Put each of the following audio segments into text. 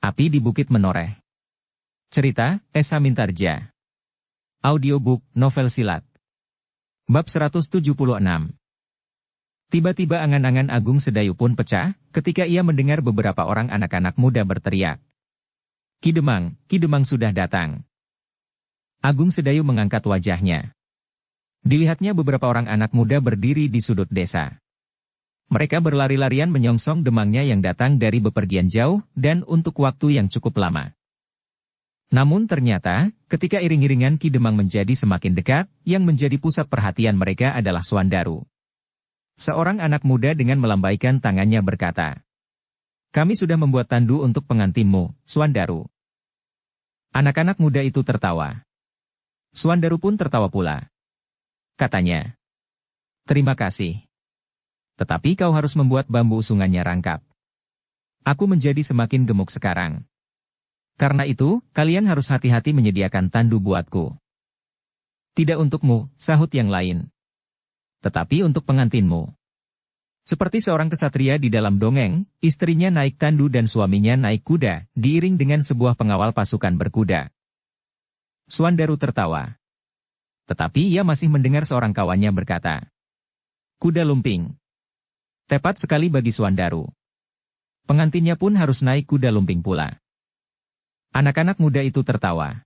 Api di Bukit Menoreh. Cerita, Esa Mintarja. Audiobook, novel silat. Bab 176. Tiba-tiba angan-angan Agung Sedayu pun pecah, ketika ia mendengar beberapa orang anak-anak muda berteriak. Ki Demang sudah datang. Agung Sedayu mengangkat wajahnya. Dilihatnya beberapa orang anak muda berdiri di sudut desa. Mereka berlari-larian menyongsong Demangnya yang datang dari bepergian jauh, dan untuk waktu yang cukup lama. Namun ternyata, ketika iring-iringan Ki Demang menjadi semakin dekat, yang menjadi pusat perhatian mereka adalah Suandaru. Seorang anak muda dengan melambaikan tangannya berkata, "Kami sudah membuat tandu untuk pengantinmu, Suandaru." Anak-anak muda itu tertawa. Suandaru pun tertawa pula. Katanya, "Terima kasih. Tetapi kau harus membuat bambu usungannya rangkap. Aku menjadi semakin gemuk sekarang. Karena itu, kalian harus hati-hati menyediakan tandu buatku." "Tidak untukmu," sahut yang lain. "Tetapi untuk pengantinmu." Seperti seorang kesatria di dalam dongeng, istrinya naik tandu dan suaminya naik kuda, diiring dengan sebuah pengawal pasukan berkuda. Suandaru tertawa. Tetapi ia masih mendengar seorang kawannya berkata, "Kuda lumping." Tepat sekali bagi Suandaru. Pengantinnya pun harus naik kuda lumping pula. Anak-anak muda itu tertawa.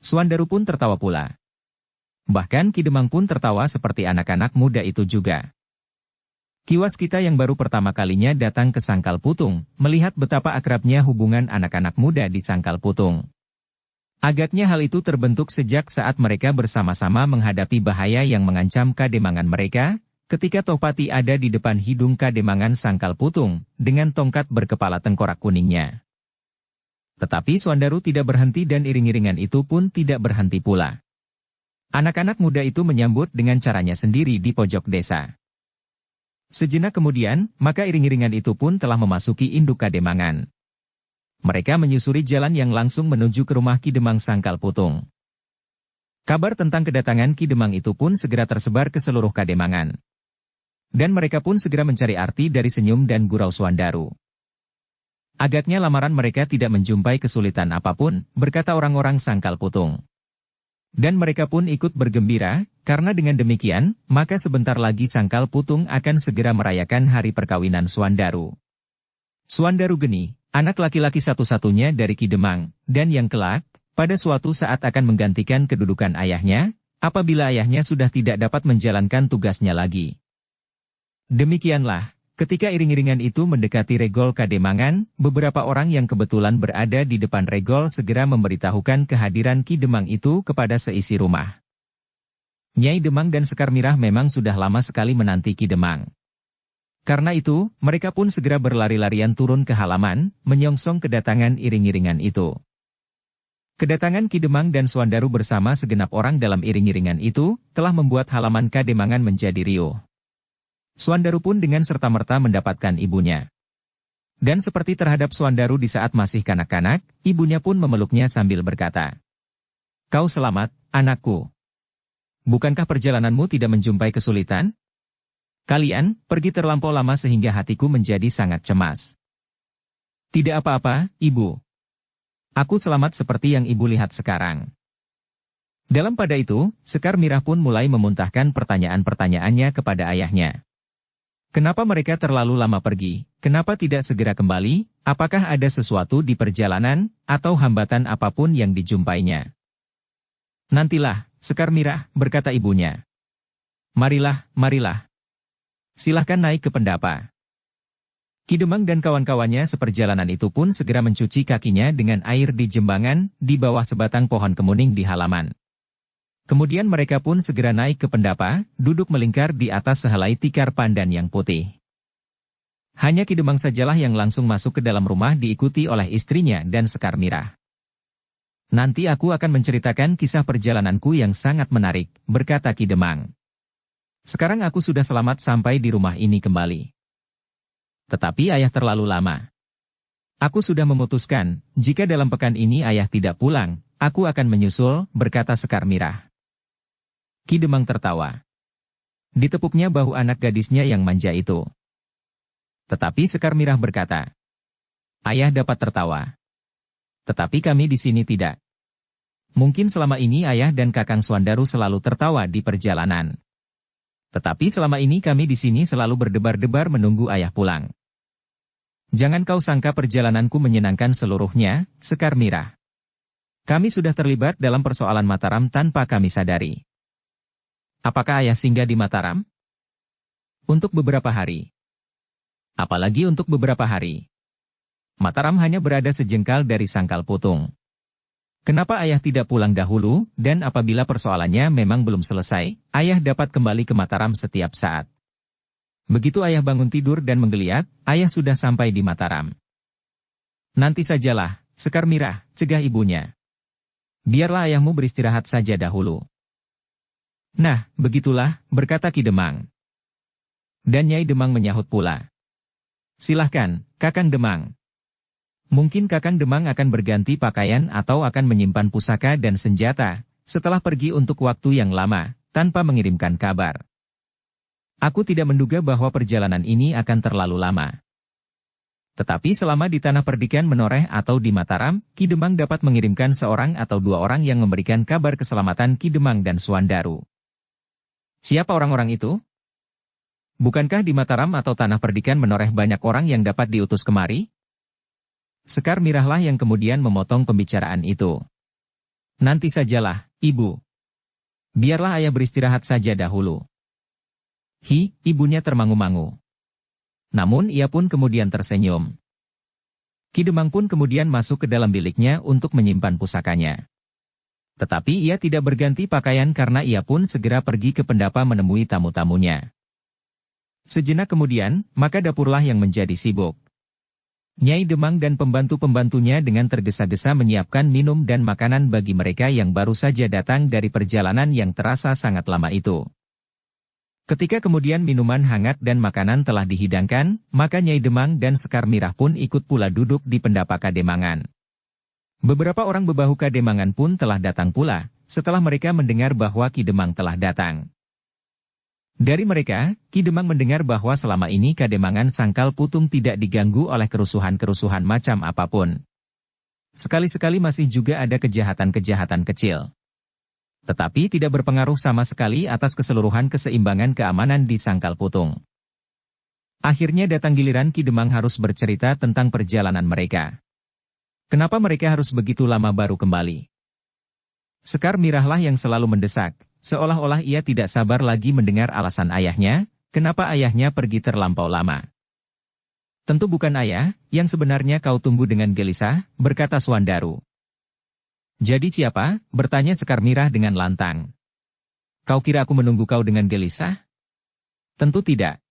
Suandaru pun tertawa pula. Bahkan Ki Demang pun tertawa seperti anak-anak muda itu juga. Kiwas kita yang baru pertama kalinya datang ke Sangkal Putung, melihat betapa akrabnya hubungan anak-anak muda di Sangkal Putung. Agaknya hal itu terbentuk sejak saat mereka bersama-sama menghadapi bahaya yang mengancam Kademangan mereka, ketika Tohpati ada di depan hidung Kademangan Sangkal Putung, dengan tongkat berkepala tengkorak kuningnya. Tetapi Suandaru tidak berhenti dan iring-iringan itu pun tidak berhenti pula. Anak-anak muda itu menyambut dengan caranya sendiri di pojok desa. Sejenak kemudian, maka iring-iringan itu pun telah memasuki induk Kademangan. Mereka menyusuri jalan yang langsung menuju ke rumah Ki Demang Sangkal Putung. Kabar tentang kedatangan Ki Demang itu pun segera tersebar ke seluruh Kademangan. Dan mereka pun segera mencari arti dari senyum dan gurau Suandaru. Agaknya lamaran mereka tidak menjumpai kesulitan apapun, berkata orang-orang Sangkal Putung. Dan mereka pun ikut bergembira, karena dengan demikian, maka sebentar lagi Sangkal Putung akan segera merayakan hari perkawinan Suandaru. Suandaru Geni, anak laki-laki satu-satunya dari Ki Demang, dan yang kelak, pada suatu saat akan menggantikan kedudukan ayahnya, apabila ayahnya sudah tidak dapat menjalankan tugasnya lagi. Demikianlah, ketika iring-iringan itu mendekati Regol Kademangan, beberapa orang yang kebetulan berada di depan Regol segera memberitahukan kehadiran Ki Demang itu kepada seisi rumah. Nyai Demang dan Sekar Mirah memang sudah lama sekali menanti Ki Demang. Karena itu, mereka pun segera berlari-larian turun ke halaman, menyongsong kedatangan iring-iringan itu. Kedatangan Ki Demang dan Suandaru bersama segenap orang dalam iring-iringan itu, telah membuat halaman Kademangan menjadi riuh. Suandaru pun dengan serta-merta mendapatkan ibunya. Dan seperti terhadap Suandaru di saat masih kanak-kanak, ibunya pun memeluknya sambil berkata, "Kau selamat, anakku. Bukankah perjalananmu tidak menjumpai kesulitan? Kalian pergi terlampau lama sehingga hatiku menjadi sangat cemas." "Tidak apa-apa, Ibu. Aku selamat seperti yang Ibu lihat sekarang." Dalam pada itu, Sekar Mirah pun mulai memuntahkan pertanyaan-pertanyaannya kepada ayahnya. Kenapa mereka terlalu lama pergi? Kenapa tidak segera kembali? Apakah ada sesuatu di perjalanan, atau hambatan apapun yang dijumpainya? "Nantilah, Sekar Mirah," berkata ibunya. Marilah. Silahkan naik ke pendapa." Ki Demang dan kawan-kawannya seperjalanan itu pun segera mencuci kakinya dengan air di jembangan, di bawah sebatang pohon kemuning di halaman. Kemudian mereka pun segera naik ke pendapa, duduk melingkar di atas sehelai tikar pandan yang putih. Hanya Ki Demang sajalah yang langsung masuk ke dalam rumah diikuti oleh istrinya dan Sekar Mirah. "Nanti aku akan menceritakan kisah perjalananku yang sangat menarik," berkata Ki Demang. "Sekarang aku sudah selamat sampai di rumah ini kembali. Tetapi ayah terlalu lama. Aku sudah memutuskan, jika dalam pekan ini ayah tidak pulang, aku akan menyusul," berkata Sekar Mirah. Ki Demang tertawa. Ditepuknya bahu anak gadisnya yang manja itu. Tetapi Sekar Mirah berkata, "Ayah dapat tertawa. Tetapi kami di sini tidak. Mungkin selama ini ayah dan Kakang Swandaru selalu tertawa di perjalanan. Tetapi selama ini kami di sini selalu berdebar-debar menunggu ayah pulang. Jangan kau sangka perjalananku menyenangkan seluruhnya, Sekar Mirah. Kami sudah terlibat dalam persoalan Mataram tanpa kami sadari. Apakah ayah singgah di Mataram? Untuk beberapa hari. Apalagi untuk beberapa hari. Mataram hanya berada sejengkal dari Sangkal Putung. Kenapa ayah tidak pulang dahulu, dan apabila persoalannya memang belum selesai, ayah dapat kembali ke Mataram setiap saat. Begitu ayah bangun tidur dan menggeliat, ayah sudah sampai di Mataram. Nanti sajalah, Sekar Mirah, cegah ibunya. Biarlah ayahmu beristirahat saja dahulu. Nah, begitulah, berkata Ki Demang. Dan Nyai Demang menyahut pula. Silahkan, Kakang Demang. Mungkin Kakang Demang akan berganti pakaian atau akan menyimpan pusaka dan senjata, setelah pergi untuk waktu yang lama, tanpa mengirimkan kabar. Aku tidak menduga bahwa perjalanan ini akan terlalu lama. Tetapi selama di Tanah Perdikan Menoreh atau di Mataram, Ki Demang dapat mengirimkan seorang atau dua orang yang memberikan kabar keselamatan Ki Demang dan Swandaru. Siapa orang-orang itu? Bukankah di Mataram atau Tanah Perdikan Menoreh banyak orang yang dapat diutus kemari? Sekar Mirahlah yang kemudian memotong pembicaraan itu. Nanti sajalah, Ibu. Biarlah ayah beristirahat saja dahulu. Ibunya termangu-mangu. Namun ia pun kemudian tersenyum. Ki Demang pun kemudian masuk ke dalam biliknya untuk menyimpan pusakanya. Tetapi ia tidak berganti pakaian karena ia pun segera pergi ke pendapa menemui tamu-tamunya. Sejenak kemudian, maka dapurlah yang menjadi sibuk. Nyai Demang dan pembantu-pembantunya dengan tergesa-gesa menyiapkan minum dan makanan bagi mereka yang baru saja datang dari perjalanan yang terasa sangat lama itu. Ketika kemudian minuman hangat dan makanan telah dihidangkan, maka Nyai Demang dan Sekar Mirah pun ikut pula duduk di pendapa Kademangan. Beberapa orang bebahu Kademangan pun telah datang pula, setelah mereka mendengar bahwa Ki Demang telah datang. Dari mereka, Ki Demang mendengar bahwa selama ini Kademangan Sangkal Putung tidak diganggu oleh kerusuhan-kerusuhan macam apapun. Sekali-sekali masih juga ada kejahatan-kejahatan kecil. Tetapi tidak berpengaruh sama sekali atas keseluruhan keseimbangan keamanan di Sangkal Putung. Akhirnya datang giliran Ki Demang harus bercerita tentang perjalanan mereka. Kenapa mereka harus begitu lama baru kembali? Sekar Mirahlah yang selalu mendesak, seolah-olah ia tidak sabar lagi mendengar alasan ayahnya, kenapa ayahnya pergi terlampau lama. Tentu bukan ayah, yang sebenarnya kau tunggu dengan gelisah, berkata Swandaru. Jadi siapa? Bertanya Sekar Mirah dengan lantang. Kau kira aku menunggu kau dengan gelisah? Tentu tidak.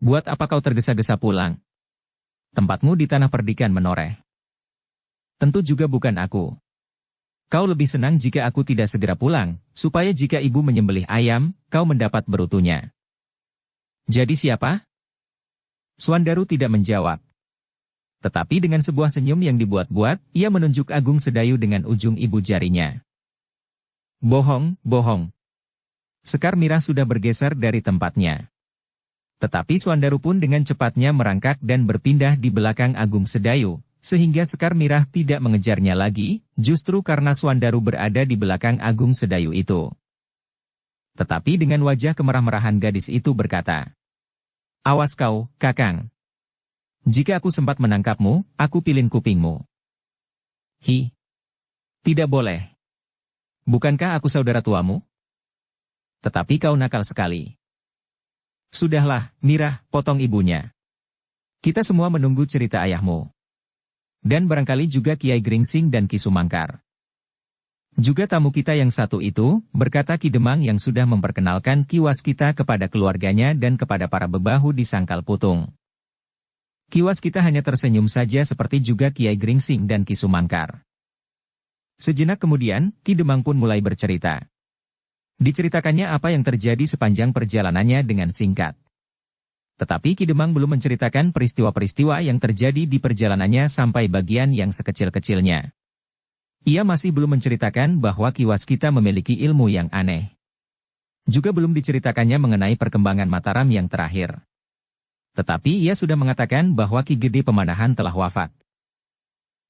Buat apa kau tergesa-gesa pulang? Tempatmu di Tanah Perdikan Menoreh. Tentu juga bukan aku. Kau lebih senang jika aku tidak segera pulang, supaya jika ibu menyembelih ayam, kau mendapat berutunya. Jadi siapa? Swandaru tidak menjawab. Tetapi dengan sebuah senyum yang dibuat-buat, ia menunjuk Agung Sedayu dengan ujung ibu jarinya. Bohong, bohong. Sekar Mirah sudah bergeser dari tempatnya. Tetapi Swandaru pun dengan cepatnya merangkak dan berpindah di belakang Agung Sedayu, sehingga Sekar Mirah tidak mengejarnya lagi, justru karena Swandaru berada di belakang Agung Sedayu itu. Tetapi dengan wajah kemerah-merahan gadis itu berkata, "Awas kau, Kakang. Jika aku sempat menangkapmu, aku pilin kupingmu." Tidak boleh. Bukankah aku saudara tuamu? Tetapi kau nakal sekali. Sudahlah, Mirah, potong ibunya. Kita semua menunggu cerita ayahmu. Dan barangkali juga Kiai Gringsing dan Ki Sumangkar. Juga tamu kita yang satu itu, berkata Ki Demang yang sudah memperkenalkan Ki Waskita kepada keluarganya dan kepada para bebahu di Sangkal Putung. Ki Waskita hanya tersenyum saja seperti juga Kiai Gringsing dan Ki Sumangkar. Sejenak kemudian, Ki Demang pun mulai bercerita. Diceritakannya apa yang terjadi sepanjang perjalanannya dengan singkat. Tetapi Ki Demang belum menceritakan peristiwa-peristiwa yang terjadi di perjalanannya sampai bagian yang sekecil-kecilnya. Ia masih belum menceritakan bahwa Ki Waskita memiliki ilmu yang aneh. Juga belum diceritakannya mengenai perkembangan Mataram yang terakhir. Tetapi ia sudah mengatakan bahwa Ki Gede Pemanahan telah wafat.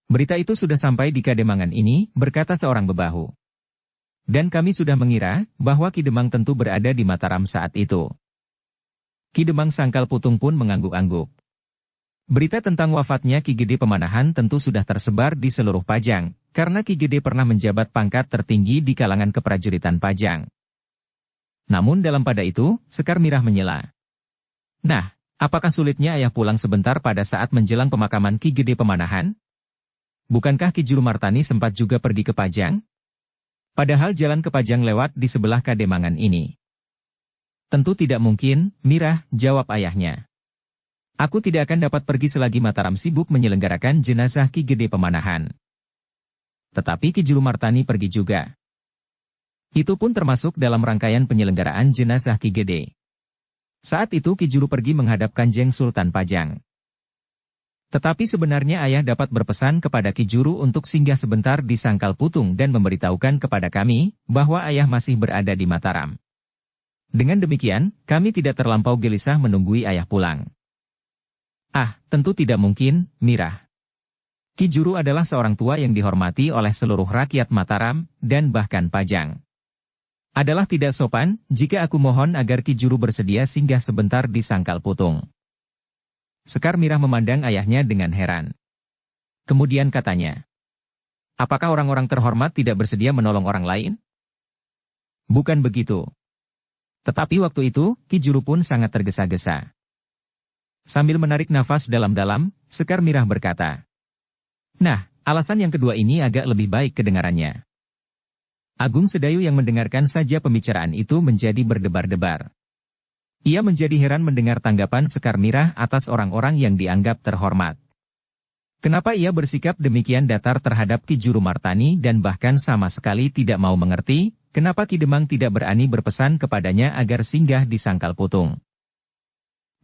Berita itu sudah sampai di Kademangan ini, berkata seorang bebahu. Dan kami sudah mengira bahwa Ki Demang tentu berada di Mataram saat itu. Ki Demang Sangkal Putung pun mengangguk-angguk. Berita tentang wafatnya Ki Gede Pemanahan tentu sudah tersebar di seluruh Pajang, karena Ki Gede pernah menjabat pangkat tertinggi di kalangan keprajuritan Pajang. Namun dalam pada itu, Sekar Mirah menyela. Nah, apakah sulitnya ayah pulang sebentar pada saat menjelang pemakaman Ki Gede Pemanahan? Bukankah Ki Juru Martani sempat juga pergi ke Pajang? Padahal jalan ke Pajang lewat di sebelah Kademangan ini. Tentu tidak mungkin, Mirah, jawab ayahnya. Aku tidak akan dapat pergi selagi Mataram sibuk menyelenggarakan jenazah Ki Gede Pemanahan. Tetapi Ki Juru Martani pergi juga. Itu pun termasuk dalam rangkaian penyelenggaraan jenazah Ki Gede. Saat itu Ki Juru pergi menghadap Kanjeng Sultan Pajang. Tetapi sebenarnya ayah dapat berpesan kepada Ki Juru untuk singgah sebentar di Sangkal Putung dan memberitahukan kepada kami bahwa ayah masih berada di Mataram. Dengan demikian, kami tidak terlampau gelisah menunggui ayah pulang. Ah, tentu tidak mungkin, Mirah. Ki Juru adalah seorang tua yang dihormati oleh seluruh rakyat Mataram, dan bahkan Pajang. Adalah tidak sopan, jika aku mohon agar Ki Juru bersedia singgah sebentar di Sangkal Putung. Sekar Mirah memandang ayahnya dengan heran. Kemudian katanya, apakah orang-orang terhormat tidak bersedia menolong orang lain? Bukan begitu. Tetapi waktu itu, Ki Juru pun sangat tergesa-gesa. Sambil menarik nafas dalam-dalam, Sekar Mirah berkata, nah, alasan yang kedua ini agak lebih baik kedengarannya. Agung Sedayu yang mendengarkan saja pembicaraan itu menjadi berdebar-debar. Ia menjadi heran mendengar tanggapan Sekar Mirah atas orang-orang yang dianggap terhormat. Kenapa ia bersikap demikian datar terhadap Ki Juru Martani dan bahkan sama sekali tidak mau mengerti, kenapa Ki Demang tidak berani berpesan kepadanya agar singgah di Sangkal Putung.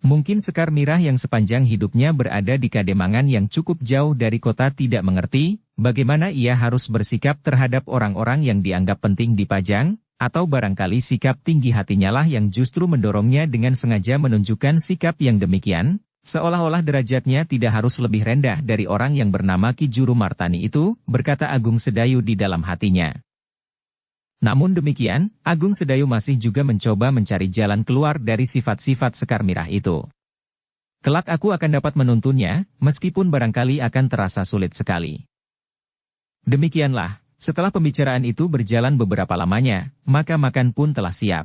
Mungkin Sekar Mirah yang sepanjang hidupnya berada di Kademangan yang cukup jauh dari kota tidak mengerti, bagaimana ia harus bersikap terhadap orang-orang yang dianggap penting di Pajang, atau barangkali sikap tinggi hatinya lah yang justru mendorongnya dengan sengaja menunjukkan sikap yang demikian, seolah-olah derajatnya tidak harus lebih rendah dari orang yang bernama Ki Juru Martani itu, berkata Agung Sedayu di dalam hatinya. Namun demikian, Agung Sedayu masih juga mencoba mencari jalan keluar dari sifat-sifat Sekar Mirah itu. Kelak aku akan dapat menuntunnya, meskipun barangkali akan terasa sulit sekali. Demikianlah. Setelah pembicaraan itu berjalan beberapa lamanya, maka makan pun telah siap.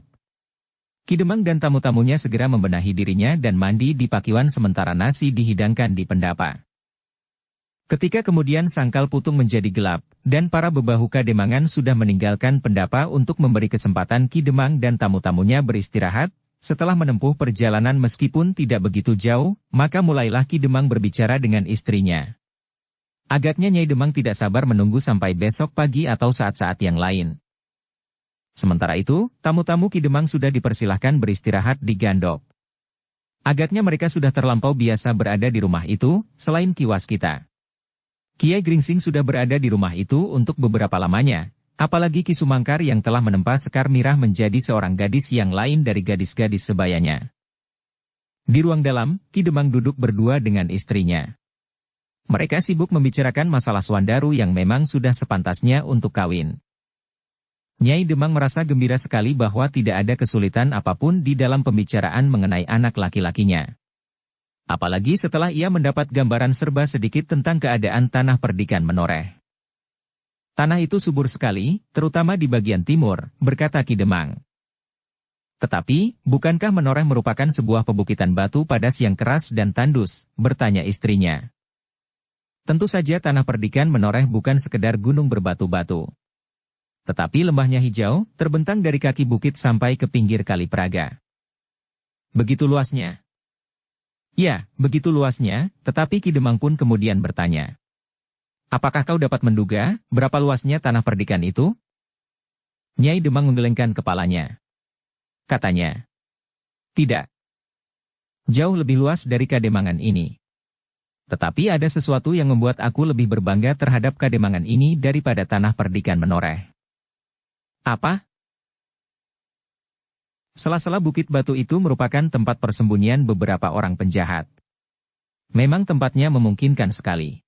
Ki Demang dan tamu-tamunya segera membenahi dirinya dan mandi di pakiwan sementara nasi dihidangkan di pendapa. Ketika kemudian Sangkal Putung menjadi gelap, dan para bebahu Kademangan sudah meninggalkan pendapa untuk memberi kesempatan Ki Demang dan tamu-tamunya beristirahat, setelah menempuh perjalanan meskipun tidak begitu jauh, maka mulailah Ki Demang berbicara dengan istrinya. Agaknya Nyai Demang tidak sabar menunggu sampai besok pagi atau saat-saat yang lain. Sementara itu, tamu-tamu Ki Demang sudah dipersilahkan beristirahat di Gandok. Agaknya mereka sudah terlampau biasa berada di rumah itu, selain Ki Waskita. Kiai Gringsing sudah berada di rumah itu untuk beberapa lamanya, apalagi Ki Sumangkar yang telah menempa Sekar Mirah menjadi seorang gadis yang lain dari gadis-gadis sebayanya. Di ruang dalam, Ki Demang duduk berdua dengan istrinya. Mereka sibuk membicarakan masalah Swandaru yang memang sudah sepantasnya untuk kawin. Nyai Demang merasa gembira sekali bahwa tidak ada kesulitan apapun di dalam pembicaraan mengenai anak laki-lakinya. Apalagi setelah ia mendapat gambaran serba sedikit tentang keadaan tanah perdikan Menoreh. Tanah itu subur sekali, terutama di bagian timur, berkata Ki Demang. Tetapi, bukankah Menoreh merupakan sebuah pebukitan batu padas yang keras dan tandus, bertanya istrinya. Tentu saja tanah perdikan Menoreh bukan sekedar gunung berbatu-batu. Tetapi lembahnya hijau, terbentang dari kaki bukit sampai ke pinggir Kali Praga. Begitu luasnya. Ya, begitu luasnya, tetapi Ki Demang pun kemudian bertanya. Apakah kau dapat menduga, berapa luasnya tanah perdikan itu? Nyai Demang menggelengkan kepalanya. Katanya. Tidak. Jauh lebih luas dari Kademangan ini. Tetapi ada sesuatu yang membuat aku lebih berbangga terhadap Kademangan ini daripada tanah perdikan Menoreh. Apa? Sela-sela bukit batu itu merupakan tempat persembunyian beberapa orang penjahat. Memang tempatnya memungkinkan sekali.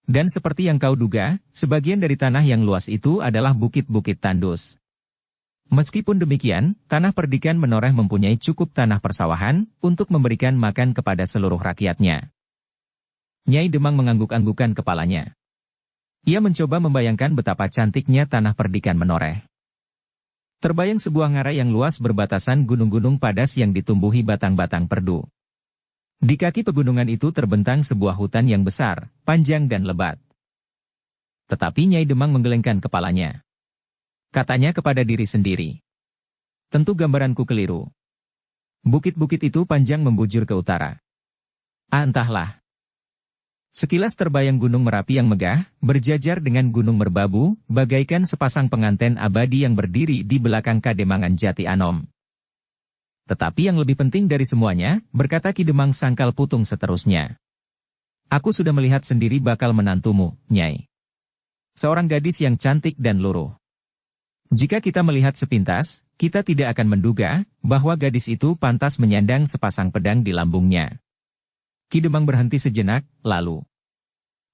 Dan seperti yang kau duga, sebagian dari tanah yang luas itu adalah bukit-bukit tandus. Meskipun demikian, tanah perdikan menoreh mempunyai cukup tanah persawahan untuk memberikan makan kepada seluruh rakyatnya. Nyai Demang mengangguk-anggukkan kepalanya. Ia mencoba membayangkan betapa cantiknya tanah perdikan menoreh. Terbayang sebuah ngarai yang luas berbatasan gunung-gunung padas yang ditumbuhi batang-batang perdu. Di kaki pegunungan itu terbentang sebuah hutan yang besar, panjang dan lebat. Tetapi Nyai Demang menggelengkan kepalanya. Katanya kepada diri sendiri. Tentu gambaranku keliru. Bukit-bukit itu panjang membujur ke utara. Entahlah. Sekilas terbayang Gunung Merapi yang megah, berjajar dengan Gunung Merbabu, bagaikan sepasang penganten abadi yang berdiri di belakang Kademangan Jati Anom. Tetapi yang lebih penting dari semuanya, berkata Ki Demang Sangkal Putung seterusnya. Aku sudah melihat sendiri bakal menantumu, Nyai. Seorang gadis yang cantik dan luruh. Jika kita melihat sepintas, kita tidak akan menduga bahwa gadis itu pantas menyandang sepasang pedang di lambungnya. Ki Demang berhenti sejenak, lalu.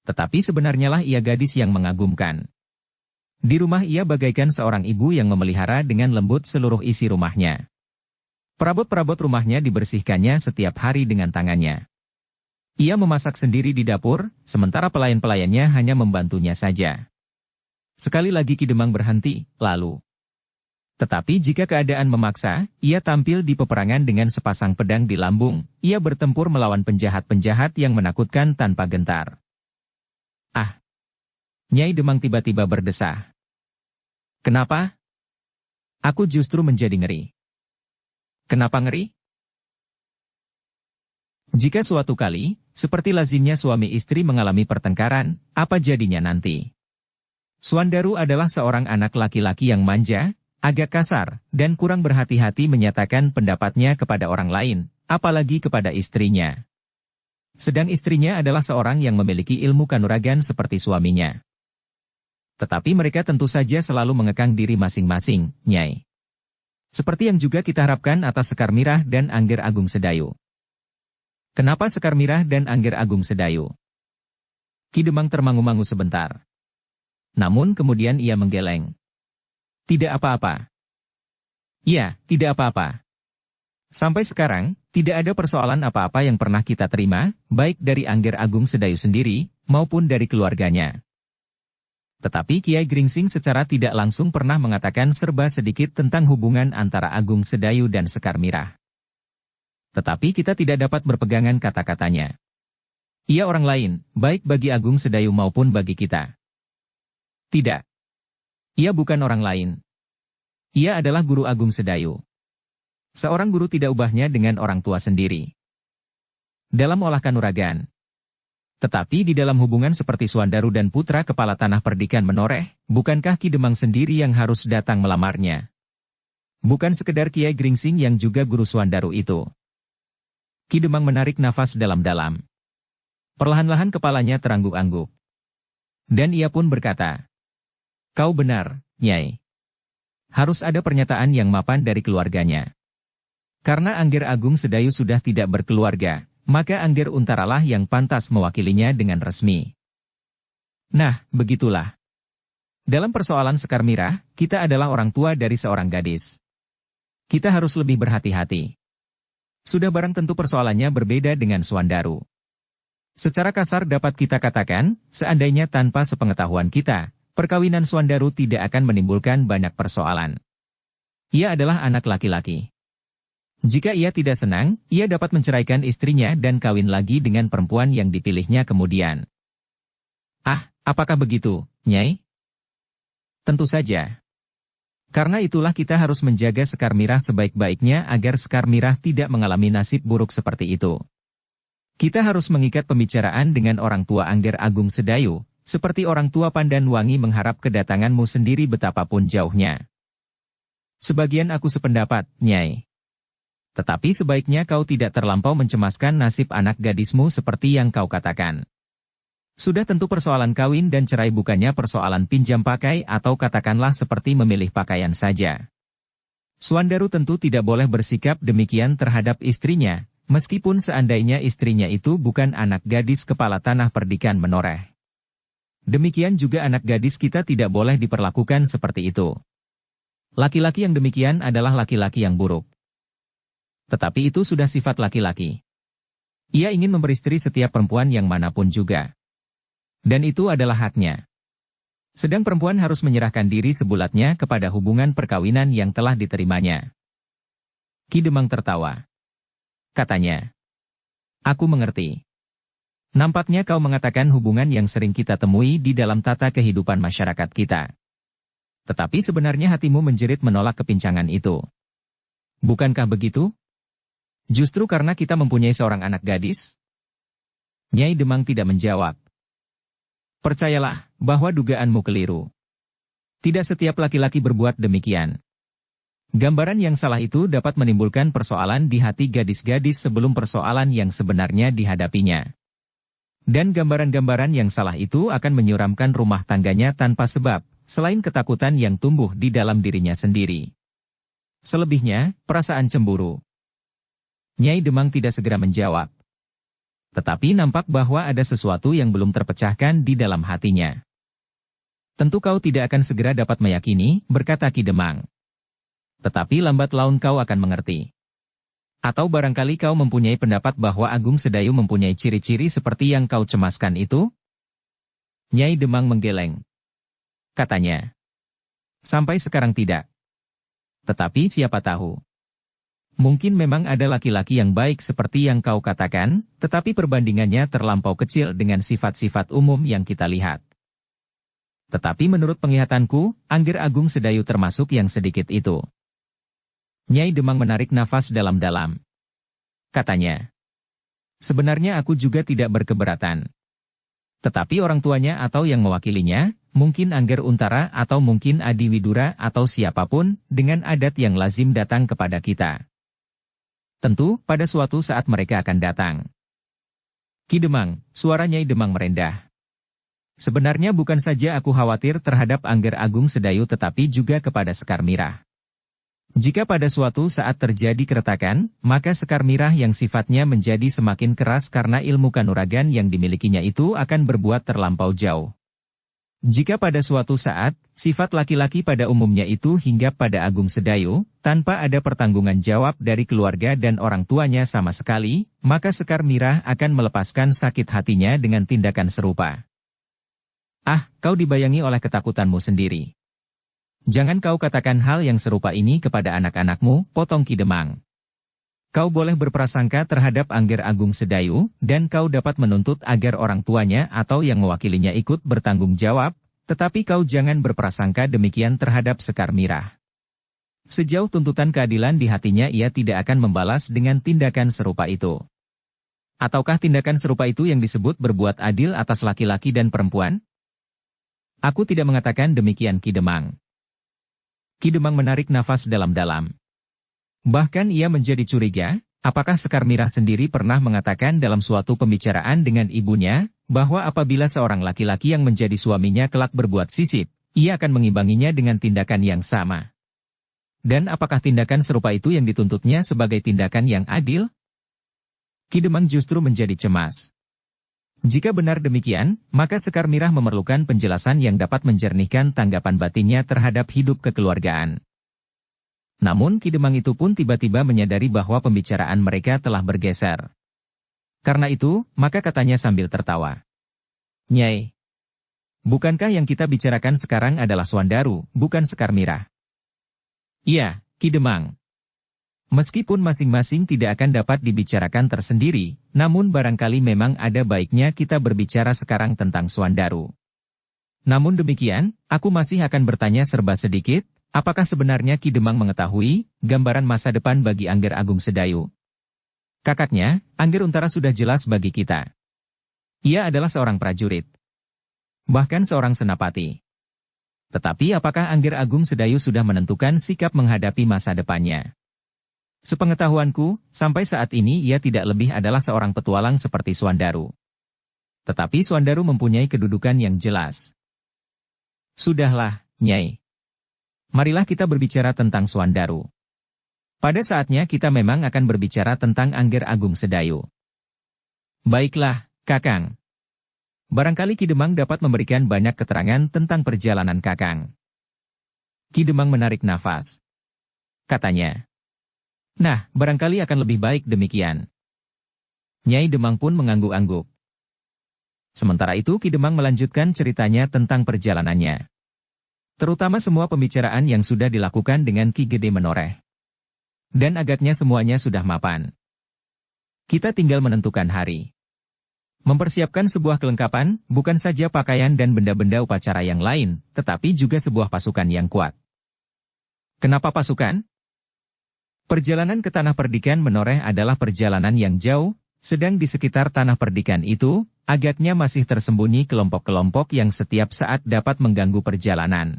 Tetapi sebenarnya lah ia gadis yang mengagumkan. Di rumah ia bagaikan seorang ibu yang memelihara dengan lembut seluruh isi rumahnya. Perabot-perabot rumahnya dibersihkannya setiap hari dengan tangannya. Ia memasak sendiri di dapur, sementara pelayan-pelayannya hanya membantunya saja. Sekali lagi Ki Demang berhenti, lalu. Tetapi jika keadaan memaksa, ia tampil di peperangan dengan sepasang pedang di lambung, ia bertempur melawan penjahat-penjahat yang menakutkan tanpa gentar. Nyai Demang tiba-tiba berdesah. Kenapa? Aku justru menjadi ngeri. Kenapa ngeri? Jika suatu kali, seperti lazimnya suami istri mengalami pertengkaran, apa jadinya nanti? Suandaru adalah seorang anak laki-laki yang manja, agak kasar, dan kurang berhati-hati menyatakan pendapatnya kepada orang lain, apalagi kepada istrinya. Sedang istrinya adalah seorang yang memiliki ilmu kanuragan seperti suaminya. Tetapi mereka tentu saja selalu mengekang diri masing-masing, Nyai. Seperti yang juga kita harapkan atas Sekar Mirah dan Angger Agung Sedayu. Kenapa Sekar Mirah dan Angger Agung Sedayu? Ki Demang termangu-mangu sebentar. Namun kemudian ia menggeleng. Tidak apa-apa. Iya, tidak apa-apa. Sampai sekarang, tidak ada persoalan apa-apa yang pernah kita terima, baik dari Angger Agung Sedayu sendiri, maupun dari keluarganya. Tetapi Kiai Gringsing secara tidak langsung pernah mengatakan serba sedikit tentang hubungan antara Agung Sedayu dan Sekar Mirah. Tetapi kita tidak dapat berpegangan kata-katanya. Ia orang lain, baik bagi Agung Sedayu maupun bagi kita. Tidak. Ia bukan orang lain. Ia adalah Guru Agung Sedayu. Seorang guru tidak ubahnya dengan orang tua sendiri. Dalam olah kanuragan. Tetapi di dalam hubungan seperti Suandaru dan putra kepala tanah perdikan menoreh, bukankah Ki Demang sendiri yang harus datang melamarnya? Bukan sekedar Kiai Gringsing yang juga guru Suandaru itu. Ki Demang menarik nafas dalam-dalam. Perlahan-lahan kepalanya terangguk-angguk. Dan ia pun berkata, "Kau benar, Nyai. Harus ada pernyataan yang mapan dari keluarganya. Karena Angger Agung Sedayu sudah tidak berkeluarga, maka Angger Untaralah yang pantas mewakilinya dengan resmi." Nah, begitulah. Dalam persoalan Sekar Mirah, kita adalah orang tua dari seorang gadis. Kita harus lebih berhati-hati. Sudah barang tentu persoalannya berbeda dengan Suandaru. Secara kasar dapat kita katakan, seandainya tanpa sepengetahuan kita, perkawinan Suandaru tidak akan menimbulkan banyak persoalan. Ia adalah anak laki-laki. Jika ia tidak senang, ia dapat menceraikan istrinya dan kawin lagi dengan perempuan yang dipilihnya kemudian. Apakah begitu, Nyai? Tentu saja. Karena itulah kita harus menjaga Sekar Mirah sebaik-baiknya agar Sekar Mirah tidak mengalami nasib buruk seperti itu. Kita harus mengikat pembicaraan dengan orang tua Angger Agung Sedayu, seperti orang tua Pandan Wangi mengharap kedatanganmu sendiri betapapun jauhnya. Sebagian aku sependapat, Nyai. Tetapi sebaiknya kau tidak terlampau mencemaskan nasib anak gadismu seperti yang kau katakan. Sudah tentu persoalan kawin dan cerai bukannya persoalan pinjam pakai atau katakanlah seperti memilih pakaian saja. Suandaru tentu tidak boleh bersikap demikian terhadap istrinya, meskipun seandainya istrinya itu bukan anak gadis kepala tanah perdikan menoreh. Demikian juga anak gadis kita tidak boleh diperlakukan seperti itu. Laki-laki yang demikian adalah laki-laki yang buruk. Tetapi itu sudah sifat laki-laki. Ia ingin memperistri setiap perempuan yang manapun juga. Dan itu adalah haknya. Sedang perempuan harus menyerahkan diri sebulatnya kepada hubungan perkawinan yang telah diterimanya. Ki Demang tertawa. Katanya, "Aku mengerti. Nampaknya kau mengatakan hubungan yang sering kita temui di dalam tata kehidupan masyarakat kita. Tetapi sebenarnya hatimu menjerit menolak kepincangan itu. Bukankah begitu? Justru karena kita mempunyai seorang anak gadis?" Nyai Demang tidak menjawab. "Percayalah, bahwa dugaanmu keliru. Tidak setiap laki-laki berbuat demikian. Gambaran yang salah itu dapat menimbulkan persoalan di hati gadis-gadis sebelum persoalan yang sebenarnya dihadapinya. Dan gambaran-gambaran yang salah itu akan menyuramkan rumah tangganya tanpa sebab, selain ketakutan yang tumbuh di dalam dirinya sendiri. Selebihnya, perasaan cemburu." Nyai Demang tidak segera menjawab. Tetapi nampak bahwa ada sesuatu yang belum terpecahkan di dalam hatinya. "Tentu kau tidak akan segera dapat meyakini," berkata Ki Demang. "Tetapi lambat laun kau akan mengerti. Atau barangkali kau mempunyai pendapat bahwa Agung Sedayu mempunyai ciri-ciri seperti yang kau cemaskan itu?" Nyai Demang menggeleng. Katanya, "Sampai sekarang tidak. Tetapi siapa tahu. Mungkin memang ada laki-laki yang baik seperti yang kau katakan, tetapi perbandingannya terlampau kecil dengan sifat-sifat umum yang kita lihat. Tetapi menurut penglihatanku, Angger Agung Sedayu termasuk yang sedikit itu." Nyai Demang menarik nafas dalam-dalam. Katanya, "Sebenarnya aku juga tidak berkeberatan. Tetapi orang tuanya atau yang mewakilinya, mungkin Angger Untara atau mungkin Adi Widura atau siapapun, dengan adat yang lazim datang kepada kita. Tentu, pada suatu saat mereka akan datang." "Ki Demang," suara Nyai Demang merendah. "Sebenarnya bukan saja aku khawatir terhadap Angger Agung Sedayu tetapi juga kepada Sekar Mirah. Jika pada suatu saat terjadi keretakan, maka Sekar Mirah yang sifatnya menjadi semakin keras karena ilmu kanuragan yang dimilikinya itu akan berbuat terlampau jauh. Jika pada suatu saat, sifat laki-laki pada umumnya itu hinggap pada Agung Sedayu, tanpa ada pertanggungan jawab dari keluarga dan orang tuanya sama sekali, maka Sekar Mirah akan melepaskan sakit hatinya dengan tindakan serupa." "Ah, kau dibayangi oleh ketakutanmu sendiri. Jangan kau katakan hal yang serupa ini kepada anak-anakmu," potong Ki Demang. "Kau boleh berprasangka terhadap Angger Agung Sedayu, dan kau dapat menuntut agar orang tuanya atau yang mewakilinya ikut bertanggung jawab, tetapi kau jangan berprasangka demikian terhadap Sekar Mirah. Sejauh tuntutan keadilan di hatinya ia tidak akan membalas dengan tindakan serupa itu. Ataukah tindakan serupa itu yang disebut berbuat adil atas laki-laki dan perempuan? Aku tidak mengatakan demikian Ki Demang." Ki Demang menarik nafas dalam-dalam. Bahkan ia menjadi curiga, apakah Sekar Mirah sendiri pernah mengatakan dalam suatu pembicaraan dengan ibunya, bahwa apabila seorang laki-laki yang menjadi suaminya kelak berbuat sisip, ia akan mengimbanginya dengan tindakan yang sama. Dan apakah tindakan serupa itu yang dituntutnya sebagai tindakan yang adil? Ki Demang justru menjadi cemas. Jika benar demikian, maka Sekar Mirah memerlukan penjelasan yang dapat menjernihkan tanggapan batinnya terhadap hidup kekeluargaan. Namun Ki Demang itu pun tiba-tiba menyadari bahwa pembicaraan mereka telah bergeser. Karena itu, maka katanya sambil tertawa, "Nyai, bukankah yang kita bicarakan sekarang adalah Suandaru, bukan Sekar Mirah?" "Iya, Ki Demang. Meskipun masing-masing tidak akan dapat dibicarakan tersendiri, namun barangkali memang ada baiknya kita berbicara sekarang tentang Suandaru. Namun demikian, aku masih akan bertanya serba sedikit, apakah sebenarnya Ki Demang mengetahui gambaran masa depan bagi Angger Agung Sedayu? Kakaknya, Angger Untara sudah jelas bagi kita. Ia adalah seorang prajurit. Bahkan seorang senapati. Tetapi apakah Angger Agung Sedayu sudah menentukan sikap menghadapi masa depannya? Sepengetahuanku, sampai saat ini ia tidak lebih adalah seorang petualang seperti Suandaru. Tetapi Suandaru mempunyai kedudukan yang jelas." "Sudahlah, Nyai. Marilah kita berbicara tentang Suandaru. Pada saatnya kita memang akan berbicara tentang Angger Agung Sedayu." "Baiklah, Kakang. Barangkali Ki Demang dapat memberikan banyak keterangan tentang perjalanan Kakang. Ki Demang menarik nafas. Katanya. Nah, barangkali akan lebih baik demikian. Nyai Demang pun mengangguk-angguk. Sementara itu Ki Demang melanjutkan ceritanya tentang perjalanannya. Terutama semua pembicaraan yang sudah dilakukan dengan Ki Gede Menoreh. Dan agaknya semuanya sudah mapan. Kita tinggal menentukan hari. Mempersiapkan sebuah kelengkapan, bukan saja pakaian dan benda-benda upacara yang lain, tetapi juga sebuah pasukan yang kuat. Kenapa pasukan? Perjalanan ke Tanah Perdikan Menoreh adalah perjalanan yang jauh, sedang di sekitar Tanah Perdikan itu, agaknya masih tersembunyi kelompok-kelompok yang setiap saat dapat mengganggu perjalanan.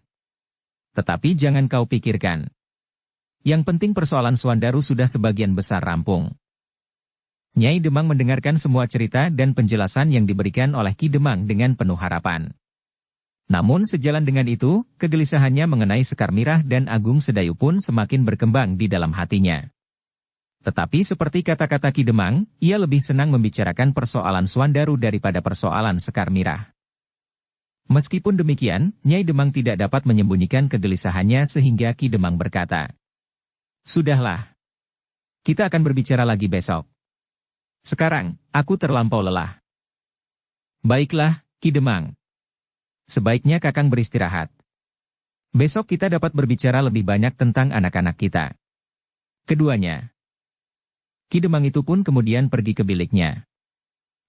Tetapi jangan kau pikirkan. Yang penting persoalan Suandaru sudah sebagian besar rampung. Nyai Demang mendengarkan semua cerita dan penjelasan yang diberikan oleh Ki Demang dengan penuh harapan. Namun sejalan dengan itu, kegelisahannya mengenai Sekar Mirah dan Agung Sedayu pun semakin berkembang di dalam hatinya. Tetapi seperti kata-kata Ki Demang, ia lebih senang membicarakan persoalan Suandaru daripada persoalan Sekar Mirah. Meskipun demikian, Nyai Demang tidak dapat menyembunyikan kegelisahannya sehingga Ki Demang berkata, "Sudahlah. Kita akan berbicara lagi besok. Sekarang, aku terlampau lelah." "Baiklah, Ki Demang. Sebaiknya Kakang beristirahat. Besok kita dapat berbicara lebih banyak tentang anak-anak kita." Keduanya. Ki Demang itu pun kemudian pergi ke biliknya.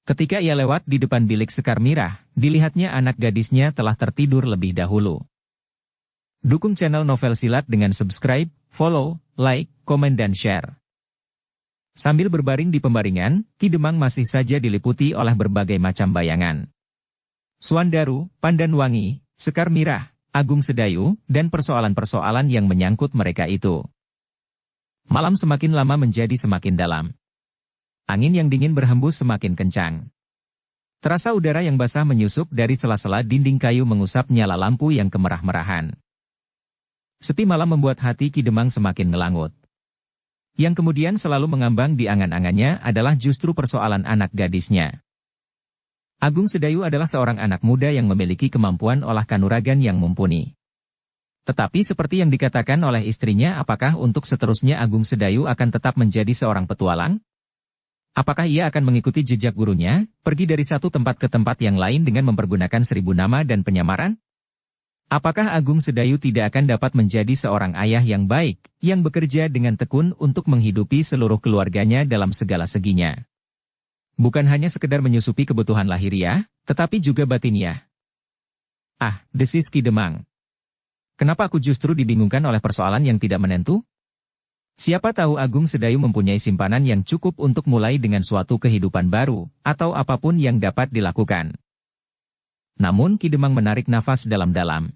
Ketika ia lewat di depan bilik Sekar Mirah, dilihatnya anak gadisnya telah tertidur lebih dahulu. Dukung channel Novel Silat dengan subscribe, follow, like, komen dan share. Sambil berbaring di pembaringan, Ki Demang masih saja diliputi oleh berbagai macam bayangan. Suandaru, Pandanwangi, Sekar Mirah, Agung Sedayu, dan persoalan-persoalan yang menyangkut mereka itu. Malam semakin lama menjadi semakin dalam. Angin yang dingin berhembus semakin kencang. Terasa udara yang basah menyusup dari sela-sela dinding kayu mengusap nyala lampu yang kemerah-merahan. Sepi malam membuat hati Ki Demang semakin melangut. Yang kemudian selalu mengambang di angan-angannya adalah justru persoalan anak gadisnya. Agung Sedayu adalah seorang anak muda yang memiliki kemampuan olah kanuragan yang mumpuni. Tetapi seperti yang dikatakan oleh istrinya, apakah untuk seterusnya Agung Sedayu akan tetap menjadi seorang petualang? Apakah ia akan mengikuti jejak gurunya, pergi dari satu tempat ke tempat yang lain dengan mempergunakan 1000 nama dan penyamaran? Apakah Agung Sedayu tidak akan dapat menjadi seorang ayah yang baik, yang bekerja dengan tekun untuk menghidupi seluruh keluarganya dalam segala seginya? Bukan hanya sekedar menyusupi kebutuhan lahiriah, tetapi juga batiniah. Ah, desis Ki Demang. Kenapa aku justru dibingungkan oleh persoalan yang tidak menentu? Siapa tahu Agung Sedayu mempunyai simpanan yang cukup untuk mulai dengan suatu kehidupan baru, atau apapun yang dapat dilakukan. Namun Ki Demang menarik nafas dalam-dalam.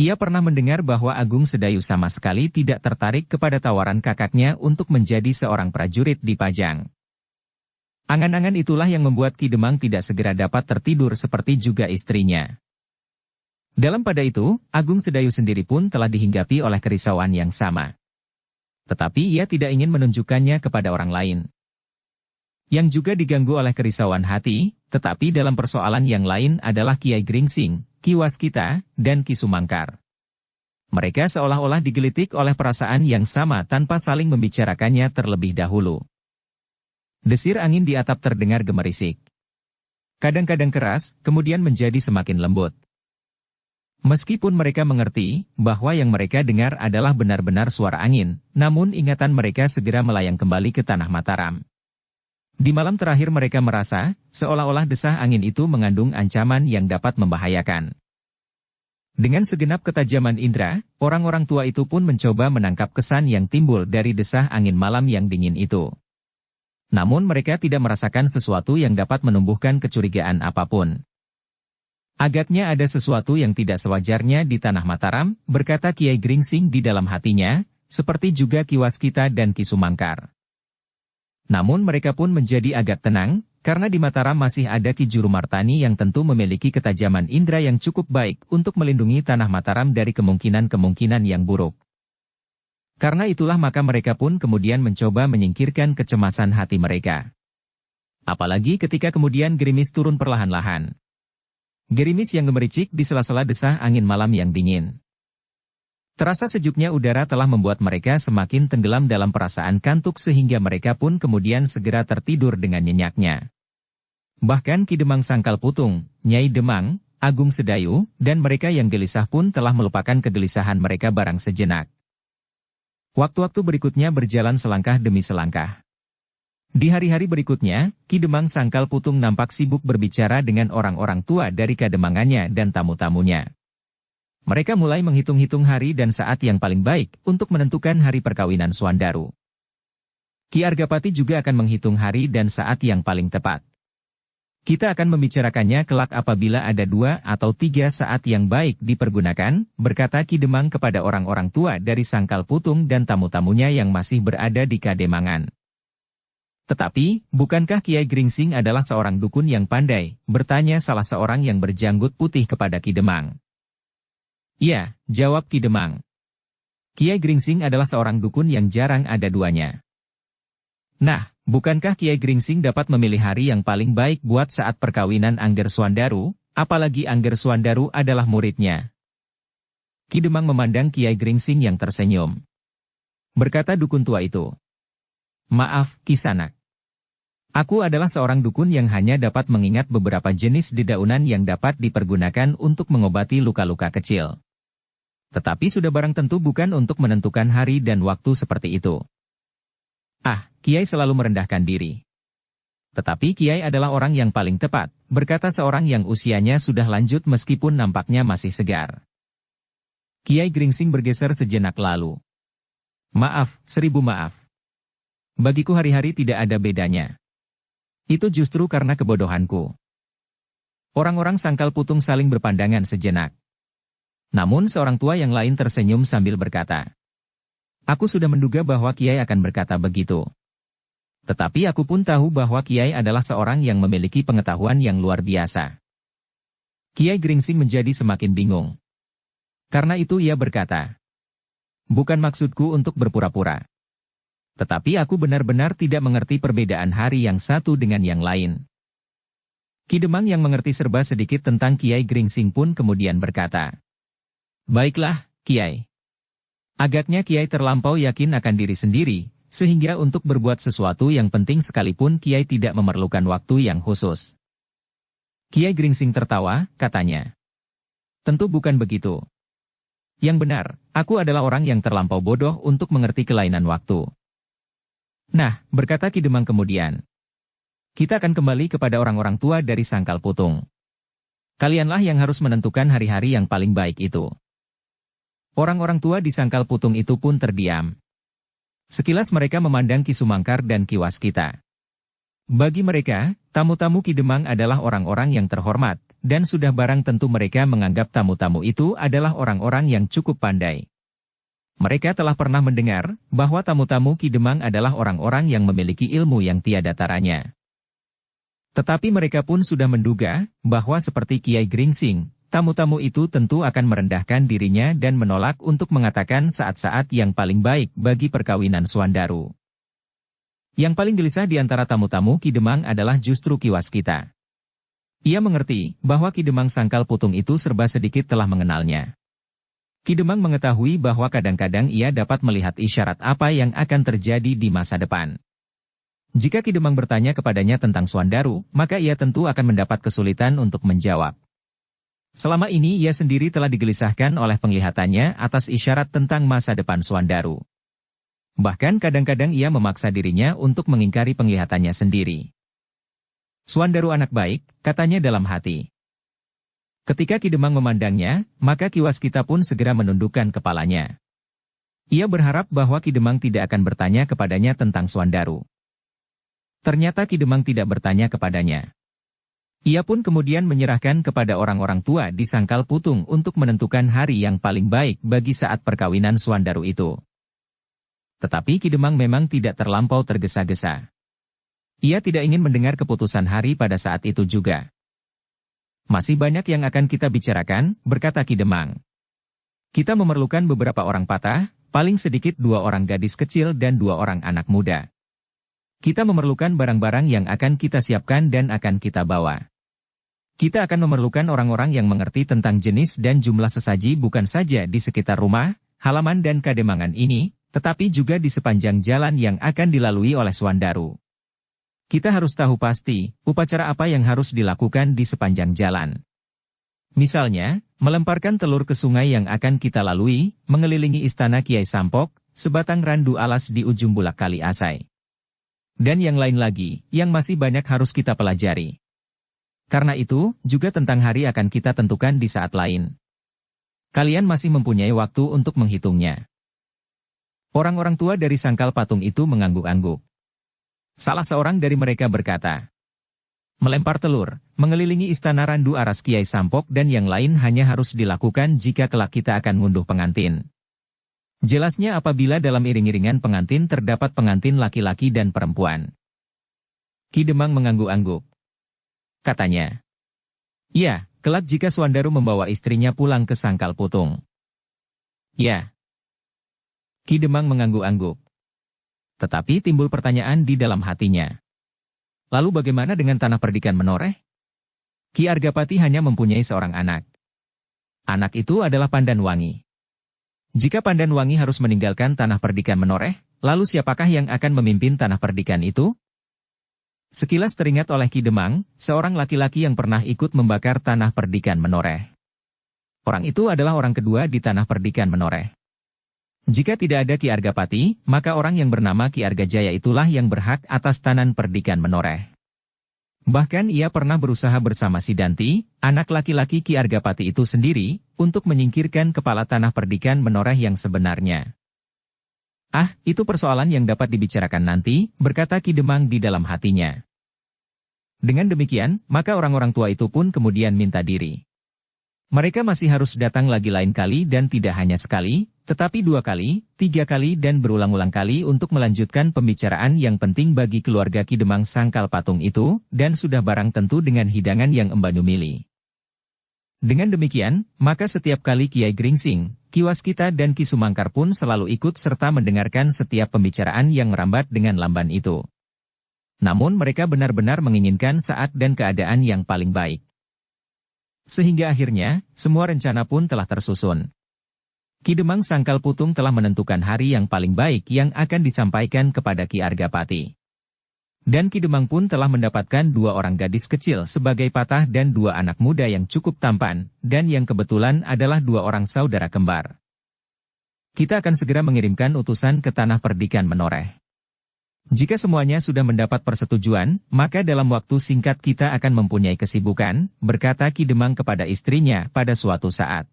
Ia pernah mendengar bahwa Agung Sedayu sama sekali tidak tertarik kepada tawaran kakaknya untuk menjadi seorang prajurit di Pajang. Angan-angan itulah yang membuat Ki Demang tidak segera dapat tertidur seperti juga istrinya. Dalam pada itu, Agung Sedayu sendiri pun telah dihinggapi oleh kerisauan yang sama. Tetapi ia tidak ingin menunjukkannya kepada orang lain. Yang juga diganggu oleh kerisauan hati, tetapi dalam persoalan yang lain adalah Kiai Gringsing, Ki Waskita, dan Ki Sumangkar. Mereka seolah-olah digelitik oleh perasaan yang sama tanpa saling membicarakannya terlebih dahulu. Desir angin di atap terdengar gemerisik. Kadang-kadang keras, kemudian menjadi semakin lembut. Meskipun mereka mengerti bahwa yang mereka dengar adalah benar-benar suara angin, namun ingatan mereka segera melayang kembali ke Tanah Mataram. Di malam terakhir mereka merasa, seolah-olah desah angin itu mengandung ancaman yang dapat membahayakan. Dengan segenap ketajaman indera, orang-orang tua itu pun mencoba menangkap kesan yang timbul dari desah angin malam yang dingin itu. Namun mereka tidak merasakan sesuatu yang dapat menumbuhkan kecurigaan apapun. Agaknya ada sesuatu yang tidak sewajarnya di Tanah Mataram, berkata Kiai Gringsing di dalam hatinya, seperti juga Ki Waskita dan Ki Sumangkar. Namun mereka pun menjadi agak tenang, karena di Mataram masih ada Ki Jurumartani yang tentu memiliki ketajaman indera yang cukup baik untuk melindungi Tanah Mataram dari kemungkinan-kemungkinan yang buruk. Karena itulah maka mereka pun kemudian mencoba menyingkirkan kecemasan hati mereka. Apalagi ketika kemudian gerimis turun perlahan-lahan. Gerimis yang gemericik di sela-sela desah angin malam yang dingin. Terasa sejuknya udara telah membuat mereka semakin tenggelam dalam perasaan kantuk sehingga mereka pun kemudian segera tertidur dengan nyenyaknya. Bahkan Ki Demang Sangkal Putung, Nyai Demang, Agung Sedayu, dan mereka yang gelisah pun telah melupakan kegelisahan mereka barang sejenak. Waktu-waktu berikutnya berjalan selangkah demi selangkah. Di hari-hari berikutnya, Ki Demang Sangkal Putung nampak sibuk berbicara dengan orang-orang tua dari kademangannya dan tamu-tamunya. Mereka mulai menghitung-hitung hari dan saat yang paling baik untuk menentukan hari perkawinan Suandaru. Ki Argapati juga akan menghitung hari dan saat yang paling tepat. Kita akan membicarakannya kelak apabila ada 2 atau 3 saat yang baik dipergunakan, berkata Ki Demang kepada orang-orang tua dari Sangkal Putung dan tamu-tamunya yang masih berada di Kademangan. Tetapi, bukankah Kiai Gringsing adalah seorang dukun yang pandai? Bertanya salah seorang yang berjanggut putih kepada Ki Demang. Iya, jawab Ki Demang. Kiai Gringsing adalah seorang dukun yang jarang ada duanya. Nah, bukankah Kiai Gringsing dapat memilih hari yang paling baik buat saat perkawinan Angger Suandaru, apalagi Angger Suandaru adalah muridnya? Ki Demang memandang Kiai Gringsing yang tersenyum. Berkata dukun tua itu. Maaf, Kisanak. Aku adalah seorang dukun yang hanya dapat mengingat beberapa jenis dedaunan yang dapat dipergunakan untuk mengobati luka-luka kecil. Tetapi sudah barang tentu bukan untuk menentukan hari dan waktu seperti itu. Ah, Kiai selalu merendahkan diri. Tetapi Kiai adalah orang yang paling tepat, berkata seorang yang usianya sudah lanjut meskipun nampaknya masih segar. Kiai Gringsing bergeser sejenak lalu. Maaf, 1000 maaf. Bagiku hari-hari tidak ada bedanya. Itu justru karena kebodohanku. Orang-orang Sangkal Putung saling berpandangan sejenak. Namun seorang tua yang lain tersenyum sambil berkata, aku sudah menduga bahwa Kiai akan berkata begitu. Tetapi aku pun tahu bahwa Kiai adalah seorang yang memiliki pengetahuan yang luar biasa. Kiai Gringsing menjadi semakin bingung. Karena itu ia berkata, bukan maksudku untuk berpura-pura. Tetapi aku benar-benar tidak mengerti perbedaan hari yang satu dengan yang lain. Ki Demang yang mengerti serba sedikit tentang Kiai Gringsing pun kemudian berkata, baiklah, Kiai. Agaknya Kiai terlampau yakin akan diri sendiri, sehingga untuk berbuat sesuatu yang penting sekalipun Kiai tidak memerlukan waktu yang khusus. Kiai Gringsing tertawa, katanya. Tentu bukan begitu. Yang benar, aku adalah orang yang terlampau bodoh untuk mengerti kelainan waktu. Nah, berkata Ki Demang kemudian. Kita akan kembali kepada orang-orang tua dari Sangkal Putung. Kalianlah yang harus menentukan hari-hari yang paling baik itu. Orang-orang tua di Sangkal Putung itu pun terdiam. Sekilas mereka memandang Ki Sumangkar dan Ki Waskita. Bagi mereka, tamu-tamu Ki Demang adalah orang-orang yang terhormat, dan sudah barang tentu mereka menganggap tamu-tamu itu adalah orang-orang yang cukup pandai. Mereka telah pernah mendengar bahwa tamu-tamu Ki Demang adalah orang-orang yang memiliki ilmu yang tiada taranya. Tetapi mereka pun sudah menduga bahwa seperti Kiai Gringsing, tamu-tamu itu tentu akan merendahkan dirinya dan menolak untuk mengatakan saat-saat yang paling baik bagi perkawinan Suandaru. Yang paling gelisah di antara tamu-tamu Ki Demang adalah justru Ki Waskita. Ia mengerti bahwa Ki Demang Sangkal Putung itu serba sedikit telah mengenalnya. Ki Demang mengetahui bahwa kadang-kadang ia dapat melihat isyarat apa yang akan terjadi di masa depan. Jika Ki Demang bertanya kepadanya tentang Suandaru, maka ia tentu akan mendapat kesulitan untuk menjawab. Selama ini ia sendiri telah digelisahkan oleh penglihatannya atas isyarat tentang masa depan Suandaru. Bahkan kadang-kadang ia memaksa dirinya untuk mengingkari penglihatannya sendiri. Suandaru anak baik, katanya dalam hati. Ketika Ki Demang memandangnya, maka Ki Waskita pun segera menundukkan kepalanya. Ia berharap bahwa Ki Demang tidak akan bertanya kepadanya tentang Suandaru. Ternyata Ki Demang tidak bertanya kepadanya. Ia pun kemudian menyerahkan kepada orang-orang tua di Sangkal Putung untuk menentukan hari yang paling baik bagi saat perkawinan Suandaru itu. Tetapi Ki Demang memang tidak terlampau tergesa-gesa. Ia tidak ingin mendengar keputusan hari pada saat itu juga. Masih banyak yang akan kita bicarakan, berkata Ki Demang. Kita memerlukan beberapa orang patah, paling sedikit 2 orang gadis kecil dan 2 orang anak muda. Kita memerlukan barang-barang yang akan kita siapkan dan akan kita bawa. Kita akan memerlukan orang-orang yang mengerti tentang jenis dan jumlah sesaji bukan saja di sekitar rumah, halaman dan kademangan ini, tetapi juga di sepanjang jalan yang akan dilalui oleh Swandaru. Kita harus tahu pasti, upacara apa yang harus dilakukan di sepanjang jalan. Misalnya, melemparkan telur ke sungai yang akan kita lalui, mengelilingi istana Kiai Sampok, sebatang randu alas di ujung bulak Kali Asai. Dan yang lain lagi, yang masih banyak harus kita pelajari. Karena itu, juga tentang hari akan kita tentukan di saat lain. Kalian masih mempunyai waktu untuk menghitungnya. Orang-orang tua dari sangkal patung itu mengangguk-angguk. Salah seorang dari mereka berkata, melempar telur, mengelilingi istana randu aras Kiai Sampok dan yang lain hanya harus dilakukan jika kelak kita akan ngunduh pengantin. Jelasnya apabila dalam iring-iringan pengantin terdapat pengantin laki-laki dan perempuan. Ki Demang mengangguk-angguk. Katanya, ya, kelak jika Swandaru membawa istrinya pulang ke sangkal putung. Ya. Ki Demang mengangguk-angguk. Tetapi timbul pertanyaan di dalam hatinya. Lalu bagaimana dengan tanah perdikan Menoreh? Ki Argapati hanya mempunyai seorang anak. Anak itu adalah Pandanwangi. Jika Pandanwangi harus meninggalkan tanah perdikan Menoreh, lalu siapakah yang akan memimpin tanah perdikan itu? Sekilas teringat oleh Ki Demang, seorang laki-laki yang pernah ikut membakar tanah perdikan Menoreh. Orang itu adalah orang kedua di tanah perdikan Menoreh. Jika tidak ada Ki Argapati, maka orang yang bernama Ki Argajaya itulah yang berhak atas tanah perdikan Menoreh. Bahkan ia pernah berusaha bersama Sidanti, anak laki-laki Ki Argapati itu sendiri, untuk menyingkirkan kepala tanah perdikan Menoreh yang sebenarnya. Ah, itu persoalan yang dapat dibicarakan nanti, berkata Ki Demang di dalam hatinya. Dengan demikian, maka orang-orang tua itu pun kemudian minta diri. Mereka masih harus datang lagi lain kali dan tidak hanya sekali, tetapi 2 kali, 3 kali dan berulang-ulang kali untuk melanjutkan pembicaraan yang penting bagi keluarga Ki Demang sangkal patung itu, dan sudah barang tentu dengan hidangan yang Embanyu milih. Dengan demikian, maka setiap kali Kiai Gringsing, Ki Waskita dan Ki Sumangkar pun selalu ikut serta mendengarkan setiap pembicaraan yang merambat dengan lamban itu. Namun mereka benar-benar menginginkan saat dan keadaan yang paling baik. Sehingga akhirnya, semua rencana pun telah tersusun. Ki Demang sangkal putung telah menentukan hari yang paling baik yang akan disampaikan kepada Ki Argapati. Dan Ki Demang pun telah mendapatkan 2 orang gadis kecil sebagai patah dan 2 anak muda yang cukup tampan, dan yang kebetulan adalah 2 orang saudara kembar. Kita akan segera mengirimkan utusan ke tanah perdikan Menoreh. Jika semuanya sudah mendapat persetujuan, maka dalam waktu singkat kita akan mempunyai kesibukan, berkata Ki Demang kepada istrinya pada suatu saat.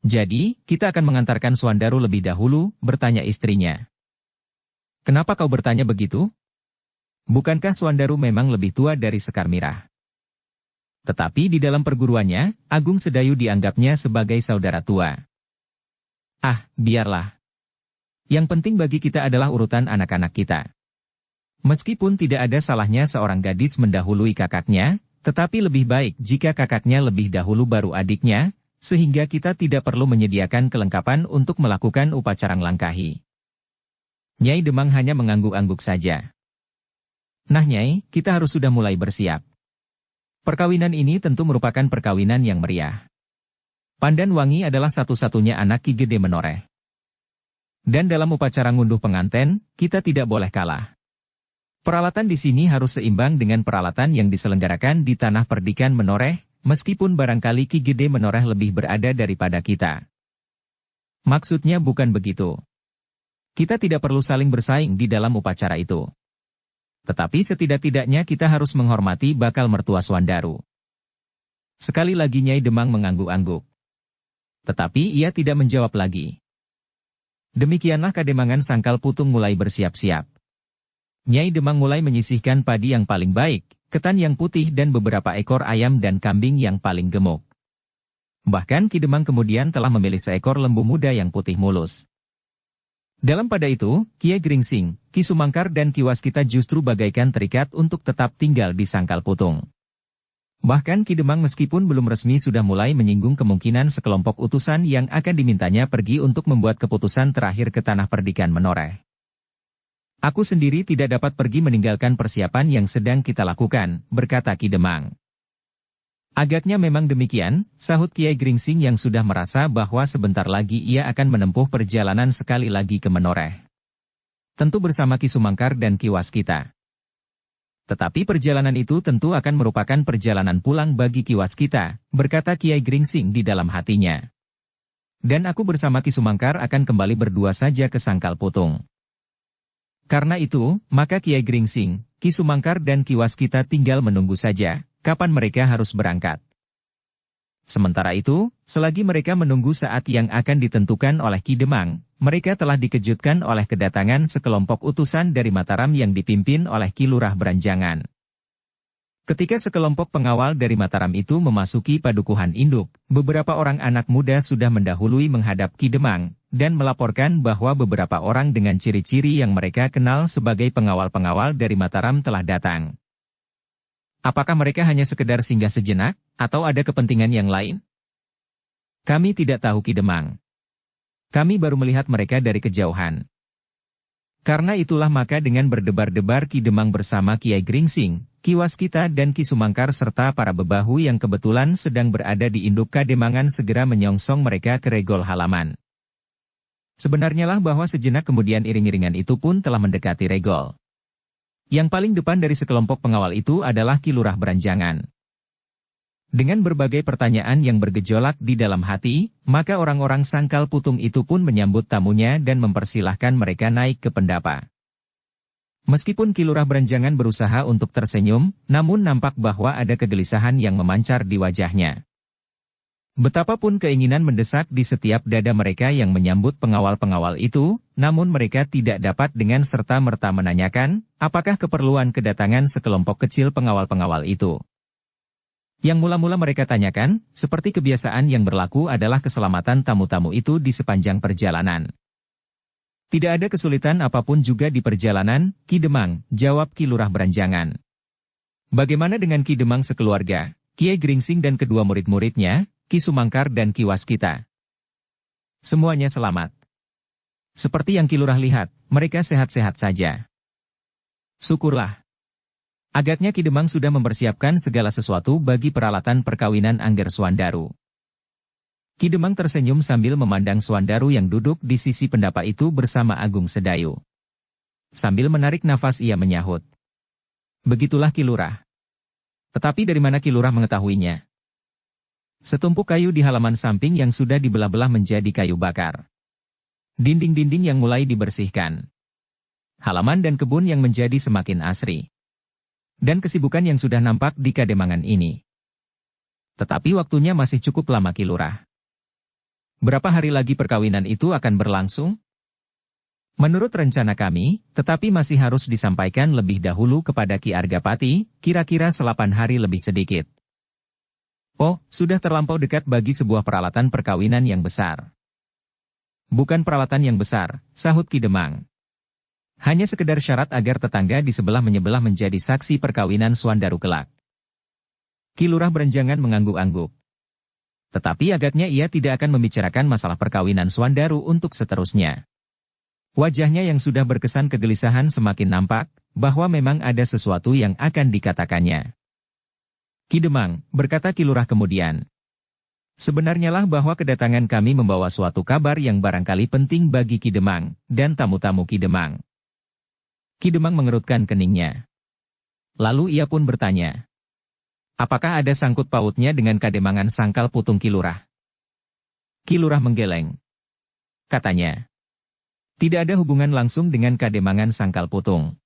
Jadi, kita akan mengantarkan Swandaru lebih dahulu, bertanya istrinya. Kenapa kau bertanya begitu? Bukankah Swandaru memang lebih tua dari Sekar Mirah? Tetapi di dalam perguruannya, Agung Sedayu dianggapnya sebagai saudara tua. Ah, biarlah. Yang penting bagi kita adalah urutan anak-anak kita. Meskipun tidak ada salahnya seorang gadis mendahului kakaknya, tetapi lebih baik jika kakaknya lebih dahulu baru adiknya, sehingga kita tidak perlu menyediakan kelengkapan untuk melakukan upacara langkahi. Nyai Demang hanya mengangguk-angguk saja. Nah Nyai, kita harus sudah mulai bersiap. Perkawinan ini tentu merupakan perkawinan yang meriah. Pandanwangi adalah satu-satunya anak Ki Gede Menoreh. Dan dalam upacara ngunduh pengantin, kita tidak boleh kalah. Peralatan di sini harus seimbang dengan peralatan yang diselenggarakan di tanah perdikan Menoreh, meskipun barangkali Ki Gede Menoreh lebih berada daripada kita. Maksudnya bukan begitu. Kita tidak perlu saling bersaing di dalam upacara itu. Tetapi setidak-tidaknya kita harus menghormati bakal mertua Swandaru. Sekali lagi Nyai Demang mengangguk-angguk. Tetapi ia tidak menjawab lagi. Demikianlah kademangan sangkal putung mulai bersiap-siap. Nyai Demang mulai menyisihkan padi yang paling baik, ketan yang putih dan beberapa ekor ayam dan kambing yang paling gemuk. Bahkan Ki Demang kemudian telah memilih seekor lembu muda yang putih mulus. Dalam pada itu, Kiai Gringsing, Ki Sumangkar dan Ki Waskita justru bagaikan terikat untuk tetap tinggal di sangkal putung. Bahkan Ki Demang meskipun belum resmi sudah mulai menyinggung kemungkinan sekelompok utusan yang akan dimintanya pergi untuk membuat keputusan terakhir ke tanah perdikan Menoreh. Aku sendiri tidak dapat pergi meninggalkan persiapan yang sedang kita lakukan, berkata Ki Demang. Agaknya memang demikian, sahut Kiai Gringsing yang sudah merasa bahwa sebentar lagi ia akan menempuh perjalanan sekali lagi ke Menoreh. Tentu bersama Ki Sumangkar dan Ki Waskita. Tetapi perjalanan itu tentu akan merupakan perjalanan pulang bagi Ki Waskita, berkata Kiai Gringsing di dalam hatinya. Dan aku bersama Ki Sumangkar akan kembali berdua saja ke Sangkal Putung. Karena itu, maka Kiai Gringsing, Ki Sumangkar dan Ki Waskita tinggal menunggu saja kapan mereka harus berangkat. Sementara itu, selagi mereka menunggu saat yang akan ditentukan oleh Ki Demang, mereka telah dikejutkan oleh kedatangan sekelompok utusan dari Mataram yang dipimpin oleh Ki Lurah Beranjangan. Ketika sekelompok pengawal dari Mataram itu memasuki padukuhan induk, beberapa orang anak muda sudah mendahului menghadap Ki Demang, dan melaporkan bahwa beberapa orang dengan ciri-ciri yang mereka kenal sebagai pengawal-pengawal dari Mataram telah datang. Apakah mereka hanya sekedar singgah sejenak, atau ada kepentingan yang lain? Kami tidak tahu Ki Demang. Kami baru melihat mereka dari kejauhan. Karena itulah maka dengan berdebar-debar Ki Demang bersama Kiai Gringsing, Ki Waskita dan Ki Sumangkar serta para bebahu yang kebetulan sedang berada di induk Kademangan segera menyongsong mereka ke regol halaman. Sebenarnya lah bahwa sejenak kemudian iring-iringan itu pun telah mendekati regol. Yang paling depan dari sekelompok pengawal itu adalah Ki Lurah Beranjangan. Dengan berbagai pertanyaan yang bergejolak di dalam hati, maka orang-orang Sangkal Putung itu pun menyambut tamunya dan mempersilahkan mereka naik ke pendapa. Meskipun Ki Lurah Beranjangan berusaha untuk tersenyum, namun nampak bahwa ada kegelisahan yang memancar di wajahnya. Betapapun keinginan mendesak di setiap dada mereka yang menyambut pengawal-pengawal itu, namun mereka tidak dapat dengan serta-merta menanyakan, apakah keperluan kedatangan sekelompok kecil pengawal-pengawal itu. Yang mula-mula mereka tanyakan, seperti kebiasaan yang berlaku adalah keselamatan tamu-tamu itu di sepanjang perjalanan. Tidak ada kesulitan apapun juga di perjalanan, Ki Demang, jawab Ki Lurah Beranjangan. Bagaimana dengan Ki Demang sekeluarga, Kiai Gringsing dan kedua murid-muridnya, Ki Sumangkar dan Ki Waskita? Semuanya selamat. Seperti yang Ki Lurah lihat, mereka sehat-sehat saja. Syukurlah. Agaknya Ki Demang sudah mempersiapkan segala sesuatu bagi peralatan perkawinan Angger Swandaru. Ki Demang tersenyum sambil memandang Swandaru yang duduk di sisi pendapa itu bersama Agung Sedayu. Sambil menarik nafas ia menyahut. Begitulah Ki Lurah. Tetapi dari mana Ki Lurah mengetahuinya? Setumpuk kayu di halaman samping yang sudah dibelah-belah menjadi kayu bakar. Dinding-dinding yang mulai dibersihkan. Halaman dan kebun yang menjadi semakin asri. Dan kesibukan yang sudah nampak di Kademangan ini. Tetapi waktunya masih cukup lama Ki Lurah. Berapa hari lagi perkawinan itu akan berlangsung? Menurut rencana kami, tetapi masih harus disampaikan lebih dahulu kepada Ki Argapati, kira-kira 8 hari lebih sedikit. Oh, sudah terlampau dekat bagi sebuah peralatan perkawinan yang besar. Bukan peralatan yang besar, sahut Ki Demang. Hanya sekedar syarat agar tetangga di sebelah menyebelah menjadi saksi perkawinan Swandaru kelak. Ki Lurah Beranjangan mengangguk-angguk. Tetapi agaknya ia tidak akan membicarakan masalah perkawinan Swandaru untuk seterusnya. Wajahnya yang sudah berkesan kegelisahan semakin nampak, bahwa memang ada sesuatu yang akan dikatakannya. Ki Demang, berkata Ki Lurah kemudian. Sebenarnya lah bahwa kedatangan kami membawa suatu kabar yang barangkali penting bagi Ki Demang, dan tamu-tamu Ki Demang. Ki Demang mengerutkan keningnya. Lalu ia pun bertanya. Apakah ada sangkut pautnya dengan Kademangan Sangkal Putung Ki Lurah? Ki Lurah menggeleng. Katanya. Tidak ada hubungan langsung dengan Kademangan Sangkal Putung.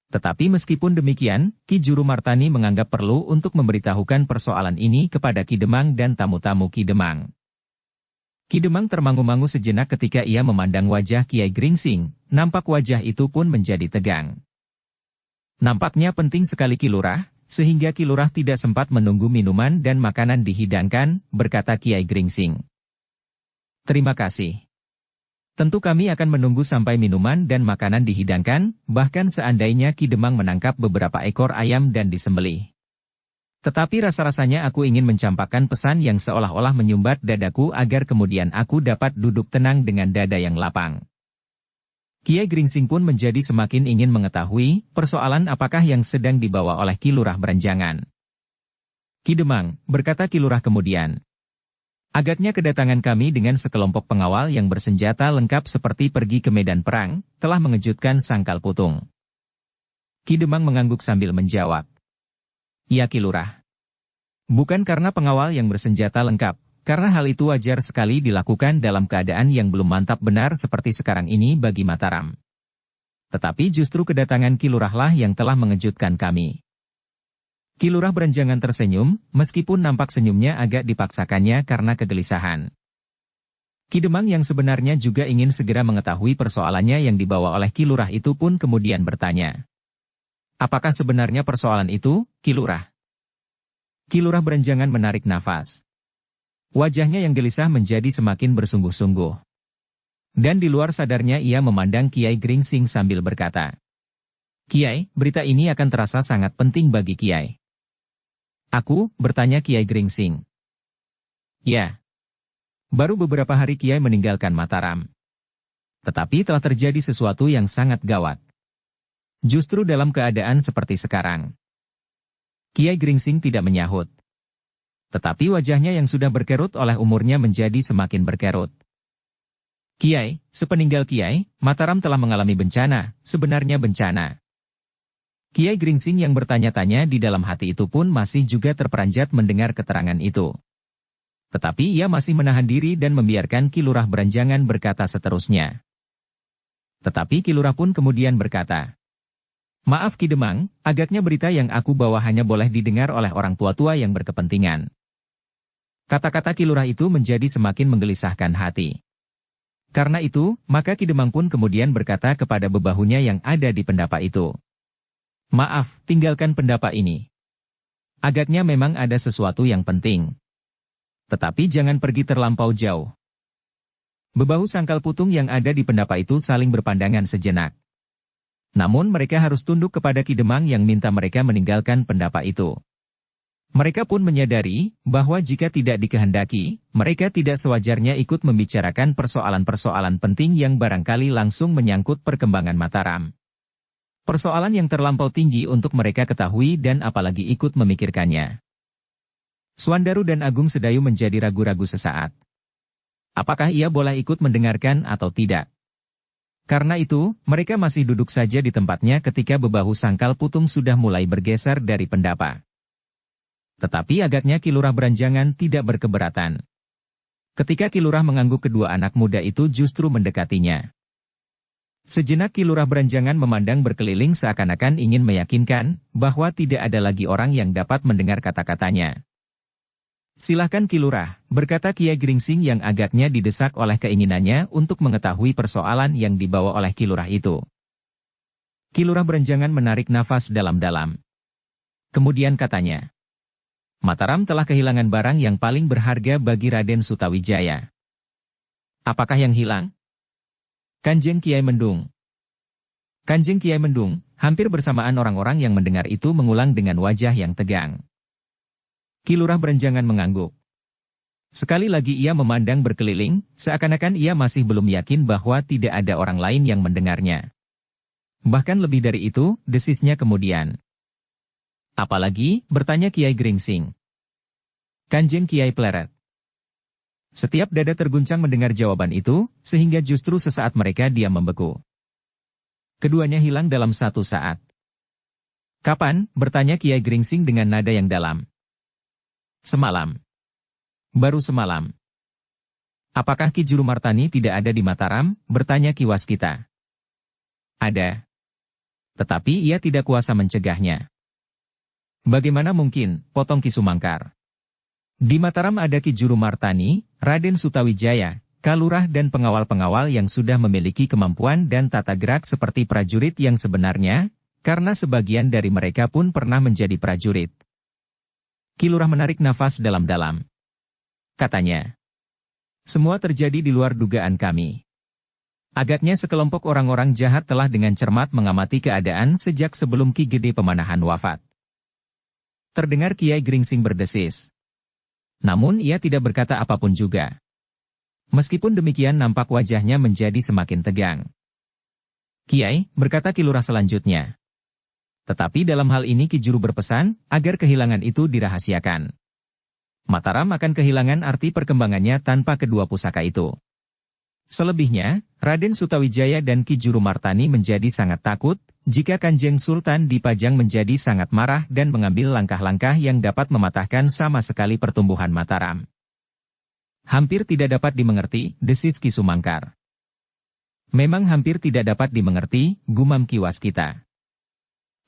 Tetapi meskipun demikian, Ki Juru Martani menganggap perlu untuk memberitahukan persoalan ini kepada Ki Demang dan tamu-tamu Ki Demang. Ki Demang termangu-mangu sejenak ketika ia memandang wajah Kiai Gringsing, nampak wajah itu pun menjadi tegang. Nampaknya penting sekali Ki Lurah, sehingga Ki Lurah tidak sempat menunggu minuman dan makanan dihidangkan, berkata Kiai Gringsing. Terima kasih. Tentu kami akan menunggu sampai minuman dan makanan dihidangkan, bahkan seandainya Ki Demang menangkap beberapa ekor ayam dan disembelih. Tetapi rasa-rasanya aku ingin mencampakkan pesan yang seolah-olah menyumbat dadaku agar kemudian aku dapat duduk tenang dengan dada yang lapang. Kiai Gringsing pun menjadi semakin ingin mengetahui persoalan apakah yang sedang dibawa oleh Ki Lurah Berenjangan. Ki Demang, berkata Ki Lurah kemudian. Agaknya kedatangan kami dengan sekelompok pengawal yang bersenjata lengkap seperti pergi ke medan perang, telah mengejutkan Sangkal Putung. Ki Demang mengangguk sambil menjawab. Iya Ki Lurah. Bukan karena pengawal yang bersenjata lengkap, karena hal itu wajar sekali dilakukan dalam keadaan yang belum mantap benar seperti sekarang ini bagi Mataram. Tetapi justru kedatangan Ki Lurah lah yang telah mengejutkan kami. Ki Lurah Berenjangan tersenyum, meskipun nampak senyumnya agak dipaksakannya karena kegelisahan. Ki Demang yang sebenarnya juga ingin segera mengetahui persoalannya yang dibawa oleh Ki Lurah itu pun kemudian bertanya. Apakah sebenarnya persoalan itu, Ki Lurah? Ki Lurah Berenjangan menarik nafas. Wajahnya yang gelisah menjadi semakin bersungguh-sungguh. Dan di luar sadarnya ia memandang Kiai Gringsing sambil berkata. Kiai, berita ini akan terasa sangat penting bagi Kiai. Aku, bertanya Kiai Gringsing. Ya. Baru beberapa hari Kiai meninggalkan Mataram. Tetapi telah terjadi sesuatu yang sangat gawat. Justru dalam keadaan seperti sekarang. Kiai Gringsing tidak menyahut. Tetapi wajahnya yang sudah berkerut oleh umurnya menjadi semakin berkerut. Kiai, sepeninggal Kiai, Mataram telah mengalami bencana, sebenarnya bencana. Kiai Gringsing yang bertanya-tanya di dalam hati itu pun masih juga terperanjat mendengar keterangan itu. Tetapi ia masih menahan diri dan membiarkan Ki Lurah Berenjangan berkata seterusnya. Tetapi Ki Lurah pun kemudian berkata. Maaf Ki Demang, agaknya berita yang aku bawa hanya boleh didengar oleh orang tua-tua yang berkepentingan. Kata-kata Ki Lurah itu menjadi semakin menggelisahkan hati. Karena itu, maka Ki Demang pun kemudian berkata kepada bebahunya yang ada di pendapa itu. Maaf, tinggalkan pendapa ini. Agaknya memang ada sesuatu yang penting. Tetapi jangan pergi terlampau jauh. Bebahu Sangkal Putung yang ada di pendapa itu saling berpandangan sejenak. Namun mereka harus tunduk kepada Ki Demang yang minta mereka meninggalkan pendapa itu. Mereka pun menyadari bahwa jika tidak dikehendaki, mereka tidak sewajarnya ikut membicarakan persoalan-persoalan penting yang barangkali langsung menyangkut perkembangan Mataram. Persoalan yang terlampau tinggi untuk mereka ketahui dan apalagi ikut memikirkannya. Suandaru dan Agung Sedayu menjadi ragu-ragu sesaat. Apakah ia boleh ikut mendengarkan atau tidak? Karena itu, mereka masih duduk saja di tempatnya ketika bebahu Sangkal Putung sudah mulai bergeser dari pendapa. Tetapi agaknya Ki Lurah Berenjangan tidak berkeberatan. Ketika Ki Lurah mengangguk kedua anak muda itu justru mendekatinya. Sejenak Ki Lurah Berenjangan memandang berkeliling seakan-akan ingin meyakinkan bahwa tidak ada lagi orang yang dapat mendengar kata-katanya. Silahkan Ki Lurah, berkata Kiai Gringsing yang agaknya didesak oleh keinginannya untuk mengetahui persoalan yang dibawa oleh Ki Lurah itu. Ki Lurah Berenjangan menarik nafas dalam-dalam. Kemudian katanya, Mataram telah kehilangan barang yang paling berharga bagi Raden Sutawijaya. Apakah yang hilang? Kanjeng Kiai Mendung. Kanjeng Kiai Mendung, hampir bersamaan orang-orang yang mendengar itu mengulang dengan wajah yang tegang. Ki Lurah Berenjangan mengangguk. Sekali lagi ia memandang berkeliling, seakan-akan ia masih belum yakin bahwa tidak ada orang lain yang mendengarnya. Bahkan lebih dari itu, desisnya kemudian. Apalagi, bertanya Kiai Gringsing. Kanjeng Kiai Pleret. Setiap dada terguncang mendengar jawaban itu, sehingga justru sesaat mereka diam membeku. Keduanya hilang dalam satu saat. Kapan? Bertanya Kiai Gringsing dengan nada yang dalam. Semalam. Baru semalam. Apakah Ki Jurumartani tidak ada di Mataram? Bertanya Ki Waskita. Ada. Tetapi ia tidak kuasa mencegahnya. Bagaimana mungkin, potong Ki Sumangkar. Di Mataram ada Ki Jurumartani, Raden Sutawijaya, Kalurah dan pengawal-pengawal yang sudah memiliki kemampuan dan tata gerak seperti prajurit yang sebenarnya, karena sebagian dari mereka pun pernah menjadi prajurit. Ki Lurah menarik nafas dalam-dalam. Katanya, semua terjadi di luar dugaan kami. Agaknya sekelompok orang-orang jahat telah dengan cermat mengamati keadaan sejak sebelum Ki Gede Pemanahan wafat. Terdengar Kiai Gringsing berdesis. Namun ia tidak berkata apapun juga. Meskipun demikian nampak wajahnya menjadi semakin tegang. Kiai, berkata Ki Lurah selanjutnya. Tetapi dalam hal ini Ki Juru berpesan, agar kehilangan itu dirahasiakan. Mataram akan kehilangan arti perkembangannya tanpa kedua pusaka itu. Selebihnya, Raden Sutawijaya dan Ki Juru Martani menjadi sangat takut, jika Kanjeng Sultan Dipajang menjadi sangat marah dan mengambil langkah-langkah yang dapat mematahkan sama sekali pertumbuhan Mataram. Hampir tidak dapat dimengerti, desis Ki Sumangkar. Memang hampir tidak dapat dimengerti, gumam Ki Waskita.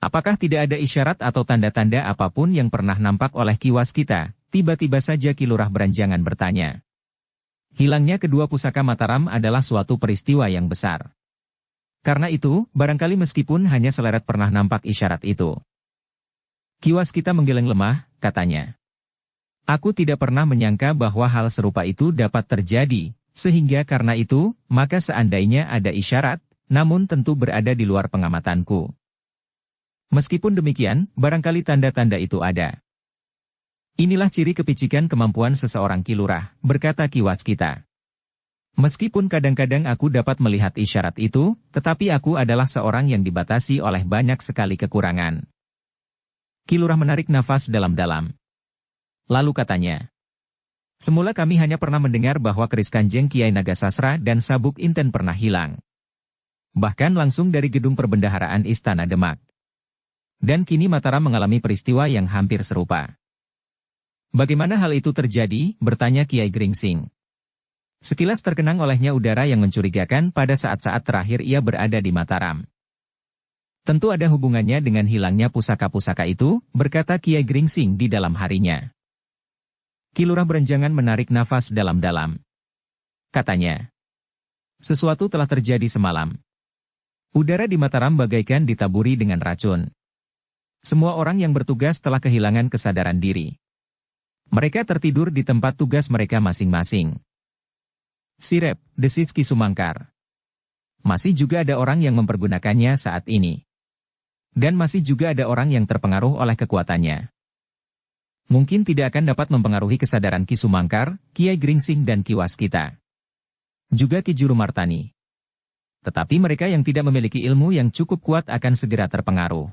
Apakah tidak ada isyarat atau tanda-tanda apapun yang pernah nampak oleh Ki Waskita? Tiba-tiba saja Ki Lurah Beranjangan bertanya. Hilangnya kedua pusaka Mataram adalah suatu peristiwa yang besar. Karena itu, barangkali meskipun hanya seleret pernah nampak isyarat itu. Ki Waskita menggeleng lemah, katanya. Aku tidak pernah menyangka bahwa hal serupa itu dapat terjadi, sehingga karena itu, maka seandainya ada isyarat, namun tentu berada di luar pengamatanku. Meskipun demikian, barangkali tanda-tanda itu ada. Inilah ciri kepicikan kemampuan seseorang Ki Lurah, berkata Ki Waskita. Meskipun kadang-kadang aku dapat melihat isyarat itu, tetapi aku adalah seorang yang dibatasi oleh banyak sekali kekurangan. Ki Lurah menarik nafas dalam-dalam. Lalu katanya. Semula kami hanya pernah mendengar bahwa keris Kanjeng Kiai Nagasasra dan sabuk Inten pernah hilang. Bahkan langsung dari gedung perbendaharaan Istana Demak. Dan kini Mataram mengalami peristiwa yang hampir serupa. Bagaimana hal itu terjadi? Bertanya Kiai Gringsing. Sekilas terkenang olehnya udara yang mencurigakan pada saat-saat terakhir ia berada di Mataram. Tentu ada hubungannya dengan hilangnya pusaka-pusaka itu, berkata Kiai Gringsing di dalam harinya. Ki Lurah Beranjangan menarik nafas dalam-dalam. Katanya. Sesuatu telah terjadi semalam. Udara di Mataram bagaikan ditaburi dengan racun. Semua orang yang bertugas telah kehilangan kesadaran diri. Mereka tertidur di tempat tugas mereka masing-masing. Sirep, desis Ki Sumangkar. Masih juga ada orang yang mempergunakannya saat ini. Dan masih juga ada orang yang terpengaruh oleh kekuatannya. Mungkin tidak akan dapat mempengaruhi kesadaran Ki Sumangkar, Kiai Gringsing dan Ki Waskita. Juga Ki Juru Martani. Tetapi mereka yang tidak memiliki ilmu yang cukup kuat akan segera terpengaruh.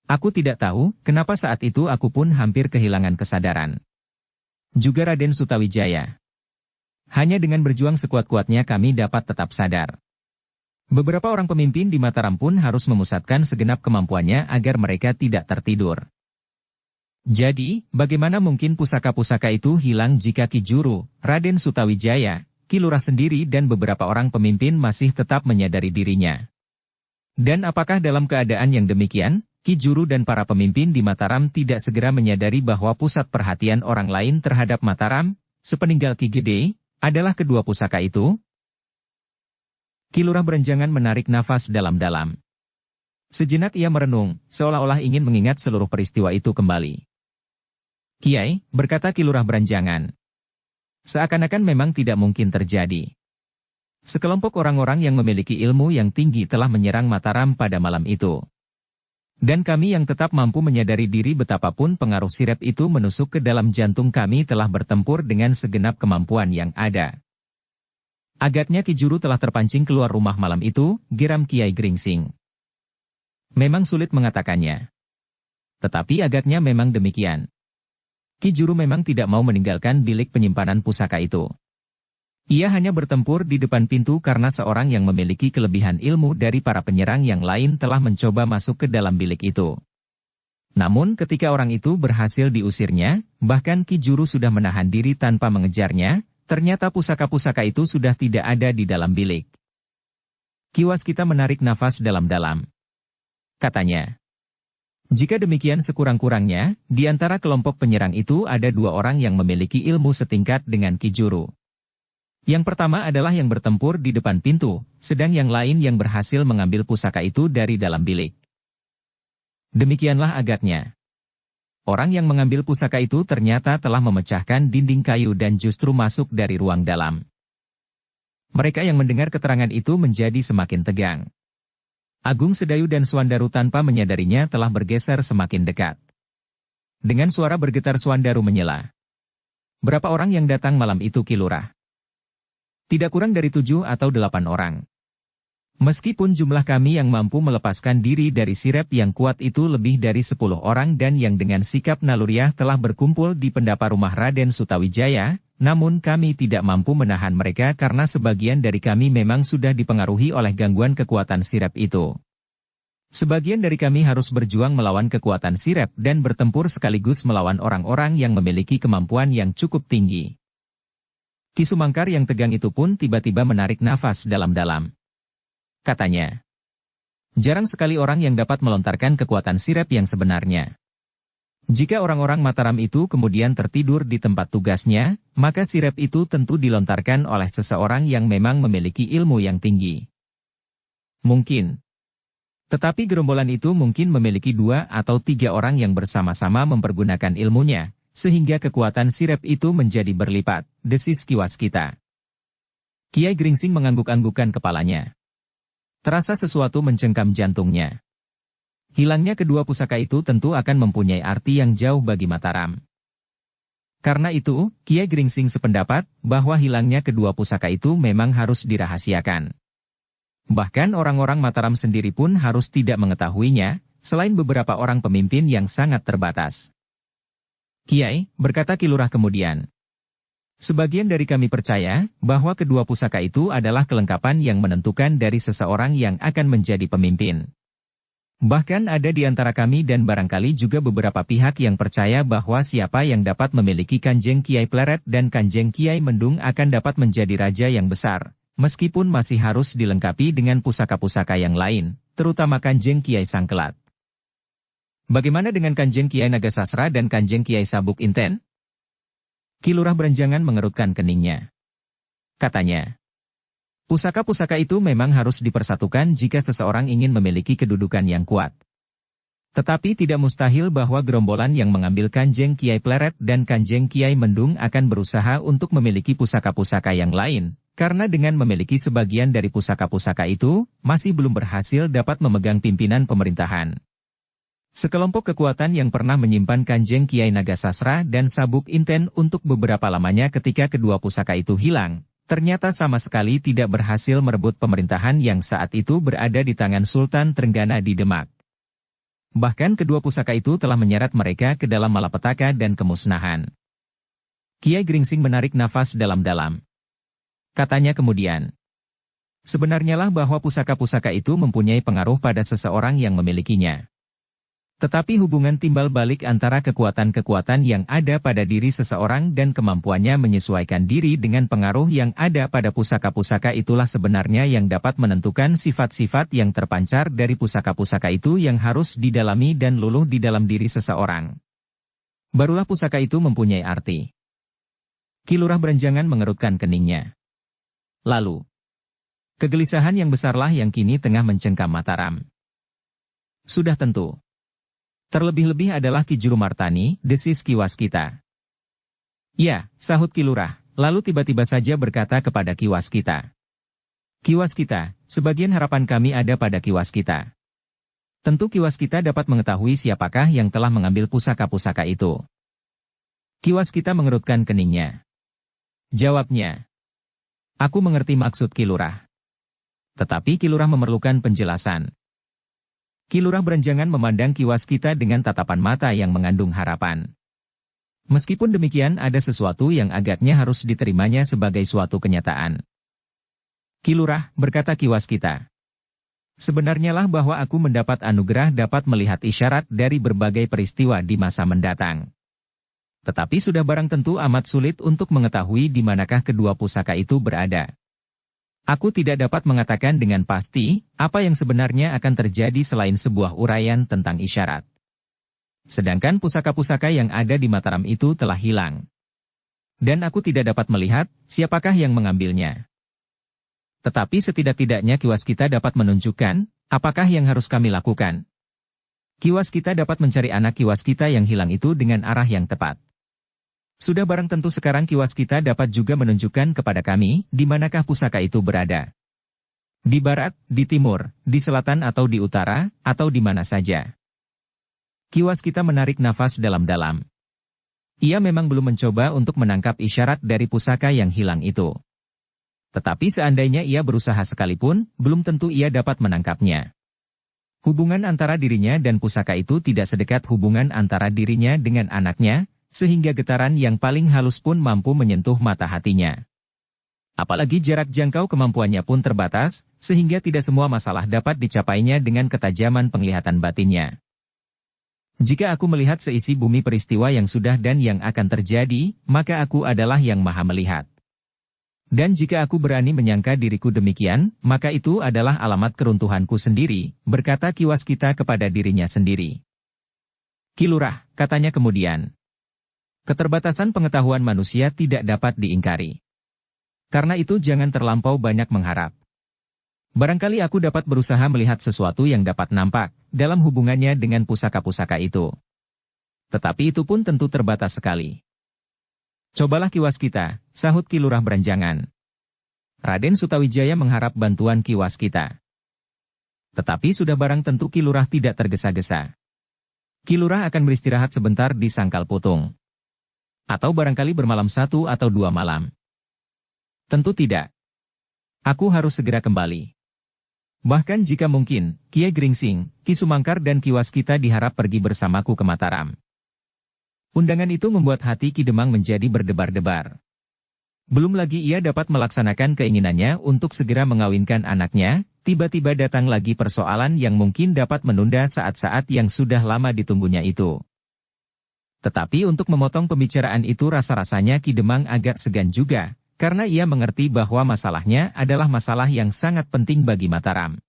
Aku tidak tahu, kenapa saat itu aku pun hampir kehilangan kesadaran. Juga Raden Sutawijaya. Hanya dengan berjuang sekuat-kuatnya kami dapat tetap sadar. Beberapa orang pemimpin di Mataram pun harus memusatkan segenap kemampuannya agar mereka tidak tertidur. Jadi, bagaimana mungkin pusaka-pusaka itu hilang jika Ki Juru, Raden Sutawijaya, Ki Lurah sendiri dan beberapa orang pemimpin masih tetap menyadari dirinya? Dan apakah dalam keadaan yang demikian, Ki Juru dan para pemimpin di Mataram tidak segera menyadari bahwa pusat perhatian orang lain terhadap Mataram, sepeninggal Ki Gede, adalah kedua pusaka itu? Ki Lurah Beranjangan menarik nafas dalam-dalam. Sejenak ia merenung, seolah-olah ingin mengingat seluruh peristiwa itu kembali. Kiai, berkata Ki Lurah Beranjangan. Seakan-akan memang tidak mungkin terjadi. Sekelompok orang-orang yang memiliki ilmu yang tinggi telah menyerang Mataram pada malam itu. Dan kami yang tetap mampu menyadari diri betapapun pengaruh sirep itu menusuk ke dalam jantung kami telah bertempur dengan segenap kemampuan yang ada. Agaknya Ki Juru telah terpancing keluar rumah malam itu, geram Kiai Gringsing. Memang sulit mengatakannya. Tetapi agaknya memang demikian. Ki Juru memang tidak mau meninggalkan bilik penyimpanan pusaka itu. Ia hanya bertempur di depan pintu karena seorang yang memiliki kelebihan ilmu dari para penyerang yang lain telah mencoba masuk ke dalam bilik itu. Namun ketika orang itu berhasil diusirnya, bahkan Ki Juru sudah menahan diri tanpa mengejarnya, ternyata pusaka-pusaka itu sudah tidak ada di dalam bilik. Ki Waskita menarik nafas dalam-dalam. Katanya. Jika demikian sekurang-kurangnya, di antara kelompok penyerang itu ada dua orang yang memiliki ilmu setingkat dengan Ki Juru. Yang pertama adalah yang bertempur di depan pintu, sedang yang lain yang berhasil mengambil pusaka itu dari dalam bilik. Demikianlah agaknya. Orang yang mengambil pusaka itu ternyata telah memecahkan dinding kayu dan justru masuk dari ruang dalam. Mereka yang mendengar keterangan itu menjadi semakin tegang. Agung Sedayu dan Swandaru tanpa menyadarinya telah bergeser semakin dekat. Dengan suara bergetar Swandaru menyela. Berapa orang yang datang malam itu Ki Lurah? Tidak kurang dari 7 atau 8 orang. Meskipun jumlah kami yang mampu melepaskan diri dari sirep yang kuat itu lebih dari 10 orang dan yang dengan sikap naluriah telah berkumpul di pendapa rumah Raden Sutawijaya, namun kami tidak mampu menahan mereka karena sebagian dari kami memang sudah dipengaruhi oleh gangguan kekuatan sirep itu. Sebagian dari kami harus berjuang melawan kekuatan sirep dan bertempur sekaligus melawan orang-orang yang memiliki kemampuan yang cukup tinggi. Ki Sumangkar yang tegang itu pun tiba-tiba menarik nafas dalam-dalam. Katanya, jarang sekali orang yang dapat melontarkan kekuatan sirep yang sebenarnya. Jika orang-orang Mataram itu kemudian tertidur di tempat tugasnya, maka sirep itu tentu dilontarkan oleh seseorang yang memang memiliki ilmu yang tinggi. Mungkin. Tetapi gerombolan itu mungkin memiliki 2 atau 3 orang yang bersama-sama mempergunakan ilmunya, sehingga kekuatan sirep itu menjadi berlipat, desis Ki Waskita. Kiai Gringsing mengangguk-anggukkan kepalanya. Terasa sesuatu mencengkam jantungnya. Hilangnya kedua pusaka itu tentu akan mempunyai arti yang jauh bagi Mataram. Karena itu, Kiai Gringsing sependapat bahwa hilangnya kedua pusaka itu memang harus dirahasiakan. Bahkan orang-orang Mataram sendiri pun harus tidak mengetahuinya, selain beberapa orang pemimpin yang sangat terbatas. Kiai, berkata Ki Lurah kemudian. Sebagian dari kami percaya bahwa kedua pusaka itu adalah kelengkapan yang menentukan dari seseorang yang akan menjadi pemimpin. Bahkan ada di antara kami dan barangkali juga beberapa pihak yang percaya bahwa siapa yang dapat memiliki Kanjeng Kiai Pleret dan Kanjeng Kiai Mendung akan dapat menjadi raja yang besar, meskipun masih harus dilengkapi dengan pusaka-pusaka yang lain, terutama Kanjeng Kiai Sangkelat. Bagaimana dengan Kanjeng Kiai Nagasasra dan Kanjeng Kiai Sabuk Inten? Ki Lurah berenjangan mengerutkan keningnya. Katanya, pusaka-pusaka itu memang harus dipersatukan jika seseorang ingin memiliki kedudukan yang kuat. Tetapi tidak mustahil bahwa gerombolan yang mengambil Kanjeng Kiai Pleret dan Kanjeng Kiai Mendung akan berusaha untuk memiliki pusaka-pusaka yang lain, karena dengan memiliki sebagian dari pusaka-pusaka itu, masih belum berhasil dapat memegang pimpinan pemerintahan. Sekelompok kekuatan yang pernah menyimpan Kanjeng Kiai Nagasasra dan Sabuk Inten untuk beberapa lamanya ketika kedua pusaka itu hilang, ternyata sama sekali tidak berhasil merebut pemerintahan yang saat itu berada di tangan Sultan Trenggana di Demak. Bahkan kedua pusaka itu telah menyeret mereka ke dalam malapetaka dan kemusnahan. Kiai Gringsing menarik nafas dalam-dalam. Katanya kemudian, sebenarnya lah bahwa pusaka-pusaka itu mempunyai pengaruh pada seseorang yang memilikinya. Tetapi hubungan timbal balik antara kekuatan-kekuatan yang ada pada diri seseorang dan kemampuannya menyesuaikan diri dengan pengaruh yang ada pada pusaka-pusaka itulah sebenarnya yang dapat menentukan sifat-sifat yang terpancar dari pusaka-pusaka itu yang harus didalami dan luluh di dalam diri seseorang. Barulah pusaka itu mempunyai arti. Ki Lurah berenjangan mengerutkan keningnya. Lalu, kegelisahan yang besarlah yang kini tengah mencengkam Mataram. Sudah tentu. Terlebih-lebih adalah Ki Jurumartani, desis Ki Waskita. Ya, sahut Ki Lurah, lalu tiba-tiba saja berkata kepada Ki Waskita. Ki Waskita, sebagian harapan kami ada pada Ki Waskita. Tentu Ki Waskita dapat mengetahui siapakah yang telah mengambil pusaka-pusaka itu. Ki Waskita mengerutkan keningnya. Jawabnya. Aku mengerti maksud Ki Lurah. Tetapi Ki Lurah memerlukan penjelasan. Ki Lurah berenjangan memandang Ki Waskita dengan tatapan mata yang mengandung harapan. Meskipun demikian ada sesuatu yang agaknya harus diterimanya sebagai suatu kenyataan. Ki Lurah, berkata Ki Waskita. Sebenarnya lah bahwa aku mendapat anugerah dapat melihat isyarat dari berbagai peristiwa di masa mendatang. Tetapi sudah barang tentu amat sulit untuk mengetahui di manakah kedua pusaka itu berada. Aku tidak dapat mengatakan dengan pasti apa yang sebenarnya akan terjadi selain sebuah uraian tentang isyarat. Sedangkan pusaka-pusaka yang ada di Mataram itu telah hilang. Dan aku tidak dapat melihat siapakah yang mengambilnya. Tetapi setidak-tidaknya Ki Waskita dapat menunjukkan apakah yang harus kami lakukan. Ki Waskita dapat mencari anak Ki Waskita yang hilang itu dengan arah yang tepat. Sudah barang tentu sekarang Ki Waskita dapat juga menunjukkan kepada kami di manakah pusaka itu berada. Di barat, di timur, di selatan atau di utara, atau di mana saja. Ki Waskita menarik nafas dalam-dalam. Ia memang belum mencoba untuk menangkap isyarat dari pusaka yang hilang itu. Tetapi seandainya ia berusaha sekalipun, belum tentu ia dapat menangkapnya. Hubungan antara dirinya dan pusaka itu tidak sedekat hubungan antara dirinya dengan anaknya, sehingga getaran yang paling halus pun mampu menyentuh mata hatinya. Apalagi jarak jangkau kemampuannya pun terbatas, sehingga tidak semua masalah dapat dicapainya dengan ketajaman penglihatan batinnya. Jika aku melihat seisi bumi peristiwa yang sudah dan yang akan terjadi, maka aku adalah yang maha melihat. Dan jika aku berani menyangka diriku demikian, maka itu adalah alamat keruntuhanku sendiri, berkata Ki Waskita kepada dirinya sendiri. Ki Lurah, katanya kemudian. Keterbatasan pengetahuan manusia tidak dapat diingkari. Karena itu jangan terlampau banyak mengharap. Barangkali aku dapat berusaha melihat sesuatu yang dapat nampak dalam hubungannya dengan pusaka-pusaka itu. Tetapi itu pun tentu terbatas sekali. Cobalah Ki Waskita, sahut Ki Lurah beranjangan. Raden Sutawijaya mengharap bantuan Ki Waskita. Tetapi sudah barang tentu Ki Lurah tidak tergesa-gesa. Ki Lurah akan beristirahat sebentar di Sangkal Putung. Atau barangkali bermalam 1 atau 2 malam. Tentu tidak. Aku harus segera kembali. Bahkan jika mungkin, Kiai Gringsing, Ki Sumangkar dan Ki Waskita diharap pergi bersamaku ke Mataram. Undangan itu membuat hati Ki Demang menjadi berdebar-debar. Belum lagi ia dapat melaksanakan keinginannya untuk segera mengawinkan anaknya, tiba-tiba datang lagi persoalan yang mungkin dapat menunda saat-saat yang sudah lama ditunggunya itu. Tetapi untuk memotong pembicaraan itu rasa-rasanya Ki Demang agak segan juga, karena ia mengerti bahwa masalahnya adalah masalah yang sangat penting bagi Mataram.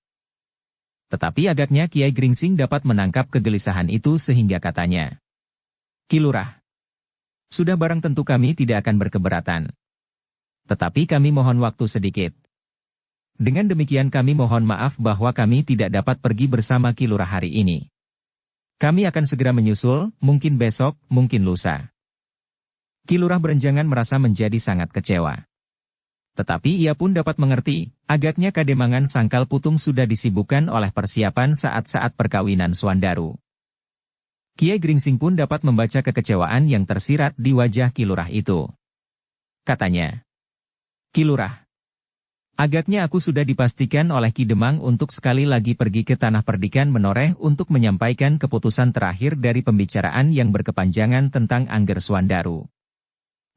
Tetapi agaknya Kiai Gringsing dapat menangkap kegelisahan itu sehingga katanya, Ki Lurah, sudah barang tentu kami tidak akan berkeberatan. Tetapi kami mohon waktu sedikit. Dengan demikian kami mohon maaf bahwa kami tidak dapat pergi bersama Ki Lurah hari ini. Kami akan segera menyusul, mungkin besok, mungkin lusa. Ki Lurah beranjangan merasa menjadi sangat kecewa. Tetapi ia pun dapat mengerti, agaknya Kademangan Sangkal Putung sudah disibukkan oleh persiapan saat-saat perkawinan Suandaru. Kiai Gringsing pun dapat membaca kekecewaan yang tersirat di wajah Ki Lurah itu. Katanya, Ki Lurah, agaknya aku sudah dipastikan oleh Ki Demang untuk sekali lagi pergi ke Tanah Perdikan Menoreh untuk menyampaikan keputusan terakhir dari pembicaraan yang berkepanjangan tentang Angger Suandaru.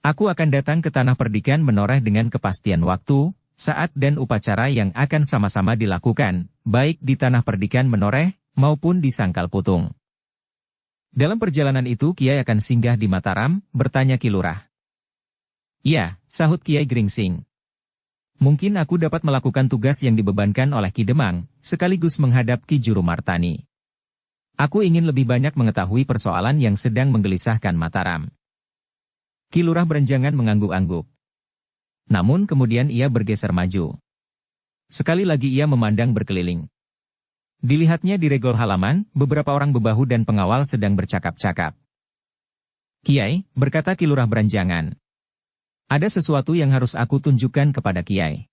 Aku akan datang ke Tanah Perdikan Menoreh dengan kepastian waktu, saat dan upacara yang akan sama-sama dilakukan, baik di Tanah Perdikan Menoreh, maupun di Sangkal Putung. Dalam perjalanan itu Kiai akan singgah di Mataram, bertanya Ki Lurah. Ya, sahut Kiai Gringsing. Mungkin aku dapat melakukan tugas yang dibebankan oleh Ki Demang, sekaligus menghadap Ki Juru Martani. Aku ingin lebih banyak mengetahui persoalan yang sedang menggelisahkan Mataram. Ki Lurah beranjangan mengangguk-angguk. Namun kemudian ia bergeser maju. Sekali lagi ia memandang berkeliling. Dilihatnya di regol halaman, beberapa orang bebahu dan pengawal sedang bercakap-cakap. Kiai, berkata Ki Lurah beranjangan. Ada sesuatu yang harus aku tunjukkan kepada Kiai.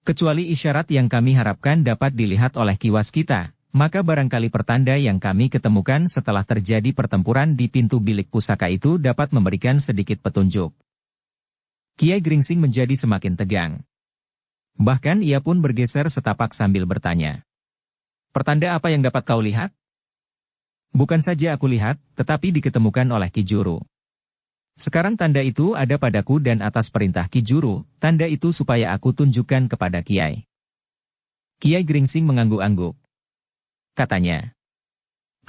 Kecuali isyarat yang kami harapkan dapat dilihat oleh Ki Waskita, maka barangkali pertanda yang kami ketemukan setelah terjadi pertempuran di pintu bilik pusaka itu dapat memberikan sedikit petunjuk. Kiai Gringsing menjadi semakin tegang. Bahkan ia pun bergeser setapak sambil bertanya. Pertanda apa yang dapat kau lihat? Bukan saja aku lihat, tetapi diketemukan oleh Ki Juru. Sekarang tanda itu ada padaku dan atas perintah Ki Juru, tanda itu supaya aku tunjukkan kepada Kiai. Kiai Gringsing mengangguk-angguk. Katanya,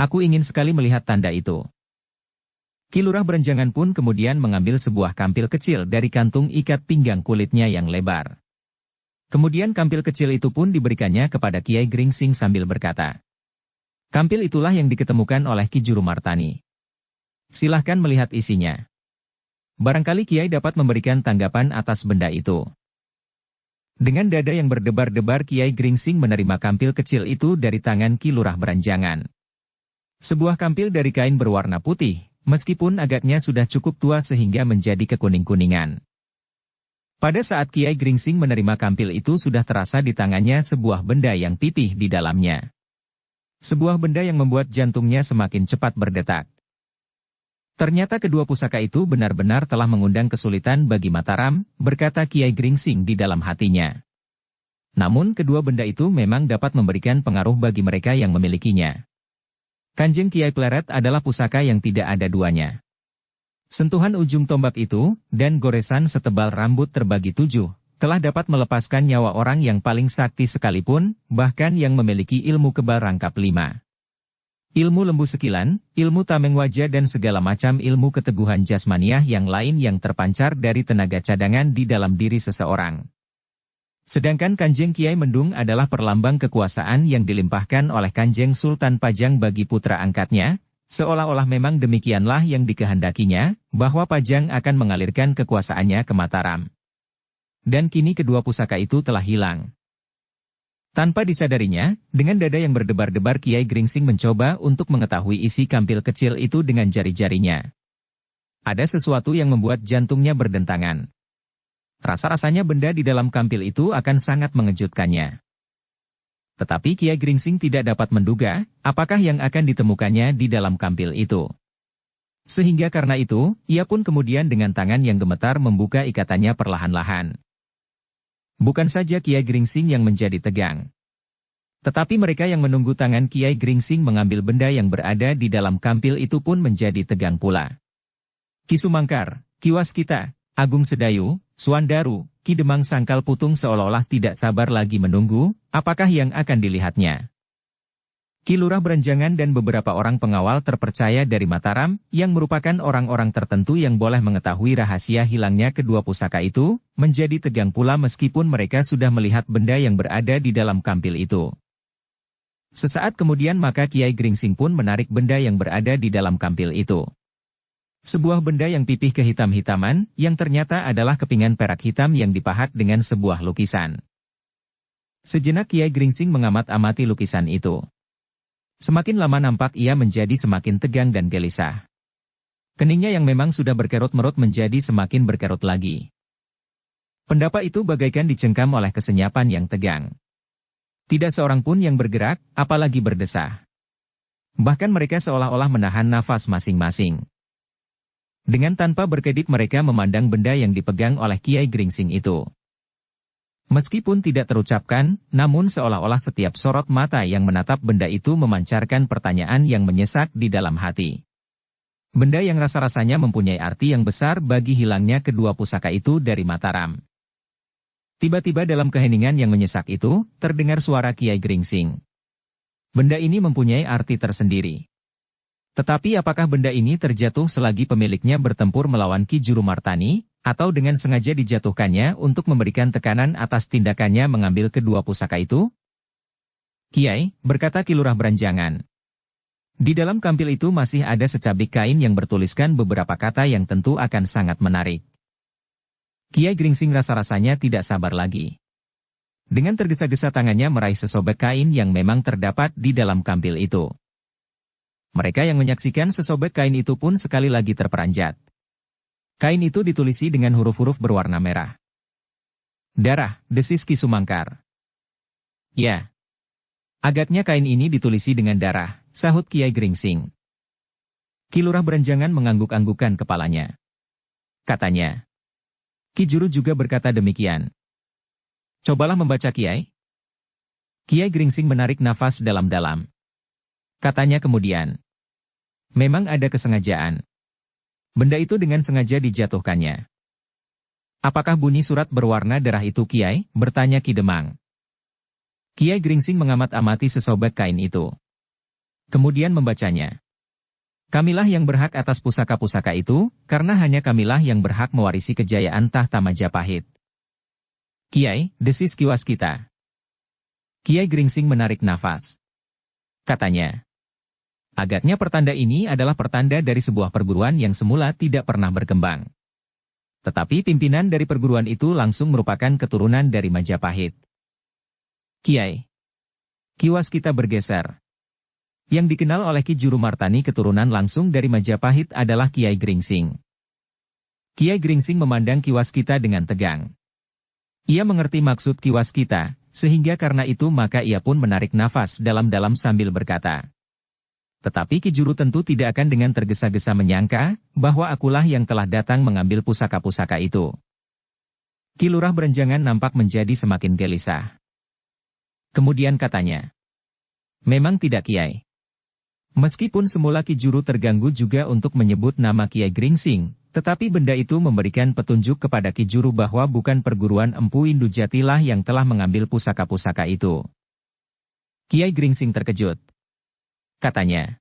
aku ingin sekali melihat tanda itu. Ki Lurah beranjangan pun kemudian mengambil sebuah kampil kecil dari kantung ikat pinggang kulitnya yang lebar. Kemudian kampil kecil itu pun diberikannya kepada Kiai Gringsing sambil berkata, kampil itulah yang diketemukan oleh Ki Juru Martani. Silahkan melihat isinya. Barangkali Kiai dapat memberikan tanggapan atas benda itu. Dengan dada yang berdebar-debar Kiai Gringsing menerima kampil kecil itu dari tangan Ki Lurah beranjangan. Sebuah kampil dari kain berwarna putih, meskipun agaknya sudah cukup tua sehingga menjadi kekuning-kuningan. Pada saat Kiai Gringsing menerima kampil itu sudah terasa di tangannya sebuah benda yang pipih di dalamnya. Sebuah benda yang membuat jantungnya semakin cepat berdetak. Ternyata kedua pusaka itu benar-benar telah mengundang kesulitan bagi Mataram, berkata Kiai Gringsing di dalam hatinya. Namun kedua benda itu memang dapat memberikan pengaruh bagi mereka yang memilikinya. Kanjeng Kiai Pleret adalah pusaka yang tidak ada duanya. Sentuhan ujung tombak itu, dan goresan setebal rambut terbagi 7, telah dapat melepaskan nyawa orang yang paling sakti sekalipun, bahkan yang memiliki ilmu kebal rangkap 5. Ilmu lembu sekilan, ilmu tameng wajah dan segala macam ilmu keteguhan jasmaniah yang lain yang terpancar dari tenaga cadangan di dalam diri seseorang. Sedangkan Kanjeng Kiai Mendung adalah perlambang kekuasaan yang dilimpahkan oleh Kanjeng Sultan Pajang bagi putra angkatnya, seolah-olah memang demikianlah yang dikehendakinya, bahwa Pajang akan mengalirkan kekuasaannya ke Mataram. Dan kini kedua pusaka itu telah hilang. Tanpa disadarinya, dengan dada yang berdebar-debar Kiai Gringsing mencoba untuk mengetahui isi kampil kecil itu dengan jari-jarinya. Ada sesuatu yang membuat jantungnya berdentangan. Rasa-rasanya benda di dalam kampil itu akan sangat mengejutkannya. Tetapi Kiai Gringsing tidak dapat menduga, apakah yang akan ditemukannya di dalam kampil itu. Sehingga karena itu, ia pun kemudian dengan tangan yang gemetar membuka ikatannya perlahan-lahan. Bukan saja Kiai Gringsing yang menjadi tegang. Tetapi mereka yang menunggu tangan Kiai Gringsing mengambil benda yang berada di dalam kampil itu pun menjadi tegang pula. Ki Sumangkar, Ki Waskita, Agung Sedayu, Suandaru, Ki Demang Sangkal Putung seolah-olah tidak sabar lagi menunggu, apakah yang akan dilihatnya. Ki Lurah Berenjangan dan beberapa orang pengawal terpercaya dari Mataram, yang merupakan orang-orang tertentu yang boleh mengetahui rahasia hilangnya kedua pusaka itu, menjadi tegang pula meskipun mereka sudah melihat benda yang berada di dalam kampil itu. Sesaat kemudian maka Kiai Gringsing pun menarik benda yang berada di dalam kampil itu. Sebuah benda yang pipih kehitam-hitaman, yang ternyata adalah kepingan perak hitam yang dipahat dengan sebuah lukisan. Sejenak Kiai Gringsing mengamat-amati lukisan itu. Semakin lama nampak ia menjadi semakin tegang dan gelisah. Keningnya yang memang sudah berkerut-merut menjadi semakin berkerut lagi. Pendapa itu bagaikan dicengkam oleh kesenyapan yang tegang. Tidak seorang pun yang bergerak, apalagi berdesah. Bahkan mereka seolah-olah menahan nafas masing-masing. Dengan tanpa berkedip mereka memandang benda yang dipegang oleh Kiai Gringsing itu. Meskipun tidak terucapkan, namun seolah-olah setiap sorot mata yang menatap benda itu memancarkan pertanyaan yang menyesak di dalam hati. Benda yang rasa-rasanya mempunyai arti yang besar bagi hilangnya kedua pusaka itu dari Mataram. Tiba-tiba dalam keheningan yang menyesak itu, terdengar suara Kiai Gringsing. Benda ini mempunyai arti tersendiri. Tetapi apakah benda ini terjatuh selagi pemiliknya bertempur melawan Ki Juru Martani, atau dengan sengaja dijatuhkannya untuk memberikan tekanan atas tindakannya mengambil kedua pusaka itu? Kiai, berkata Ki Lurah Beranjangan. Di dalam kampil itu masih ada secabik kain yang bertuliskan beberapa kata yang tentu akan sangat menarik. Kiai Gringsing rasa-rasanya tidak sabar lagi. Dengan tergesa-gesa tangannya meraih sesobek kain yang memang terdapat di dalam kampil itu. Mereka yang menyaksikan sesobek kain itu pun sekali lagi terperanjat. Kain itu ditulisi dengan huruf-huruf berwarna merah. Darah, desis Ki Sumangkar. Ya. Agaknya kain ini ditulisi dengan darah, sahut Kiai Gringsing. Ki Lurah Beranjangan mengangguk-anggukan kepalanya. Katanya. Ki Juru juga berkata demikian. Cobalah membaca Kiai. Kiai Gringsing menarik nafas dalam-dalam. Katanya kemudian. Memang ada kesengajaan. Benda itu dengan sengaja dijatuhkannya. Apakah bunyi surat berwarna darah itu Kiai? Bertanya Ki Demang. Kiai Gringsing mengamat-amati sesobek kain itu. Kemudian membacanya. Kamilah yang berhak atas pusaka-pusaka itu, karena hanya kamilah yang berhak mewarisi kejayaan tahta Majapahit. Kiai, desis Ki Waskita. Kiai Gringsing menarik nafas. Katanya. Agaknya pertanda ini adalah pertanda dari sebuah perguruan yang semula tidak pernah berkembang. Tetapi pimpinan dari perguruan itu langsung merupakan keturunan dari Majapahit. Kiai. Ki Waskita bergeser. Yang dikenal oleh Ki Juru Martani keturunan langsung dari Majapahit adalah Kiai Gringsing. Kiai Gringsing memandang Ki Waskita dengan tegang. Ia mengerti maksud Ki Waskita, sehingga karena itu maka ia pun menarik nafas dalam-dalam sambil berkata. Tetapi Ki Juru tentu tidak akan dengan tergesa-gesa menyangka bahwa akulah yang telah datang mengambil pusaka-pusaka itu. Ki Lurah Berenjangan nampak menjadi semakin gelisah. Kemudian katanya, "Memang tidak, Kiai." Meskipun semula Ki Juru terganggu juga untuk menyebut nama Kiai Gringsing, tetapi benda itu memberikan petunjuk kepada Ki Juru bahwa bukan perguruan Empu Indujati lah yang telah mengambil pusaka-pusaka itu. Kiai Gringsing terkejut. Katanya,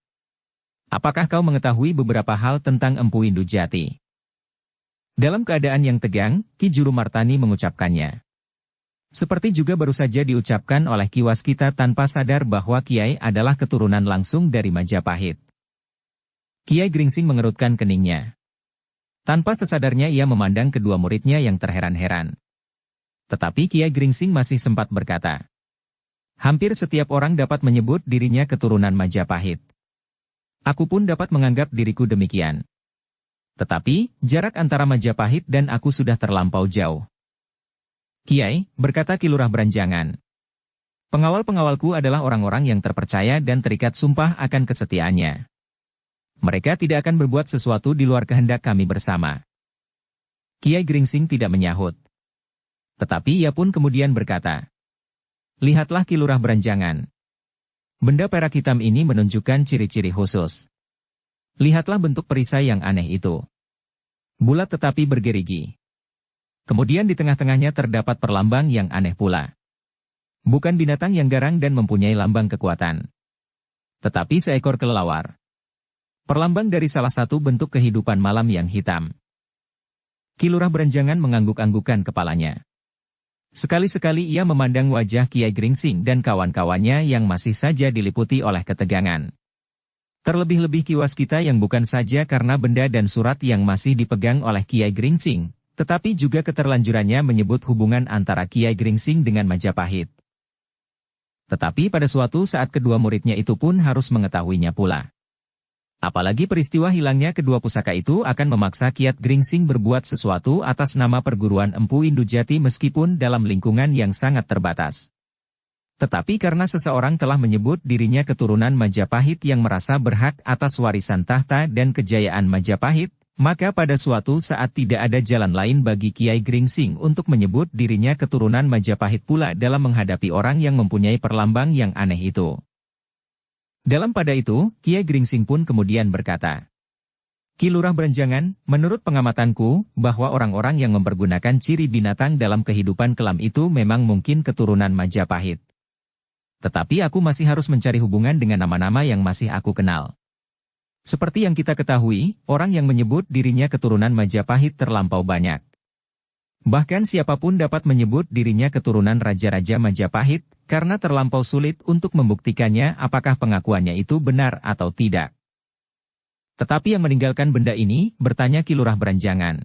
"Apakah kau mengetahui beberapa hal tentang Empu Indujati?" Dalam keadaan yang tegang, Ki Juru Martani mengucapkannya. Seperti juga baru saja diucapkan oleh Ki Waskita tanpa sadar bahwa Kiai adalah keturunan langsung dari Majapahit. Kiai Gringsing mengerutkan keningnya. Tanpa sesadarnya ia memandang kedua muridnya yang terheran-heran. Tetapi Kiai Gringsing masih sempat berkata, "Hampir setiap orang dapat menyebut dirinya keturunan Majapahit. Aku pun dapat menganggap diriku demikian. Tetapi, jarak antara Majapahit dan aku sudah terlampau jauh." "Kiai," berkata Ki Lurah Beranjangan, "pengawal-pengawalku adalah orang-orang yang terpercaya dan terikat sumpah akan kesetiaannya. Mereka tidak akan berbuat sesuatu di luar kehendak kami bersama." Kiai Gringsing tidak menyahut. Tetapi ia pun kemudian berkata, "Lihatlah Ki Lurah Beranjangan. Benda perak hitam ini menunjukkan ciri-ciri khusus. Lihatlah bentuk perisai yang aneh itu. Bulat tetapi bergerigi. Kemudian di tengah-tengahnya terdapat perlambang yang aneh pula. Bukan binatang yang garang dan mempunyai lambang kekuatan. Tetapi seekor kelelawar. Perlambang dari salah satu bentuk kehidupan malam yang hitam." Ki Lurah Beranjangan mengangguk-anggukkan kepalanya. Sekali-sekali ia memandang wajah Kiai Gringsing dan kawan-kawannya yang masih saja diliputi oleh ketegangan. Terlebih-lebih Ki Waskita yang bukan saja karena benda dan surat yang masih dipegang oleh Kiai Gringsing, tetapi juga keterlanjurannya menyebut hubungan antara Kiai Gringsing dengan Majapahit. Tetapi pada suatu saat kedua muridnya itu pun harus mengetahuinya pula. Apalagi peristiwa hilangnya kedua pusaka itu akan memaksa Kiai Gringsing berbuat sesuatu atas nama perguruan Empu Indujati meskipun dalam lingkungan yang sangat terbatas. Tetapi karena seseorang telah menyebut dirinya keturunan Majapahit yang merasa berhak atas warisan tahta dan kejayaan Majapahit, maka pada suatu saat tidak ada jalan lain bagi Kiai Gringsing untuk menyebut dirinya keturunan Majapahit pula dalam menghadapi orang yang mempunyai perlambang yang aneh itu. Dalam pada itu, Kiai Gringsing pun kemudian berkata, "Ki Lurah Beranjangan, menurut pengamatanku, bahwa orang-orang yang mempergunakan ciri binatang dalam kehidupan kelam itu memang mungkin keturunan Majapahit. Tetapi aku masih harus mencari hubungan dengan nama-nama yang masih aku kenal. Seperti yang kita ketahui, orang yang menyebut dirinya keturunan Majapahit terlampau banyak. Bahkan siapapun dapat menyebut dirinya keturunan Raja-Raja Majapahit, karena terlampau sulit untuk membuktikannya apakah pengakuannya itu benar atau tidak. Tetapi yang meninggalkan benda ini, bertanya Ki Lurah Beranjangan.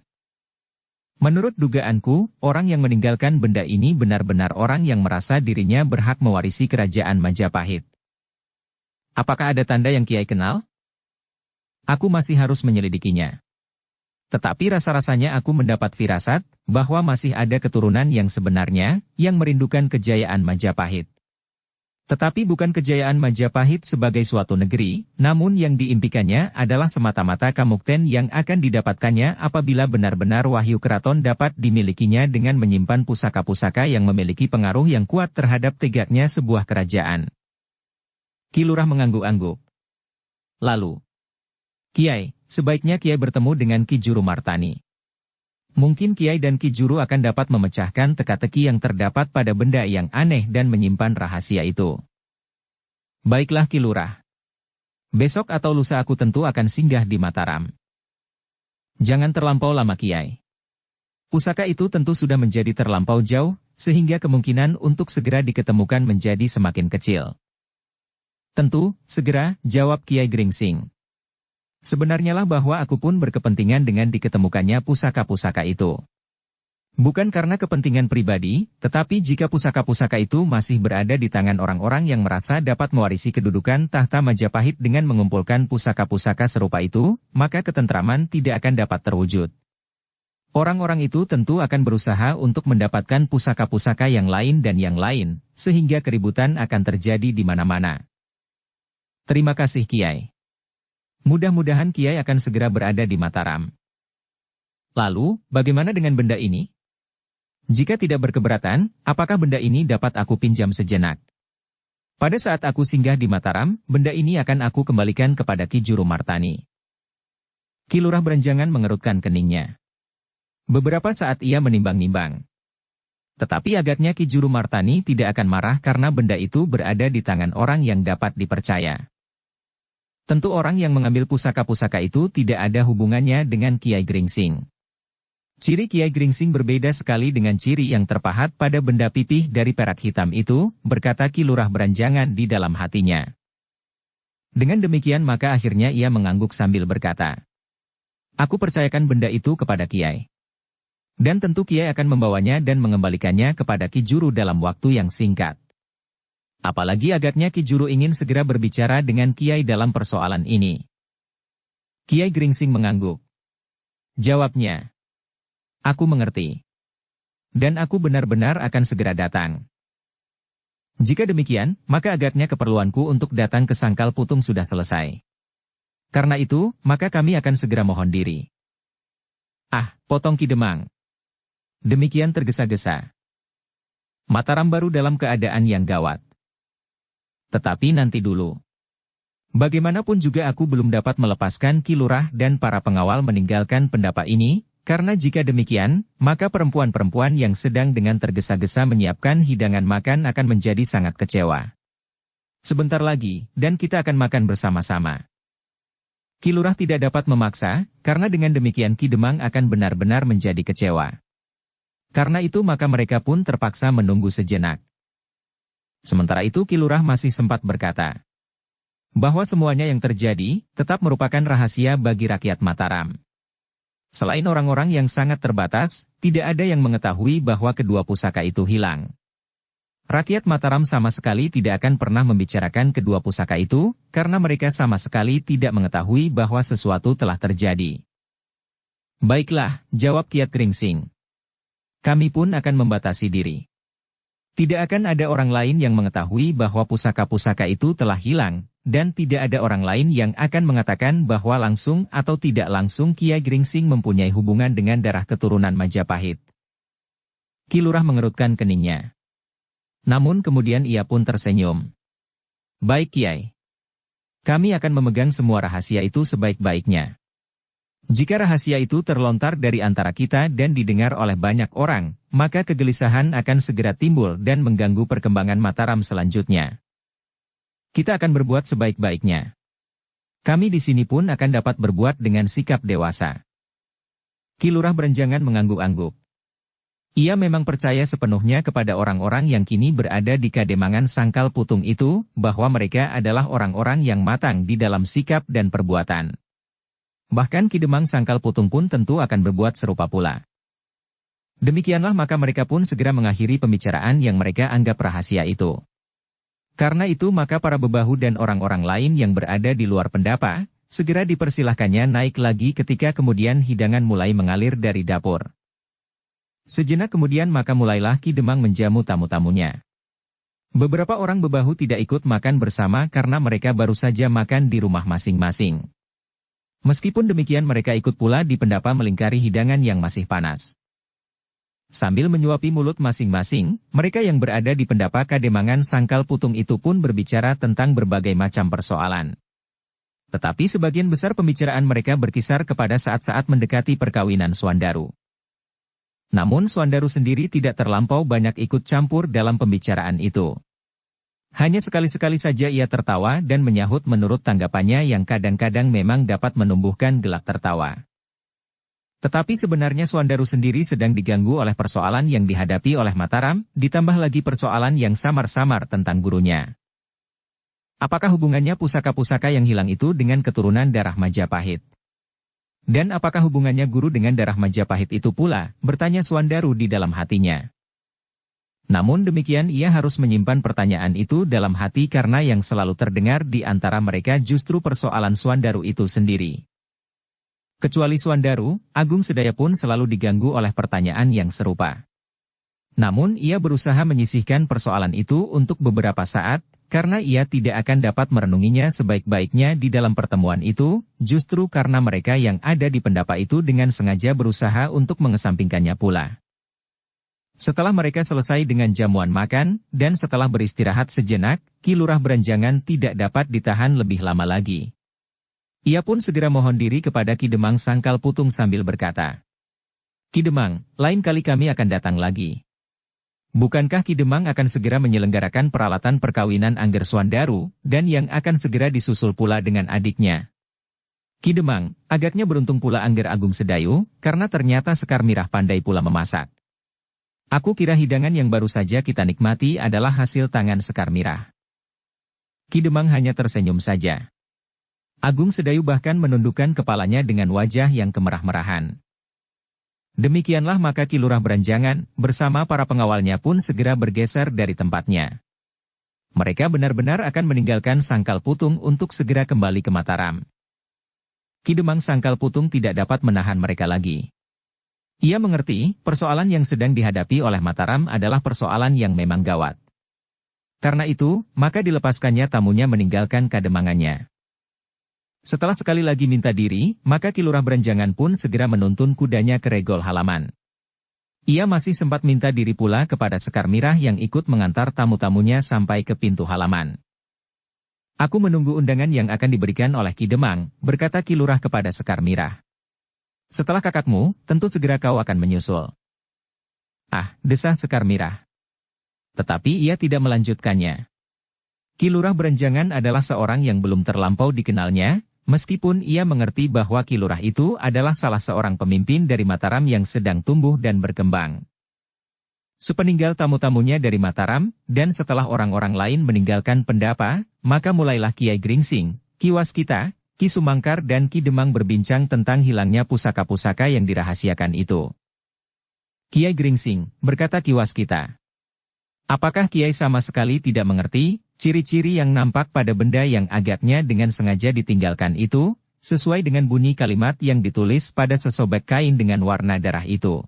Menurut dugaanku, orang yang meninggalkan benda ini benar-benar orang yang merasa dirinya berhak mewarisi kerajaan Majapahit. Apakah ada tanda yang Kiai kenal? Aku masih harus menyelidikinya. Tetapi rasa-rasanya aku mendapat firasat, bahwa masih ada keturunan yang sebenarnya, yang merindukan kejayaan Majapahit. Tetapi bukan kejayaan Majapahit sebagai suatu negeri, namun yang diimpikannya adalah semata-mata kamukten yang akan didapatkannya apabila benar-benar wahyu keraton dapat dimilikinya dengan menyimpan pusaka-pusaka yang memiliki pengaruh yang kuat terhadap tegaknya sebuah kerajaan." Ki Lurah mengangguk-angguk. Lalu, "Kiai, sebaiknya Kiai bertemu dengan Ki Juru Martani. Mungkin Kiai dan Ki Juru akan dapat memecahkan teka-teki yang terdapat pada benda yang aneh dan menyimpan rahasia itu." "Baiklah Ki Lurah. Besok atau lusa aku tentu akan singgah di Mataram." "Jangan terlampau lama Kiai. Pusaka itu tentu sudah menjadi terlampau jauh, sehingga kemungkinan untuk segera diketemukan menjadi semakin kecil." "Tentu, segera," jawab Kiai Gringsing. "Sebenarnya lah bahwa aku pun berkepentingan dengan diketemukannya pusaka-pusaka itu. Bukan karena kepentingan pribadi, tetapi jika pusaka-pusaka itu masih berada di tangan orang-orang yang merasa dapat mewarisi kedudukan tahta Majapahit dengan mengumpulkan pusaka-pusaka serupa itu, maka ketentraman tidak akan dapat terwujud. Orang-orang itu tentu akan berusaha untuk mendapatkan pusaka-pusaka yang lain dan yang lain, sehingga keributan akan terjadi di mana-mana. Terima kasih Kiai. Mudah-mudahan Kiai akan segera berada di Mataram. Lalu, bagaimana dengan benda ini? Jika tidak berkeberatan, apakah benda ini dapat aku pinjam sejenak? Pada saat aku singgah di Mataram, benda ini akan aku kembalikan kepada Ki Juru Martani. Ki Lurah Berenjangan mengerutkan keningnya. Beberapa saat ia menimbang-nimbang. Tetapi agaknya Ki Juru Martani tidak akan marah karena benda itu berada di tangan orang yang dapat dipercaya. Tentu orang yang mengambil pusaka-pusaka itu tidak ada hubungannya dengan Kiai Gringsing. Ciri Kiai Gringsing berbeda sekali dengan ciri yang terpahat pada benda pipih dari perak hitam itu, berkata Ki Lurah Beranjangan di dalam hatinya. Dengan demikian maka akhirnya ia mengangguk sambil berkata, "Aku percayakan benda itu kepada Kiai. Dan tentu Kiai akan membawanya dan mengembalikannya kepada Ki Juru dalam waktu yang singkat. Apalagi agaknya Ki Juru ingin segera berbicara dengan Kiai dalam persoalan ini." Kiai Gringsing mengangguk. Jawabnya, "Aku mengerti. Dan aku benar-benar akan segera datang. Jika demikian, maka agaknya keperluanku untuk datang ke Sangkal Putung sudah selesai. Karena itu, maka kami akan segera mohon diri." "Ah," potong Ki Demang. Demikian tergesa-gesa. Mataram baru dalam keadaan yang gawat. Tetapi nanti dulu. Bagaimanapun juga aku belum dapat melepaskan Ki Lurah dan para pengawal meninggalkan pendapat ini, karena jika demikian, maka perempuan-perempuan yang sedang dengan tergesa-gesa menyiapkan hidangan makan akan menjadi sangat kecewa. Sebentar lagi, dan kita akan makan bersama-sama. Ki Lurah tidak dapat memaksa, karena dengan demikian Ki Demang akan benar-benar menjadi kecewa. Karena itu maka mereka pun terpaksa menunggu sejenak. Sementara itu Ki Lurah masih sempat berkata, bahwa semuanya yang terjadi, tetap merupakan rahasia bagi rakyat Mataram. Selain orang-orang yang sangat terbatas, tidak ada yang mengetahui bahwa kedua pusaka itu hilang. Rakyat Mataram sama sekali tidak akan pernah membicarakan kedua pusaka itu, karena mereka sama sekali tidak mengetahui bahwa sesuatu telah terjadi. "Baiklah," jawab Kiai Gringsing. "Kami pun akan membatasi diri. Tidak akan ada orang lain yang mengetahui bahwa pusaka-pusaka itu telah hilang, dan tidak ada orang lain yang akan mengatakan bahwa langsung atau tidak langsung Kiai Gringsing mempunyai hubungan dengan darah keturunan Majapahit." Ki Lurah mengerutkan keningnya. Namun kemudian ia pun tersenyum. "Baik Kiai. Kami akan memegang semua rahasia itu sebaik-baiknya. Jika rahasia itu terlontar dari antara kita dan didengar oleh banyak orang, maka kegelisahan akan segera timbul dan mengganggu perkembangan Mataram selanjutnya. Kita akan berbuat sebaik-baiknya. Kami di sini pun akan dapat berbuat dengan sikap dewasa." Ki Lurah Berenjangan mengangguk-angguk. Ia memang percaya sepenuhnya kepada orang-orang yang kini berada di Kademangan Sangkal Putung itu, bahwa mereka adalah orang-orang yang matang di dalam sikap dan perbuatan. Bahkan Ki Demang Sangkal Putung pun tentu akan berbuat serupa pula. Demikianlah maka mereka pun segera mengakhiri pembicaraan yang mereka anggap rahasia itu. Karena itu maka para bebahu dan orang-orang lain yang berada di luar pendapa, segera dipersilahkannya naik lagi ketika kemudian hidangan mulai mengalir dari dapur. Sejenak kemudian maka mulailah Ki Demang menjamu tamu-tamunya. Beberapa orang bebahu tidak ikut makan bersama karena mereka baru saja makan di rumah masing-masing. Meskipun demikian mereka ikut pula di pendapa melingkari hidangan yang masih panas. Sambil menyuapi mulut masing-masing, mereka yang berada di pendapa Kademangan Sangkal Putung itu pun berbicara tentang berbagai macam persoalan. Tetapi sebagian besar pembicaraan mereka berkisar kepada saat-saat mendekati perkawinan Swandaru. Namun Swandaru sendiri tidak terlampau banyak ikut campur dalam pembicaraan itu. Hanya sekali-sekali saja ia tertawa dan menyahut menurut tanggapannya yang kadang-kadang memang dapat menumbuhkan gelak tertawa. Tetapi sebenarnya Swandaru sendiri sedang diganggu oleh persoalan yang dihadapi oleh Mataram, ditambah lagi persoalan yang samar-samar tentang gurunya. Apakah hubungannya pusaka-pusaka yang hilang itu dengan keturunan darah Majapahit? Dan apakah hubungannya guru dengan darah Majapahit itu pula, bertanya Swandaru di dalam hatinya. Namun demikian ia harus menyimpan pertanyaan itu dalam hati karena yang selalu terdengar di antara mereka justru persoalan Swandaru itu sendiri. Kecuali Swandaru, Agung Sedaya pun selalu diganggu oleh pertanyaan yang serupa. Namun ia berusaha menyisihkan persoalan itu untuk beberapa saat, karena ia tidak akan dapat merenunginya sebaik-baiknya di dalam pertemuan itu, justru karena mereka yang ada di pendapa itu dengan sengaja berusaha untuk mengesampingkannya pula. Setelah mereka selesai dengan jamuan makan, dan setelah beristirahat sejenak, Ki Lurah Beranjangan tidak dapat ditahan lebih lama lagi. Ia pun segera mohon diri kepada Ki Demang Sangkal Putung sambil berkata, "Ki Demang, lain kali kami akan datang lagi. Bukankah Ki Demang akan segera menyelenggarakan peralatan perkawinan Angger Swandaru, dan yang akan segera disusul pula dengan adiknya? Ki Demang, agaknya beruntung pula Angger Agung Sedayu, karena ternyata Sekar Mirah pandai pula memasak. Aku kira hidangan yang baru saja kita nikmati adalah hasil tangan Sekar Mirah." Ki Demang hanya tersenyum saja. Agung Sedayu bahkan menundukkan kepalanya dengan wajah yang kemerah-merahan. Demikianlah maka Ki Lurah Beranjangan, bersama para pengawalnya pun segera bergeser dari tempatnya. Mereka benar-benar akan meninggalkan Sangkal Putung untuk segera kembali ke Mataram. Ki Demang Sangkal Putung tidak dapat menahan mereka lagi. Ia mengerti, persoalan yang sedang dihadapi oleh Mataram adalah persoalan yang memang gawat. Karena itu, maka dilepaskannya tamunya meninggalkan kademangannya. Setelah sekali lagi minta diri, maka Ki Lurah Beranjangan pun segera menuntun kudanya ke regol halaman. Ia masih sempat minta diri pula kepada Sekar Mirah yang ikut mengantar tamu-tamunya sampai ke pintu halaman. "Aku menunggu undangan yang akan diberikan oleh Ki Demang," berkata Ki Lurah kepada Sekar Mirah. "Setelah kakakmu, tentu segera kau akan menyusul." "Ah," desah Sekar Mirah. Tetapi ia tidak melanjutkannya. Ki Lurah Beranjangan adalah seorang yang belum terlampau dikenalnya, meskipun ia mengerti bahwa Ki Lurah itu adalah salah seorang pemimpin dari Mataram yang sedang tumbuh dan berkembang. Sepeninggal tamu-tamunya dari Mataram, dan setelah orang-orang lain meninggalkan pendapa, maka mulailah Kiai Gringsing, Ki Waskita, Ki Sumangkar dan Ki Demang berbincang tentang hilangnya pusaka-pusaka yang dirahasiakan itu. "Kiai Gringsing," berkata Ki Waskita, "apakah Kiai sama sekali tidak mengerti ciri-ciri yang nampak pada benda yang agaknya dengan sengaja ditinggalkan itu, sesuai dengan bunyi kalimat yang ditulis pada sesobek kain dengan warna darah itu?"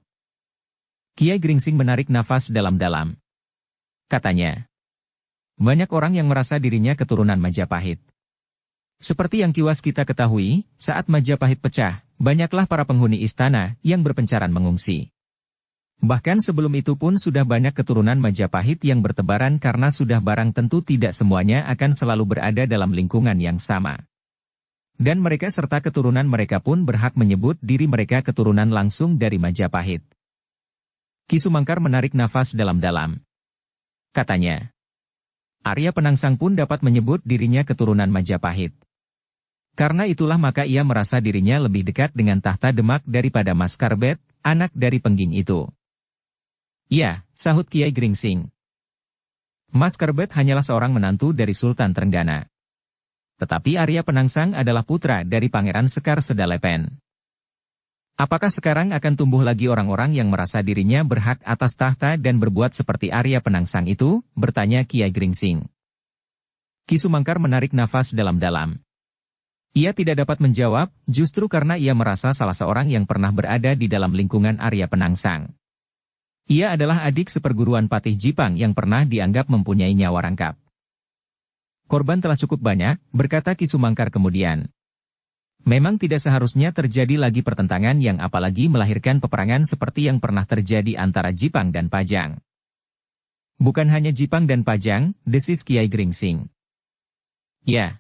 Kiai Gringsing menarik nafas dalam-dalam. Katanya, "Banyak orang yang merasa dirinya keturunan Majapahit. Seperti yang Ki Waskita ketahui, saat Majapahit pecah, banyaklah para penghuni istana yang berpencaran mengungsi. Bahkan sebelum itu pun sudah banyak keturunan Majapahit yang bertebaran karena sudah barang tentu tidak semuanya akan selalu berada dalam lingkungan yang sama. Dan mereka serta keturunan mereka pun berhak menyebut diri mereka keturunan langsung dari Majapahit." Ki Sumangkar menarik nafas dalam-dalam. Katanya, "Arya Penangsang pun dapat menyebut dirinya keturunan Majapahit. Karena itulah maka ia merasa dirinya lebih dekat dengan tahta Demak daripada Mas Karbet, anak dari Pengging itu." "Ya," sahut Kiai Gringsing. "Mas Karbet hanyalah seorang menantu dari Sultan Trenggana. Tetapi Arya Penangsang adalah putra dari Pangeran Sekar Sedalepen. Apakah sekarang akan tumbuh lagi orang-orang yang merasa dirinya berhak atas tahta dan berbuat seperti Arya Penangsang itu?" bertanya Kiai Gringsing. Ki Sumangkar menarik nafas dalam-dalam. Ia tidak dapat menjawab, justru karena ia merasa salah seorang yang pernah berada di dalam lingkungan Arya Penangsang. Ia adalah adik seperguruan Patih Jipang yang pernah dianggap mempunyai nyawa rangkap. "Korban telah cukup banyak," berkata Ki Sumangkar kemudian. "Memang tidak seharusnya terjadi lagi pertentangan yang apalagi melahirkan peperangan seperti yang pernah terjadi antara Jipang dan Pajang." "Bukan hanya Jipang dan Pajang," desis Kiai Gringsing. "Ya.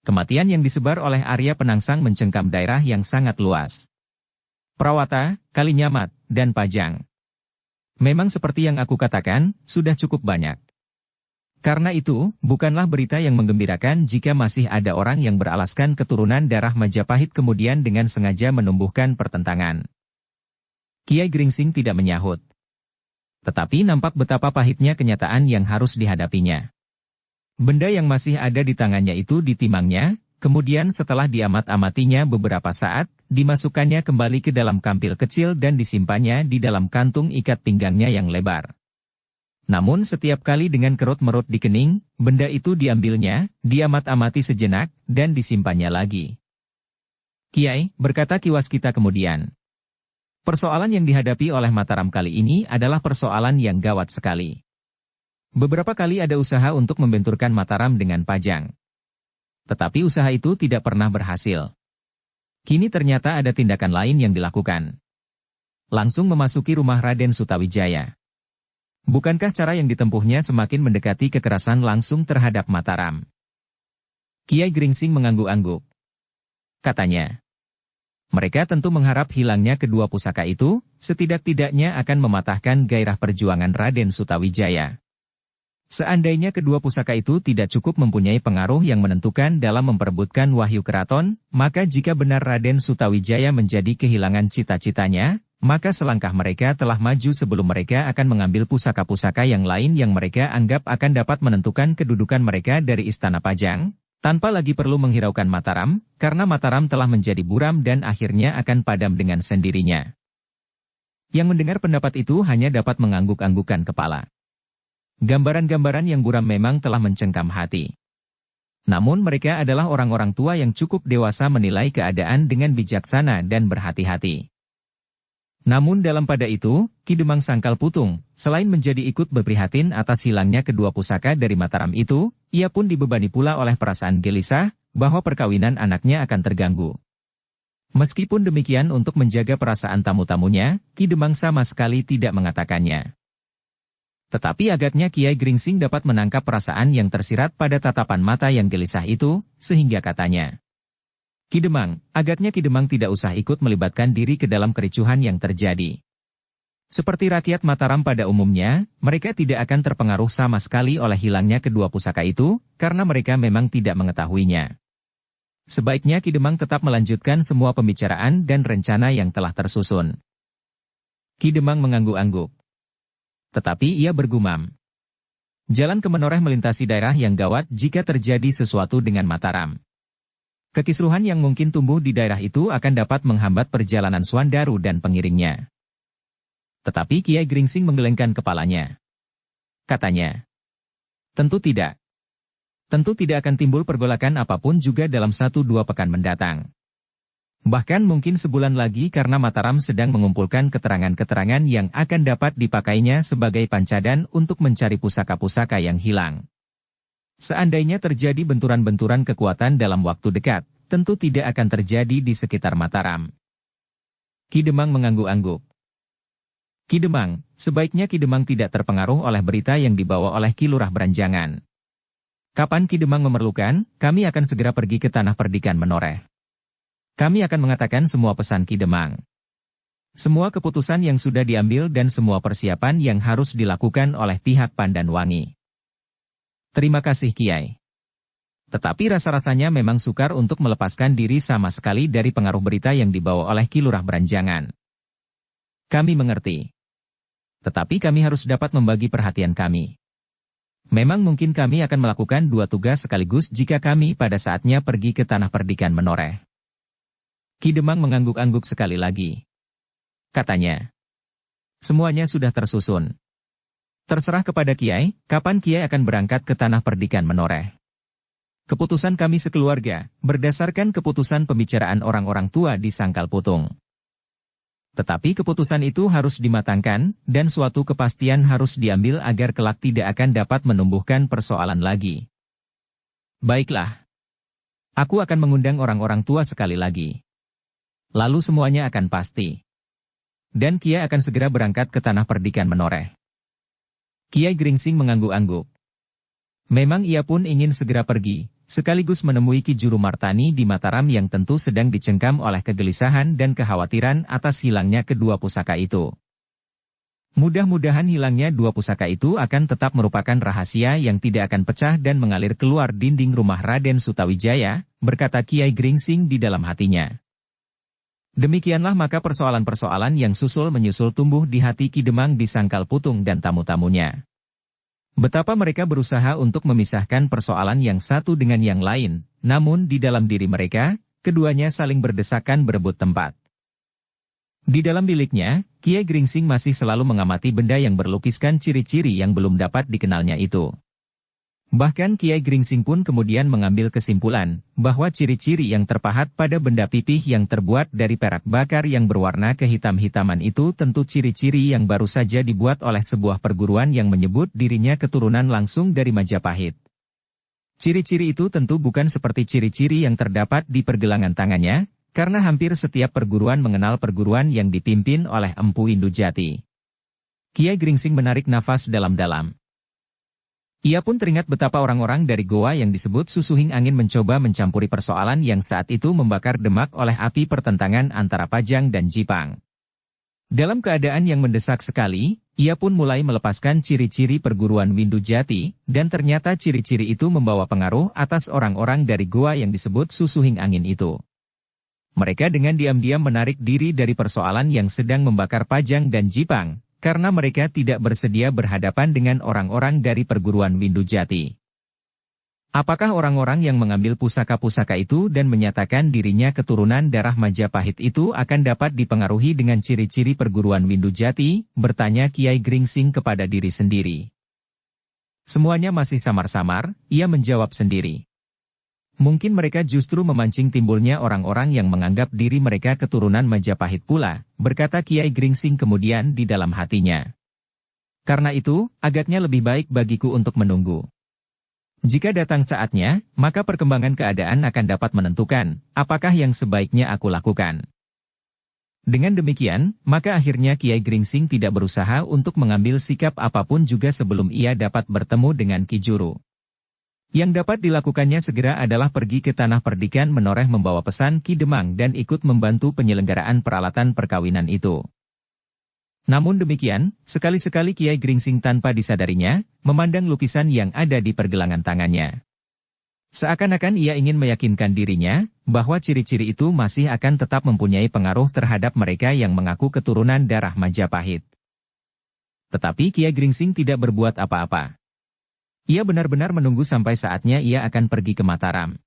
Kematian yang disebar oleh Arya Penangsang mencengkam daerah yang sangat luas. Prawata, Kalinyamat, dan Pajang. Memang seperti yang aku katakan, sudah cukup banyak. Karena itu, bukanlah berita yang menggembirakan jika masih ada orang yang beralaskan keturunan darah Majapahit kemudian dengan sengaja menumbuhkan pertentangan." Kiai Gringsing tidak menyahut. Tetapi nampak betapa pahitnya kenyataan yang harus dihadapinya. Benda yang masih ada di tangannya itu ditimangnya, kemudian setelah diamat-amatinya beberapa saat, dimasukkannya kembali ke dalam kampil kecil dan disimpannya di dalam kantung ikat pinggangnya yang lebar. Namun setiap kali dengan kerut-merut di kening, benda itu diambilnya, diamat-amati sejenak, dan disimpannya lagi. "Kiai," berkata Ki Waskita kemudian, "persoalan yang dihadapi oleh Mataram kali ini adalah persoalan yang gawat sekali. Beberapa kali ada usaha untuk membenturkan Mataram dengan Pajang. Tetapi usaha itu tidak pernah berhasil. Kini ternyata ada tindakan lain yang dilakukan. Langsung memasuki rumah Raden Sutawijaya. Bukankah cara yang ditempuhnya semakin mendekati kekerasan langsung terhadap Mataram? Kiai Gringsing mengangguk-angguk. Katanya, mereka tentu mengharap hilangnya kedua pusaka itu, setidak-tidaknya akan mematahkan gairah perjuangan Raden Sutawijaya. Seandainya kedua pusaka itu tidak cukup mempunyai pengaruh yang menentukan dalam memperebutkan wahyu keraton, maka jika benar Raden Sutawijaya menjadi kehilangan cita-citanya, maka selangkah mereka telah maju sebelum mereka akan mengambil pusaka-pusaka yang lain yang mereka anggap akan dapat menentukan kedudukan mereka dari Istana Pajang, tanpa lagi perlu menghiraukan Mataram, karena Mataram telah menjadi buram dan akhirnya akan padam dengan sendirinya. Yang mendengar pendapat itu hanya dapat mengangguk-anggukkan kepala. Gambaran-gambaran yang buram memang telah mencengkam hati. Namun mereka adalah orang-orang tua yang cukup dewasa menilai keadaan dengan bijaksana dan berhati-hati. Namun dalam pada itu, Ki Demang Sangkal Putung, selain menjadi ikut berprihatin atas hilangnya kedua pusaka dari Mataram itu, ia pun dibebani pula oleh perasaan gelisah, bahwa perkawinan anaknya akan terganggu. Meskipun demikian untuk menjaga perasaan tamu-tamunya, Ki Demang sama sekali tidak mengatakannya. Tetapi agaknya Kiai Gringsing dapat menangkap perasaan yang tersirat pada tatapan mata yang gelisah itu, sehingga katanya, Ki Demang, agaknya Ki Demang tidak usah ikut melibatkan diri ke dalam kericuhan yang terjadi. Seperti rakyat Mataram pada umumnya, mereka tidak akan terpengaruh sama sekali oleh hilangnya kedua pusaka itu, karena mereka memang tidak mengetahuinya. Sebaiknya Ki Demang tetap melanjutkan semua pembicaraan dan rencana yang telah tersusun. Ki Demang mengangguk-angguk. Tetapi ia bergumam. Jalan ke Menoreh melintasi daerah yang gawat jika terjadi sesuatu dengan Mataram. Kekisruhan yang mungkin tumbuh di daerah itu akan dapat menghambat perjalanan Swandaru dan pengiringnya. Tetapi Kiai Gringsing menggelengkan kepalanya. Katanya, tentu tidak. Tentu tidak akan timbul pergolakan apapun juga dalam 1-2 pekan mendatang. Bahkan mungkin sebulan lagi karena Mataram sedang mengumpulkan keterangan-keterangan yang akan dapat dipakainya sebagai pancadan untuk mencari pusaka-pusaka yang hilang. Seandainya terjadi benturan-benturan kekuatan dalam waktu dekat, tentu tidak akan terjadi di sekitar Mataram. Ki Demang mengangguk-angguk. Ki Demang, sebaiknya Ki Demang tidak terpengaruh oleh berita yang dibawa oleh Ki Lurah Beranjangan. Kapan Ki Demang memerlukan, kami akan segera pergi ke Tanah Perdikan Menoreh. Kami akan mengatakan semua pesan Ki Demang. Semua keputusan yang sudah diambil dan semua persiapan yang harus dilakukan oleh pihak Pandanwangi. Terima kasih Kiai. Tetapi rasa-rasanya memang sukar untuk melepaskan diri sama sekali dari pengaruh berita yang dibawa oleh Ki Lurah Beranjangan. Kami mengerti. Tetapi kami harus dapat membagi perhatian kami. Memang mungkin kami akan melakukan 2 tugas sekaligus jika kami pada saatnya pergi ke Tanah Perdikan Menoreh. Ki Demang mengangguk-angguk sekali lagi. Katanya, semuanya sudah tersusun. Terserah kepada Kiai, kapan Kiai akan berangkat ke Tanah Perdikan Menoreh. Keputusan kami sekeluarga, berdasarkan keputusan pembicaraan orang-orang tua di Sangkal Putung. Tetapi keputusan itu harus dimatangkan, dan suatu kepastian harus diambil agar kelak tidak akan dapat menumbuhkan persoalan lagi. Baiklah. Aku akan mengundang orang-orang tua sekali lagi. Lalu semuanya akan pasti. Dan Kiai akan segera berangkat ke Tanah Perdikan Menoreh. Kiai Gringsing mengangguk-angguk. Memang ia pun ingin segera pergi, sekaligus menemui Ki Juru Martani di Mataram yang tentu sedang dicengkam oleh kegelisahan dan kekhawatiran atas hilangnya kedua pusaka itu. Mudah-mudahan hilangnya 2 pusaka itu akan tetap merupakan rahasia yang tidak akan pecah dan mengalir keluar dinding rumah Raden Sutawijaya, berkata Kiai Gringsing di dalam hatinya. Demikianlah maka persoalan-persoalan yang susul-menyusul tumbuh di hati Ki Demang di Sangkal Putung dan tamu-tamunya. Betapa mereka berusaha untuk memisahkan persoalan yang satu dengan yang lain, namun di dalam diri mereka, keduanya saling berdesakan berebut tempat. Di dalam biliknya, Kiai Gringsing masih selalu mengamati benda yang berlukiskan ciri-ciri yang belum dapat dikenalnya itu. Bahkan Kiai Gringsing pun kemudian mengambil kesimpulan bahwa ciri-ciri yang terpahat pada benda pipih yang terbuat dari perak bakar yang berwarna kehitam-hitaman itu tentu ciri-ciri yang baru saja dibuat oleh sebuah perguruan yang menyebut dirinya keturunan langsung dari Majapahit. Ciri-ciri itu tentu bukan seperti ciri-ciri yang terdapat di pergelangan tangannya, karena hampir setiap perguruan mengenal perguruan yang dipimpin oleh Empu Indujati. Kiai Gringsing menarik nafas dalam-dalam. Ia pun teringat betapa orang-orang dari goa yang disebut Susuhing Angin mencoba mencampuri persoalan yang saat itu membakar Demak oleh api pertentangan antara Pajang dan Jipang. Dalam keadaan yang mendesak sekali, ia pun mulai melepaskan ciri-ciri perguruan Windu Jati, dan ternyata ciri-ciri itu membawa pengaruh atas orang-orang dari goa yang disebut Susuhing Angin itu. Mereka dengan diam-diam menarik diri dari persoalan yang sedang membakar Pajang dan Jipang, karena mereka tidak bersedia berhadapan dengan orang-orang dari perguruan Windu Jati. Apakah orang-orang yang mengambil pusaka-pusaka itu dan menyatakan dirinya keturunan darah Majapahit itu akan dapat dipengaruhi dengan ciri-ciri perguruan Windu Jati? Bertanya Kiai Gringsing kepada diri sendiri. Semuanya masih samar-samar, ia menjawab sendiri. Mungkin mereka justru memancing timbulnya orang-orang yang menganggap diri mereka keturunan Majapahit pula, berkata Kiai Gringsing kemudian di dalam hatinya. Karena itu, agaknya lebih baik bagiku untuk menunggu. Jika datang saatnya, maka perkembangan keadaan akan dapat menentukan, apakah yang sebaiknya aku lakukan. Dengan demikian, maka akhirnya Kiai Gringsing tidak berusaha untuk mengambil sikap apapun juga sebelum ia dapat bertemu dengan Ki Juru. Yang dapat dilakukannya segera adalah pergi ke Tanah Perdikan menoreh membawa pesan Ki Demang dan ikut membantu penyelenggaraan peralatan perkawinan itu. Namun demikian, sekali-sekali Kiai Gringsing tanpa disadarinya, memandang lukisan yang ada di pergelangan tangannya. Seakan-akan ia ingin meyakinkan dirinya, bahwa ciri-ciri itu masih akan tetap mempunyai pengaruh terhadap mereka yang mengaku keturunan darah Majapahit. Tetapi Kiai Gringsing tidak berbuat apa-apa. Ia benar-benar menunggu sampai saatnya ia akan pergi ke Mataram.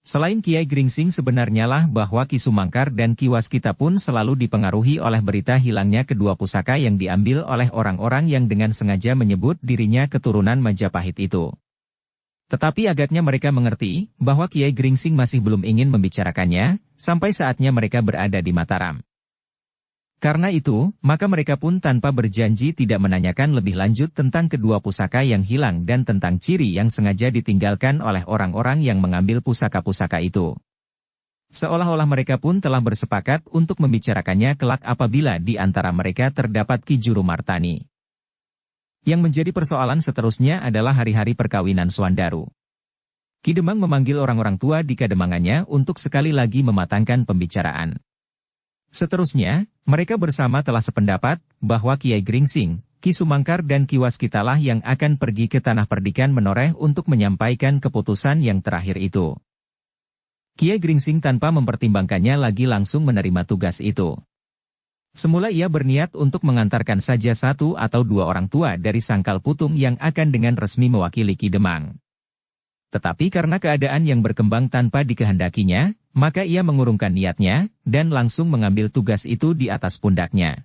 Selain Kiai Gringsing sebenarnya lah bahwa Ki Sumangkar dan Ki Waskita pun selalu dipengaruhi oleh berita hilangnya kedua pusaka yang diambil oleh orang-orang yang dengan sengaja menyebut dirinya keturunan Majapahit itu. Tetapi agaknya mereka mengerti bahwa Kiai Gringsing masih belum ingin membicarakannya, sampai saatnya mereka berada di Mataram. Karena itu, maka mereka pun tanpa berjanji tidak menanyakan lebih lanjut tentang kedua pusaka yang hilang dan tentang ciri yang sengaja ditinggalkan oleh orang-orang yang mengambil pusaka-pusaka itu. Seolah-olah mereka pun telah bersepakat untuk membicarakannya kelak apabila di antara mereka terdapat Ki Juru Martani. Yang menjadi persoalan seterusnya adalah hari-hari perkawinan Swandaru. Ki Demang memanggil orang-orang tua di kademangannya untuk sekali lagi mematangkan pembicaraan. Seterusnya, mereka bersama telah sependapat bahwa Kiai Gringsing, Ki Sumangkar dan Ki Waskitalah yang akan pergi ke Tanah Perdikan menoreh untuk menyampaikan keputusan yang terakhir itu. Kiai Gringsing tanpa mempertimbangkannya lagi langsung menerima tugas itu. Semula ia berniat untuk mengantarkan saja satu atau dua orang tua dari Sangkal Putung yang akan dengan resmi mewakili Ki Demang. Tetapi karena keadaan yang berkembang tanpa dikehendakinya, maka ia mengurungkan niatnya, dan langsung mengambil tugas itu di atas pundaknya.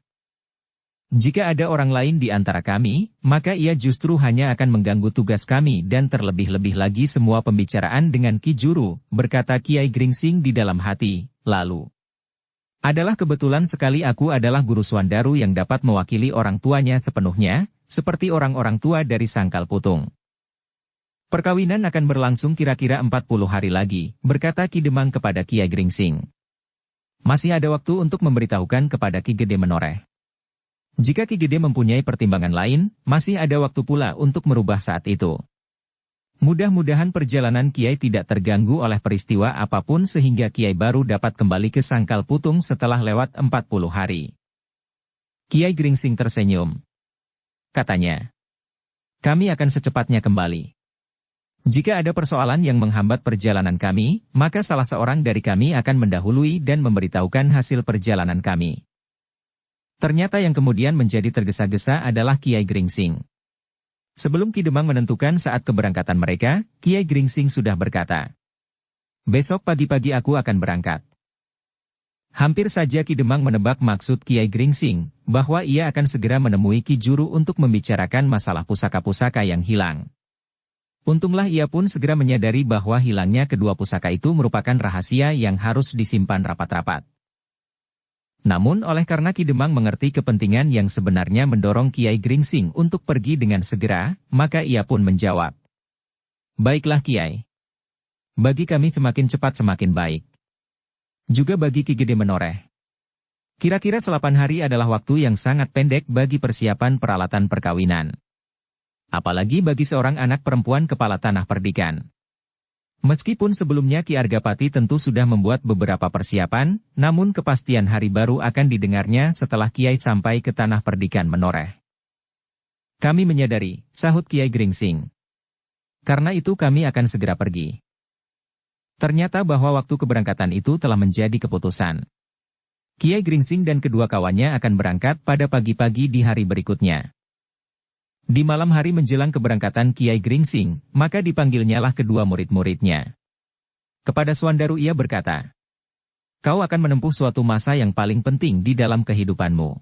Jika ada orang lain di antara kami, maka ia justru hanya akan mengganggu tugas kami dan terlebih-lebih lagi semua pembicaraan dengan Ki Juru, berkata Kiai Gringsing di dalam hati, lalu. Adalah kebetulan sekali aku adalah guru Swandaru yang dapat mewakili orang tuanya sepenuhnya, seperti orang-orang tua dari Sangkal Putung. Perkawinan akan berlangsung kira-kira 40 hari lagi, berkata Ki Demang kepada Kiai Gringsing. Masih ada waktu untuk memberitahukan kepada Ki Gede menoreh. Jika Ki Gede mempunyai pertimbangan lain, masih ada waktu pula untuk merubah saat itu. Mudah-mudahan perjalanan Kiai tidak terganggu oleh peristiwa apapun sehingga Kiai baru dapat kembali ke Sangkal Putung setelah lewat 40 hari. Kiai Gringsing tersenyum. Katanya, kami akan secepatnya kembali. Jika ada persoalan yang menghambat perjalanan kami, maka salah seorang dari kami akan mendahului dan memberitahukan hasil perjalanan kami. Ternyata yang kemudian menjadi tergesa-gesa adalah Kiai Gringsing. Sebelum Ki Demang menentukan saat keberangkatan mereka, Kiai Gringsing sudah berkata, besok pagi-pagi aku akan berangkat. Hampir saja Ki Demang menebak maksud Kiai Gringsing, bahwa ia akan segera menemui Ki Juru untuk membicarakan masalah pusaka-pusaka yang hilang. Untunglah ia pun segera menyadari bahwa hilangnya kedua pusaka itu merupakan rahasia yang harus disimpan rapat-rapat. Namun oleh karena Ki Demang mengerti kepentingan yang sebenarnya mendorong Kiai Gringsing untuk pergi dengan segera, maka ia pun menjawab. Baiklah Kiai. Bagi kami semakin cepat semakin baik. Juga bagi Ki Gede Menoreh. Kira-kira 8 hari adalah waktu yang sangat pendek bagi persiapan peralatan perkawinan. Apalagi bagi seorang anak perempuan kepala tanah perdikan. Meskipun sebelumnya Ki Argapati tentu sudah membuat beberapa persiapan, namun kepastian hari baru akan didengarnya setelah Kiai sampai ke tanah perdikan Menoreh. Kami menyadari, sahut Kiai Gringsing. Karena itu kami akan segera pergi. Ternyata bahwa waktu keberangkatan itu telah menjadi keputusan. Kiai Gringsing dan kedua kawannya akan berangkat pada pagi-pagi di hari berikutnya. Di malam hari menjelang keberangkatan Kiai Gringsing, maka dipanggilnyalah kedua murid-muridnya. Kepada Swandaru ia berkata, kau akan menempuh suatu masa yang paling penting di dalam kehidupanmu.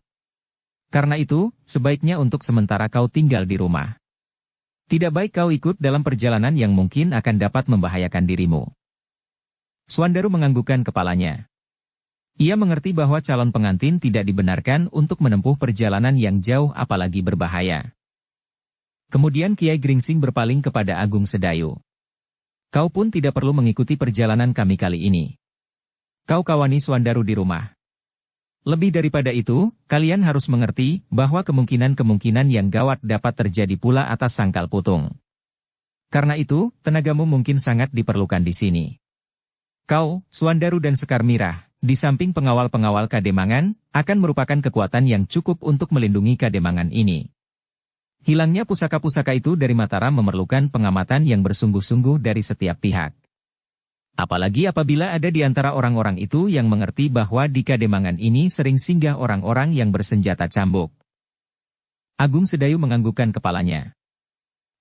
Karena itu, sebaiknya untuk sementara kau tinggal di rumah. Tidak baik kau ikut dalam perjalanan yang mungkin akan dapat membahayakan dirimu. Swandaru menganggukkan kepalanya. Ia mengerti bahwa calon pengantin tidak dibenarkan untuk menempuh perjalanan yang jauh apalagi berbahaya. Kemudian Kiai Gringsing berpaling kepada Agung Sedayu. Kau pun tidak perlu mengikuti perjalanan kami kali ini. Kau kawani Swandaru di rumah. Lebih daripada itu, kalian harus mengerti bahwa kemungkinan-kemungkinan yang gawat dapat terjadi pula atas Sangkal Putung. Karena itu, tenagamu mungkin sangat diperlukan di sini. Kau, Swandaru dan Sekar Mirah, di samping pengawal-pengawal Kademangan, akan merupakan kekuatan yang cukup untuk melindungi Kademangan ini. Hilangnya pusaka-pusaka itu dari Mataram memerlukan pengamatan yang bersungguh-sungguh dari setiap pihak. Apalagi apabila ada di antara orang-orang itu yang mengerti bahwa di Kademangan ini sering singgah orang-orang yang bersenjata cambuk. Agung Sedayu menganggukkan kepalanya.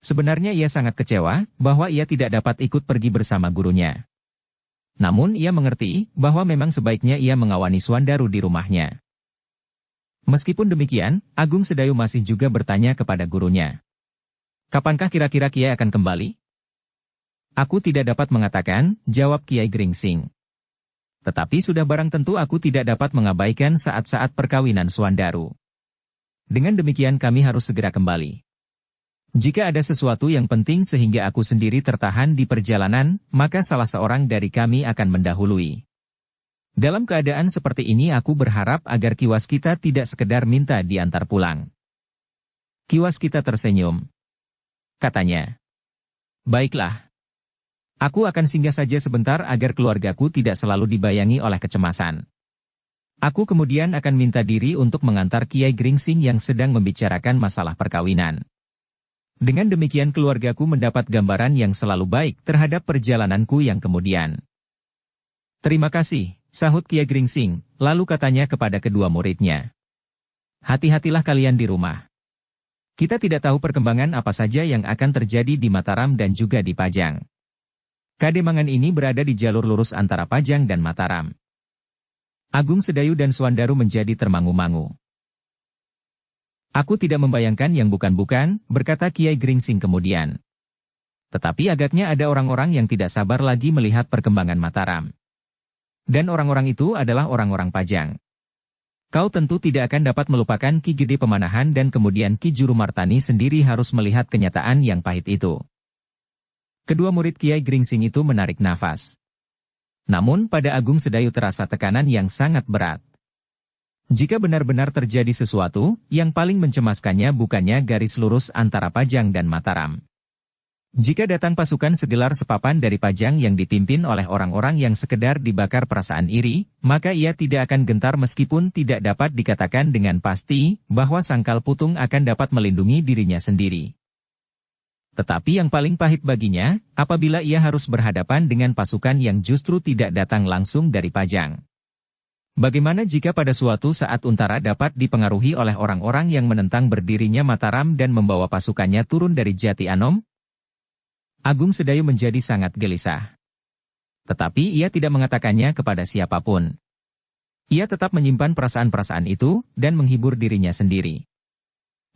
Sebenarnya ia sangat kecewa bahwa ia tidak dapat ikut pergi bersama gurunya. Namun ia mengerti bahwa memang sebaiknya ia mengawani Swandaru di rumahnya. Meskipun demikian, Agung Sedayu masih juga bertanya kepada gurunya. Kapankah kira-kira Kiai akan kembali? Aku tidak dapat mengatakan, jawab Kiai Gringsing. Tetapi sudah barang tentu aku tidak dapat mengabaikan saat-saat perkawinan Swandaru. Dengan demikian kami harus segera kembali. Jika ada sesuatu yang penting sehingga aku sendiri tertahan di perjalanan, maka salah seorang dari kami akan mendahului. Dalam keadaan seperti ini aku berharap agar Ki Waskita tidak sekedar minta diantar pulang. Ki Waskita tersenyum. Katanya, baiklah. Aku akan singgah saja sebentar agar keluargaku tidak selalu dibayangi oleh kecemasan. Aku kemudian akan minta diri untuk mengantar Kiai Gringsing yang sedang membicarakan masalah perkawinan. Dengan demikian keluargaku mendapat gambaran yang selalu baik terhadap perjalananku yang kemudian. Terima kasih, sahut Kiai Gringsing, lalu katanya kepada kedua muridnya. Hati-hatilah kalian di rumah. Kita tidak tahu perkembangan apa saja yang akan terjadi di Mataram dan juga di Pajang. Kademangan ini berada di jalur lurus antara Pajang dan Mataram. Agung Sedayu dan Swandaru menjadi termangu-mangu. Aku tidak membayangkan yang bukan-bukan, berkata Kiai Gringsing kemudian. Tetapi agaknya ada orang-orang yang tidak sabar lagi melihat perkembangan Mataram. Dan orang-orang itu adalah orang-orang Pajang. Kau tentu tidak akan dapat melupakan Ki Gede Pemanahan dan kemudian Ki Juru Martani sendiri harus melihat kenyataan yang pahit itu. Kedua murid Kiai Gringsing itu menarik nafas. Namun pada Agung Sedayu terasa tekanan yang sangat berat. Jika benar-benar terjadi sesuatu, yang paling mencemaskannya bukannya garis lurus antara Pajang dan Mataram. Jika datang pasukan segelar sepapan dari Pajang yang dipimpin oleh orang-orang yang sekedar dibakar perasaan iri, maka ia tidak akan gentar meskipun tidak dapat dikatakan dengan pasti bahwa Sangkal Putung akan dapat melindungi dirinya sendiri. Tetapi yang paling pahit baginya, apabila ia harus berhadapan dengan pasukan yang justru tidak datang langsung dari Pajang. Bagaimana jika pada suatu saat Untara dapat dipengaruhi oleh orang-orang yang menentang berdirinya Mataram dan membawa pasukannya turun dari Jati Anom? Agung Sedayu menjadi sangat gelisah. Tetapi ia tidak mengatakannya kepada siapapun. Ia tetap menyimpan perasaan-perasaan itu, dan menghibur dirinya sendiri.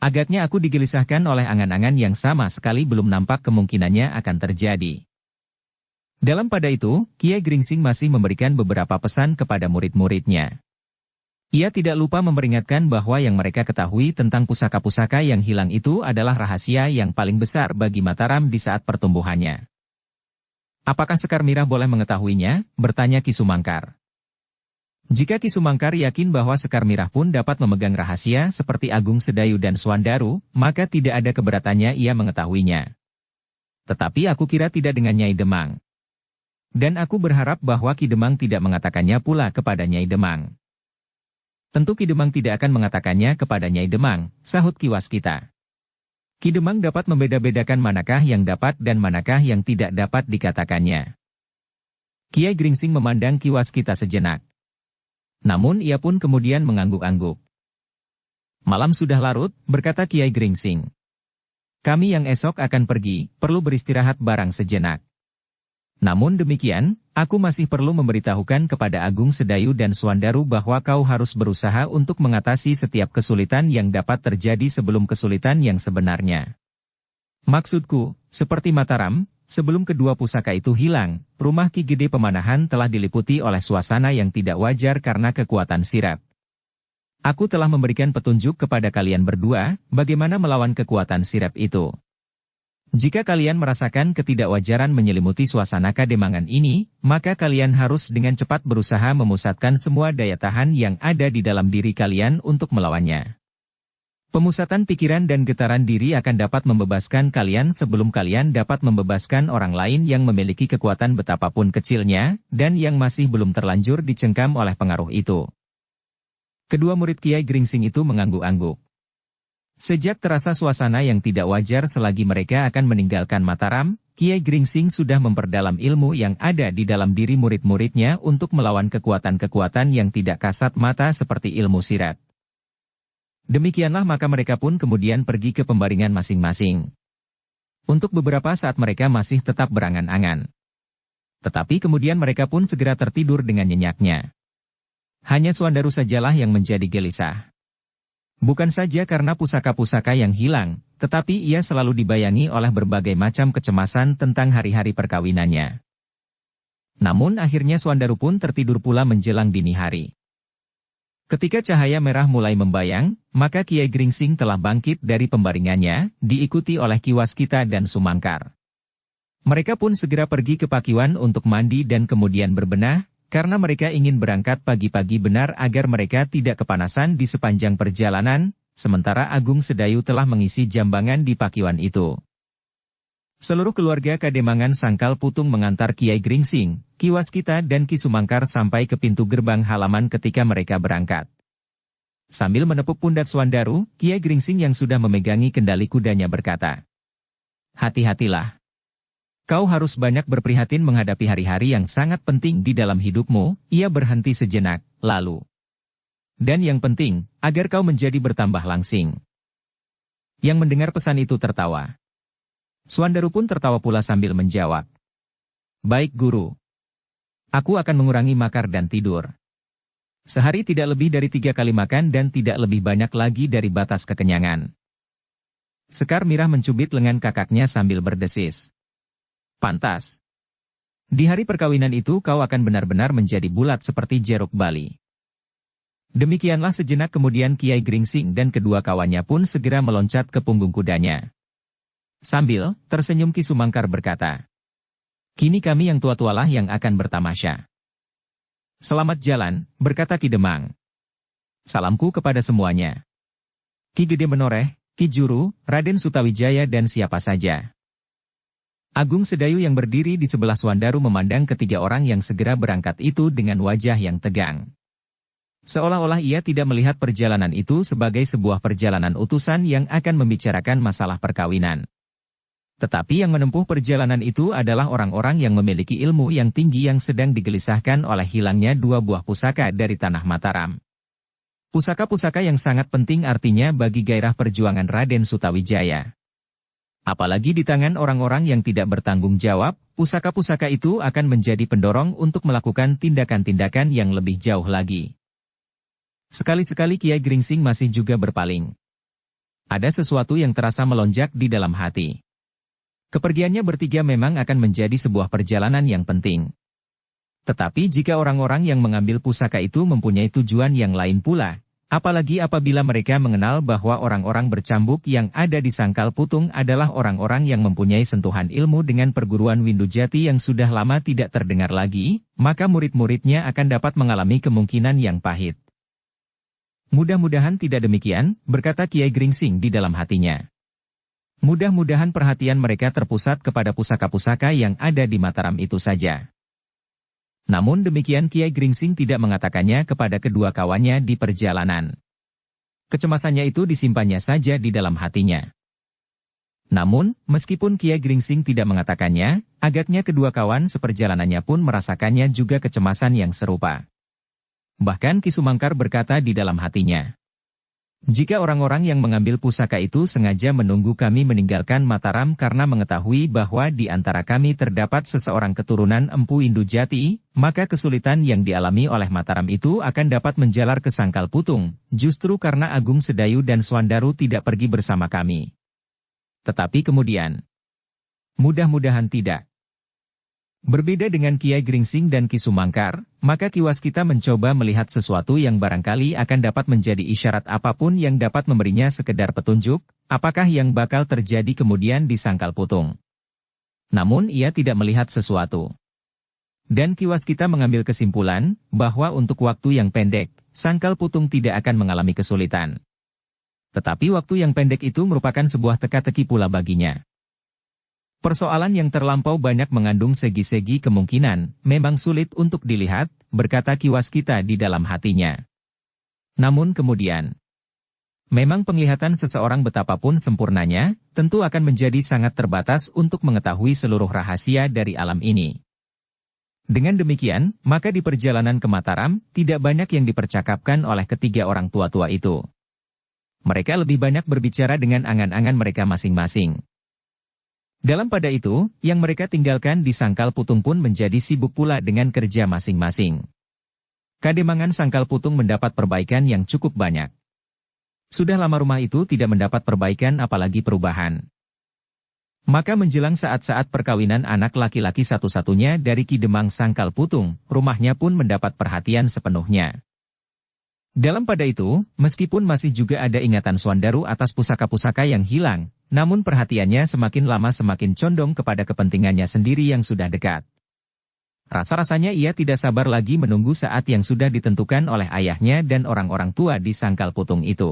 Agaknya aku digelisahkan oleh angan-angan yang sama sekali belum nampak kemungkinannya akan terjadi. Dalam pada itu, Kiai Gringsing masih memberikan beberapa pesan kepada murid-muridnya. Ia tidak lupa memperingatkan bahwa yang mereka ketahui tentang pusaka-pusaka yang hilang itu adalah rahasia yang paling besar bagi Mataram di saat pertumbuhannya. Apakah Sekar Mirah boleh mengetahuinya? Bertanya Ki Sumangkar. Jika Ki Sumangkar yakin bahwa Sekar Mirah pun dapat memegang rahasia seperti Agung Sedayu dan Swandaru, maka tidak ada keberatannya ia mengetahuinya. Tetapi aku kira tidak dengan Nyai Demang. Dan aku berharap bahwa Ki Demang tidak mengatakannya pula kepada Nyai Demang. Tentu Ki Demang tidak akan mengatakannya kepada Nyai Demang, sahut Ki Waskita. Ki Demang dapat membeda-bedakan manakah yang dapat dan manakah yang tidak dapat dikatakannya. Kiai Gringsing memandang Ki Waskita sejenak. Namun ia pun kemudian mengangguk-angguk. Malam sudah larut, berkata Kiai Gringsing. Kami yang esok akan pergi, perlu beristirahat barang sejenak. Namun demikian, aku masih perlu memberitahukan kepada Agung Sedayu dan Swandaru bahwa kau harus berusaha untuk mengatasi setiap kesulitan yang dapat terjadi sebelum kesulitan yang sebenarnya. Maksudku, seperti Mataram, sebelum kedua pusaka itu hilang, rumah Ki Gede Pemanahan telah diliputi oleh suasana yang tidak wajar karena kekuatan sirap. Aku telah memberikan petunjuk kepada kalian berdua, bagaimana melawan kekuatan sirap itu. Jika kalian merasakan ketidakwajaran menyelimuti suasana Kademangan ini, maka kalian harus dengan cepat berusaha memusatkan semua daya tahan yang ada di dalam diri kalian untuk melawannya. Pemusatan pikiran dan getaran diri akan dapat membebaskan kalian sebelum kalian dapat membebaskan orang lain yang memiliki kekuatan betapapun kecilnya, dan yang masih belum terlanjur dicengkam oleh pengaruh itu. Kedua murid Kiai Gringsing itu mengangguk-angguk. Sejak terasa suasana yang tidak wajar selagi mereka akan meninggalkan Mataram, Kiai Gringsing sudah memperdalam ilmu yang ada di dalam diri murid-muridnya untuk melawan kekuatan-kekuatan yang tidak kasat mata seperti ilmu sirat. Demikianlah maka mereka pun kemudian pergi ke pembaringan masing-masing. Untuk beberapa saat mereka masih tetap berangan-angan. Tetapi kemudian mereka pun segera tertidur dengan nyenyaknya. Hanya Swandaru sajalah yang menjadi gelisah. Bukan saja karena pusaka-pusaka yang hilang, tetapi ia selalu dibayangi oleh berbagai macam kecemasan tentang hari-hari perkawinannya. Namun akhirnya Swandaru pun tertidur pula menjelang dini hari. Ketika cahaya merah mulai membayang, maka Kiai Gringsing telah bangkit dari pembaringannya, diikuti oleh Ki Waskita dan Sumangkar. Mereka pun segera pergi ke Pakiwan untuk mandi dan kemudian berbenah, karena mereka ingin berangkat pagi-pagi benar agar mereka tidak kepanasan di sepanjang perjalanan, sementara Agung Sedayu telah mengisi jambangan di Pakiwan itu. Seluruh keluarga Kademangan Sangkal Putung mengantar Kiai Gringsing, Ki Waskita dan Ki Sumangkar sampai ke pintu gerbang halaman ketika mereka berangkat. Sambil menepuk pundak Swandaru, Kiai Gringsing yang sudah memegangi kendali kudanya berkata, "Hati-hatilah. Kau harus banyak berprihatin menghadapi hari-hari yang sangat penting di dalam hidupmu." Ia berhenti sejenak, lalu. "Dan yang penting, agar kau menjadi bertambah langsing." Yang mendengar pesan itu tertawa. Swandaru pun tertawa pula sambil menjawab. "Baik Guru. Aku akan mengurangi makar dan tidur. Sehari tidak lebih dari 3 kali makan dan tidak lebih banyak lagi dari batas kekenyangan." Sekar Mirah mencubit lengan kakaknya sambil berdesis. "Pantas. Di hari perkawinan itu kau akan benar-benar menjadi bulat seperti jeruk bali." Demikianlah sejenak kemudian Kiai Gringsing dan kedua kawannya pun segera meloncat ke punggung kudanya. Sambil tersenyum Ki Sumangkar berkata, "Kini kami yang tua-tualah yang akan bertamasya." "Selamat jalan," berkata Ki Demang. "Salamku kepada semuanya. Ki Gede Menoreh, Ki Juru, Raden Sutawijaya dan siapa saja." Agung Sedayu yang berdiri di sebelah Swandaru memandang ketiga orang yang segera berangkat itu dengan wajah yang tegang. Seolah-olah ia tidak melihat perjalanan itu sebagai sebuah perjalanan utusan yang akan membicarakan masalah perkawinan. Tetapi yang menempuh perjalanan itu adalah orang-orang yang memiliki ilmu yang tinggi yang sedang digelisahkan oleh hilangnya 2 buah pusaka dari tanah Mataram. Pusaka-pusaka yang sangat penting artinya bagi gairah perjuangan Raden Sutawijaya. Apalagi di tangan orang-orang yang tidak bertanggung jawab, pusaka-pusaka itu akan menjadi pendorong untuk melakukan tindakan-tindakan yang lebih jauh lagi. Sekali-sekali Kiai Gringsing masih juga berpaling. Ada sesuatu yang terasa melonjak di dalam hati. Kepergiannya bertiga memang akan menjadi sebuah perjalanan yang penting. Tetapi jika orang-orang yang mengambil pusaka itu mempunyai tujuan yang lain pula, apalagi apabila mereka mengenal bahwa orang-orang bercambuk yang ada di Sangkal Putung adalah orang-orang yang mempunyai sentuhan ilmu dengan perguruan Windujati yang sudah lama tidak terdengar lagi, maka murid-muridnya akan dapat mengalami kemungkinan yang pahit. Mudah-mudahan tidak demikian, berkata Kiai Gringsing di dalam hatinya. Mudah-mudahan perhatian mereka terpusat kepada pusaka-pusaka yang ada di Mataram itu saja. Namun demikian Kiai Gringsing tidak mengatakannya kepada kedua kawannya di perjalanan. Kecemasannya itu disimpannya saja di dalam hatinya. Namun, meskipun Kiai Gringsing tidak mengatakannya, agaknya kedua kawan seperjalanannya pun merasakannya juga kecemasan yang serupa. Bahkan Ki Sumangkar berkata di dalam hatinya, "Jika orang-orang yang mengambil pusaka itu sengaja menunggu kami meninggalkan Mataram karena mengetahui bahwa di antara kami terdapat seseorang keturunan Empu Indujati, maka kesulitan yang dialami oleh Mataram itu akan dapat menjalar ke Sangkal Putung, justru karena Agung Sedayu dan Swandaru tidak pergi bersama kami." Tetapi kemudian, mudah-mudahan tidak. Berbeda dengan Kiai Gringsing dan Ki Sumangkar, maka Ki Waskita mencoba melihat sesuatu yang barangkali akan dapat menjadi isyarat apapun yang dapat memberinya sekedar petunjuk, apakah yang bakal terjadi kemudian di Sangkal Putung. Namun ia tidak melihat sesuatu. Dan Ki Waskita mengambil kesimpulan, bahwa untuk waktu yang pendek, Sangkal Putung tidak akan mengalami kesulitan. Tetapi waktu yang pendek itu merupakan sebuah teka-teki pula baginya. Persoalan yang terlampau banyak mengandung segi-segi kemungkinan, memang sulit untuk dilihat, berkata Ki Waskita di dalam hatinya. Namun kemudian, memang penglihatan seseorang betapapun sempurnanya, tentu akan menjadi sangat terbatas untuk mengetahui seluruh rahasia dari alam ini. Dengan demikian, maka di perjalanan ke Mataram, tidak banyak yang dipercakapkan oleh ketiga orang tua-tua itu. Mereka lebih banyak berbicara dengan angan-angan mereka masing-masing. Dalam pada itu, yang mereka tinggalkan di Sangkal Putung pun menjadi sibuk pula dengan kerja masing-masing. Kademangan Sangkal Putung mendapat perbaikan yang cukup banyak. Sudah lama rumah itu tidak mendapat perbaikan apalagi perubahan. Maka menjelang saat-saat perkawinan anak laki-laki satu-satunya dari Ki Demang Sangkal Putung, rumahnya pun mendapat perhatian sepenuhnya. Dalam pada itu, meskipun masih juga ada ingatan Swandaru atas pusaka-pusaka yang hilang, namun perhatiannya semakin lama semakin condong kepada kepentingannya sendiri yang sudah dekat. Rasa-rasanya ia tidak sabar lagi menunggu saat yang sudah ditentukan oleh ayahnya dan orang-orang tua di Sangkal Putung itu.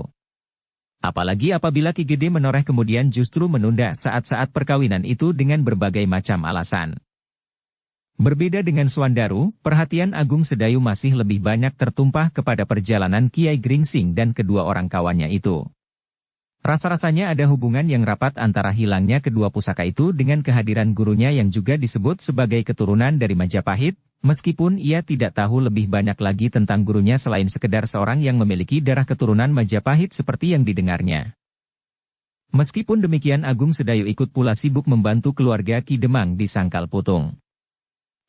Apalagi apabila Ki Gede menoreh kemudian justru menunda saat-saat perkawinan itu dengan berbagai macam alasan. Berbeda dengan Swandaru, perhatian Agung Sedayu masih lebih banyak tertumpah kepada perjalanan Kiai Gringsing dan kedua orang kawannya itu. Rasa-rasanya ada hubungan yang rapat antara hilangnya kedua pusaka itu dengan kehadiran gurunya yang juga disebut sebagai keturunan dari Majapahit, meskipun ia tidak tahu lebih banyak lagi tentang gurunya selain sekedar seorang yang memiliki darah keturunan Majapahit seperti yang didengarnya. Meskipun demikian Agung Sedayu ikut pula sibuk membantu keluarga Ki Demang di Sangkal Putung.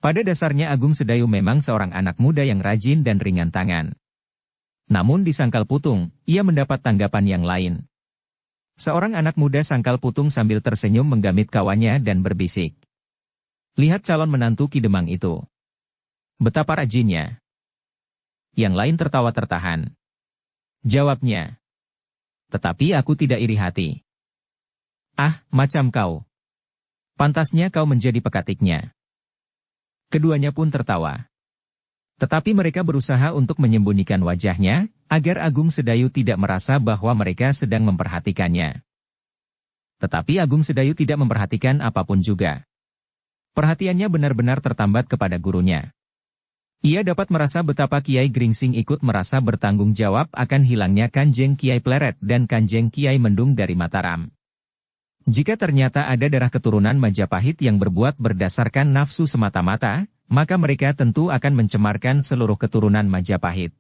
Pada dasarnya Agung Sedayu memang seorang anak muda yang rajin dan ringan tangan. Namun di Sangkal Putung, ia mendapat tanggapan yang lain. Seorang anak muda Sangkal Putung sambil tersenyum menggamit kawannya dan berbisik. "Lihat calon menantu Ki Demang itu. Betapa rajinnya." Yang lain tertawa tertahan. Jawabnya, "Tetapi aku tidak iri hati." "Ah, macam kau. Pantasnya kau menjadi pekatiknya." Keduanya pun tertawa. Tetapi mereka berusaha untuk menyembunyikan wajahnya, agar Agung Sedayu tidak merasa bahwa mereka sedang memperhatikannya. Tetapi Agung Sedayu tidak memperhatikan apapun juga. Perhatiannya benar-benar tertambat kepada gurunya. Ia dapat merasa betapa Kiai Gringsing ikut merasa bertanggung jawab akan hilangnya Kanjeng Kiai Pleret dan Kanjeng Kiai Mendung dari Mataram. Jika ternyata ada darah keturunan Majapahit yang berbuat berdasarkan nafsu semata-mata, maka mereka tentu akan mencemarkan seluruh keturunan Majapahit.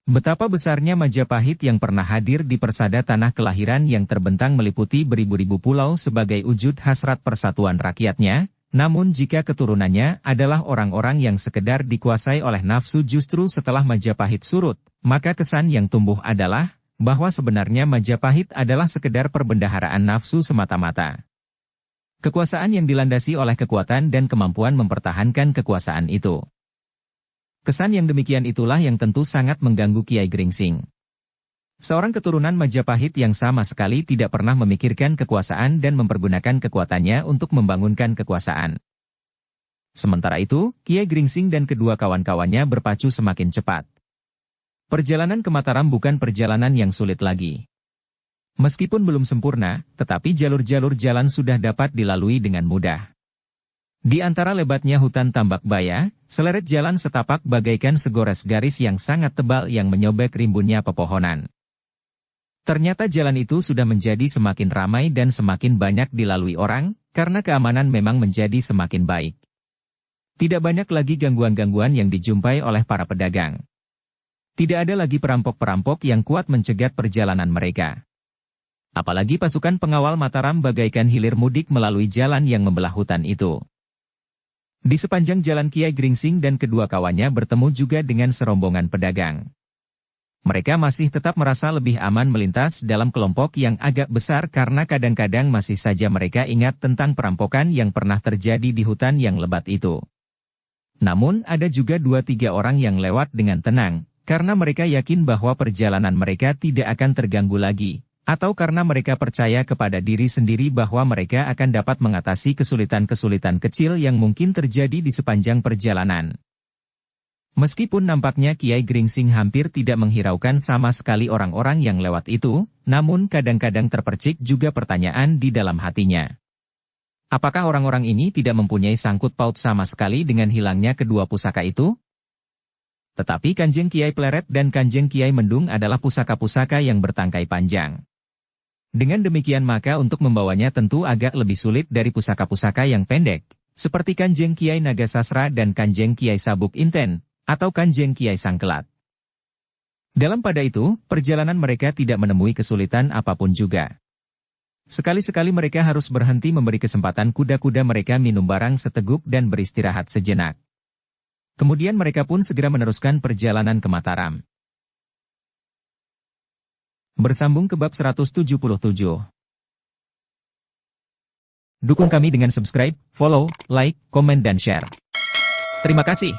Betapa besarnya Majapahit yang pernah hadir di persada tanah kelahiran yang terbentang meliputi beribu-ribu pulau sebagai wujud hasrat persatuan rakyatnya, namun jika keturunannya adalah orang-orang yang sekedar dikuasai oleh nafsu justru setelah Majapahit surut, maka kesan yang tumbuh adalah bahwa sebenarnya Majapahit adalah sekedar perbendaharaan nafsu semata-mata. Kekuasaan yang dilandasi oleh kekuatan dan kemampuan mempertahankan kekuasaan itu. Kesan yang demikian itulah yang tentu sangat mengganggu Kiai Gringsing. Seorang keturunan Majapahit yang sama sekali tidak pernah memikirkan kekuasaan dan mempergunakan kekuatannya untuk membangunkan kekuasaan. Sementara itu, Kiai Gringsing dan kedua kawan-kawannya berpacu semakin cepat. Perjalanan ke Mataram bukan perjalanan yang sulit lagi. Meskipun belum sempurna, tetapi jalur-jalur jalan sudah dapat dilalui dengan mudah. Di antara lebatnya hutan tambak baya, seleret jalan setapak bagaikan segores garis yang sangat tebal yang menyobek rimbunnya pepohonan. Ternyata jalan itu sudah menjadi semakin ramai dan semakin banyak dilalui orang, karena keamanan memang menjadi semakin baik. Tidak banyak lagi gangguan-gangguan yang dijumpai oleh para pedagang. Tidak ada lagi perampok-perampok yang kuat mencegat perjalanan mereka. Apalagi pasukan pengawal Mataram bagaikan hilir mudik melalui jalan yang membelah hutan itu. Di sepanjang jalan Kiai Gringsing dan kedua kawannya bertemu juga dengan serombongan pedagang. Mereka masih tetap merasa lebih aman melintas dalam kelompok yang agak besar karena kadang-kadang masih saja mereka ingat tentang perampokan yang pernah terjadi di hutan yang lebat itu. Namun ada juga 2-3 orang yang lewat dengan tenang, karena mereka yakin bahwa perjalanan mereka tidak akan terganggu lagi, atau karena mereka percaya kepada diri sendiri bahwa mereka akan dapat mengatasi kesulitan-kesulitan kecil yang mungkin terjadi di sepanjang perjalanan. Meskipun nampaknya Kiai Gringsing hampir tidak menghiraukan sama sekali orang-orang yang lewat itu, namun kadang-kadang terpercik juga pertanyaan di dalam hatinya. Apakah orang-orang ini tidak mempunyai sangkut paut sama sekali dengan hilangnya kedua pusaka itu? Tetapi Kanjeng Kiai Pleret dan Kanjeng Kiai Mendung adalah pusaka-pusaka yang bertangkai panjang. Dengan demikian maka untuk membawanya tentu agak lebih sulit dari pusaka-pusaka yang pendek, seperti Kanjeng Kiai Nagasasra dan Kanjeng Kiai Sabuk Inten, atau Kanjeng Kiai Sangkelat. Dalam pada itu, perjalanan mereka tidak menemui kesulitan apapun juga. Sekali-sekali mereka harus berhenti memberi kesempatan kuda-kuda mereka minum barang seteguk dan beristirahat sejenak. Kemudian mereka pun segera meneruskan perjalanan ke Mataram. Bersambung ke bab 177. Dukung kami dengan subscribe, follow, like, komen dan share. Terima kasih.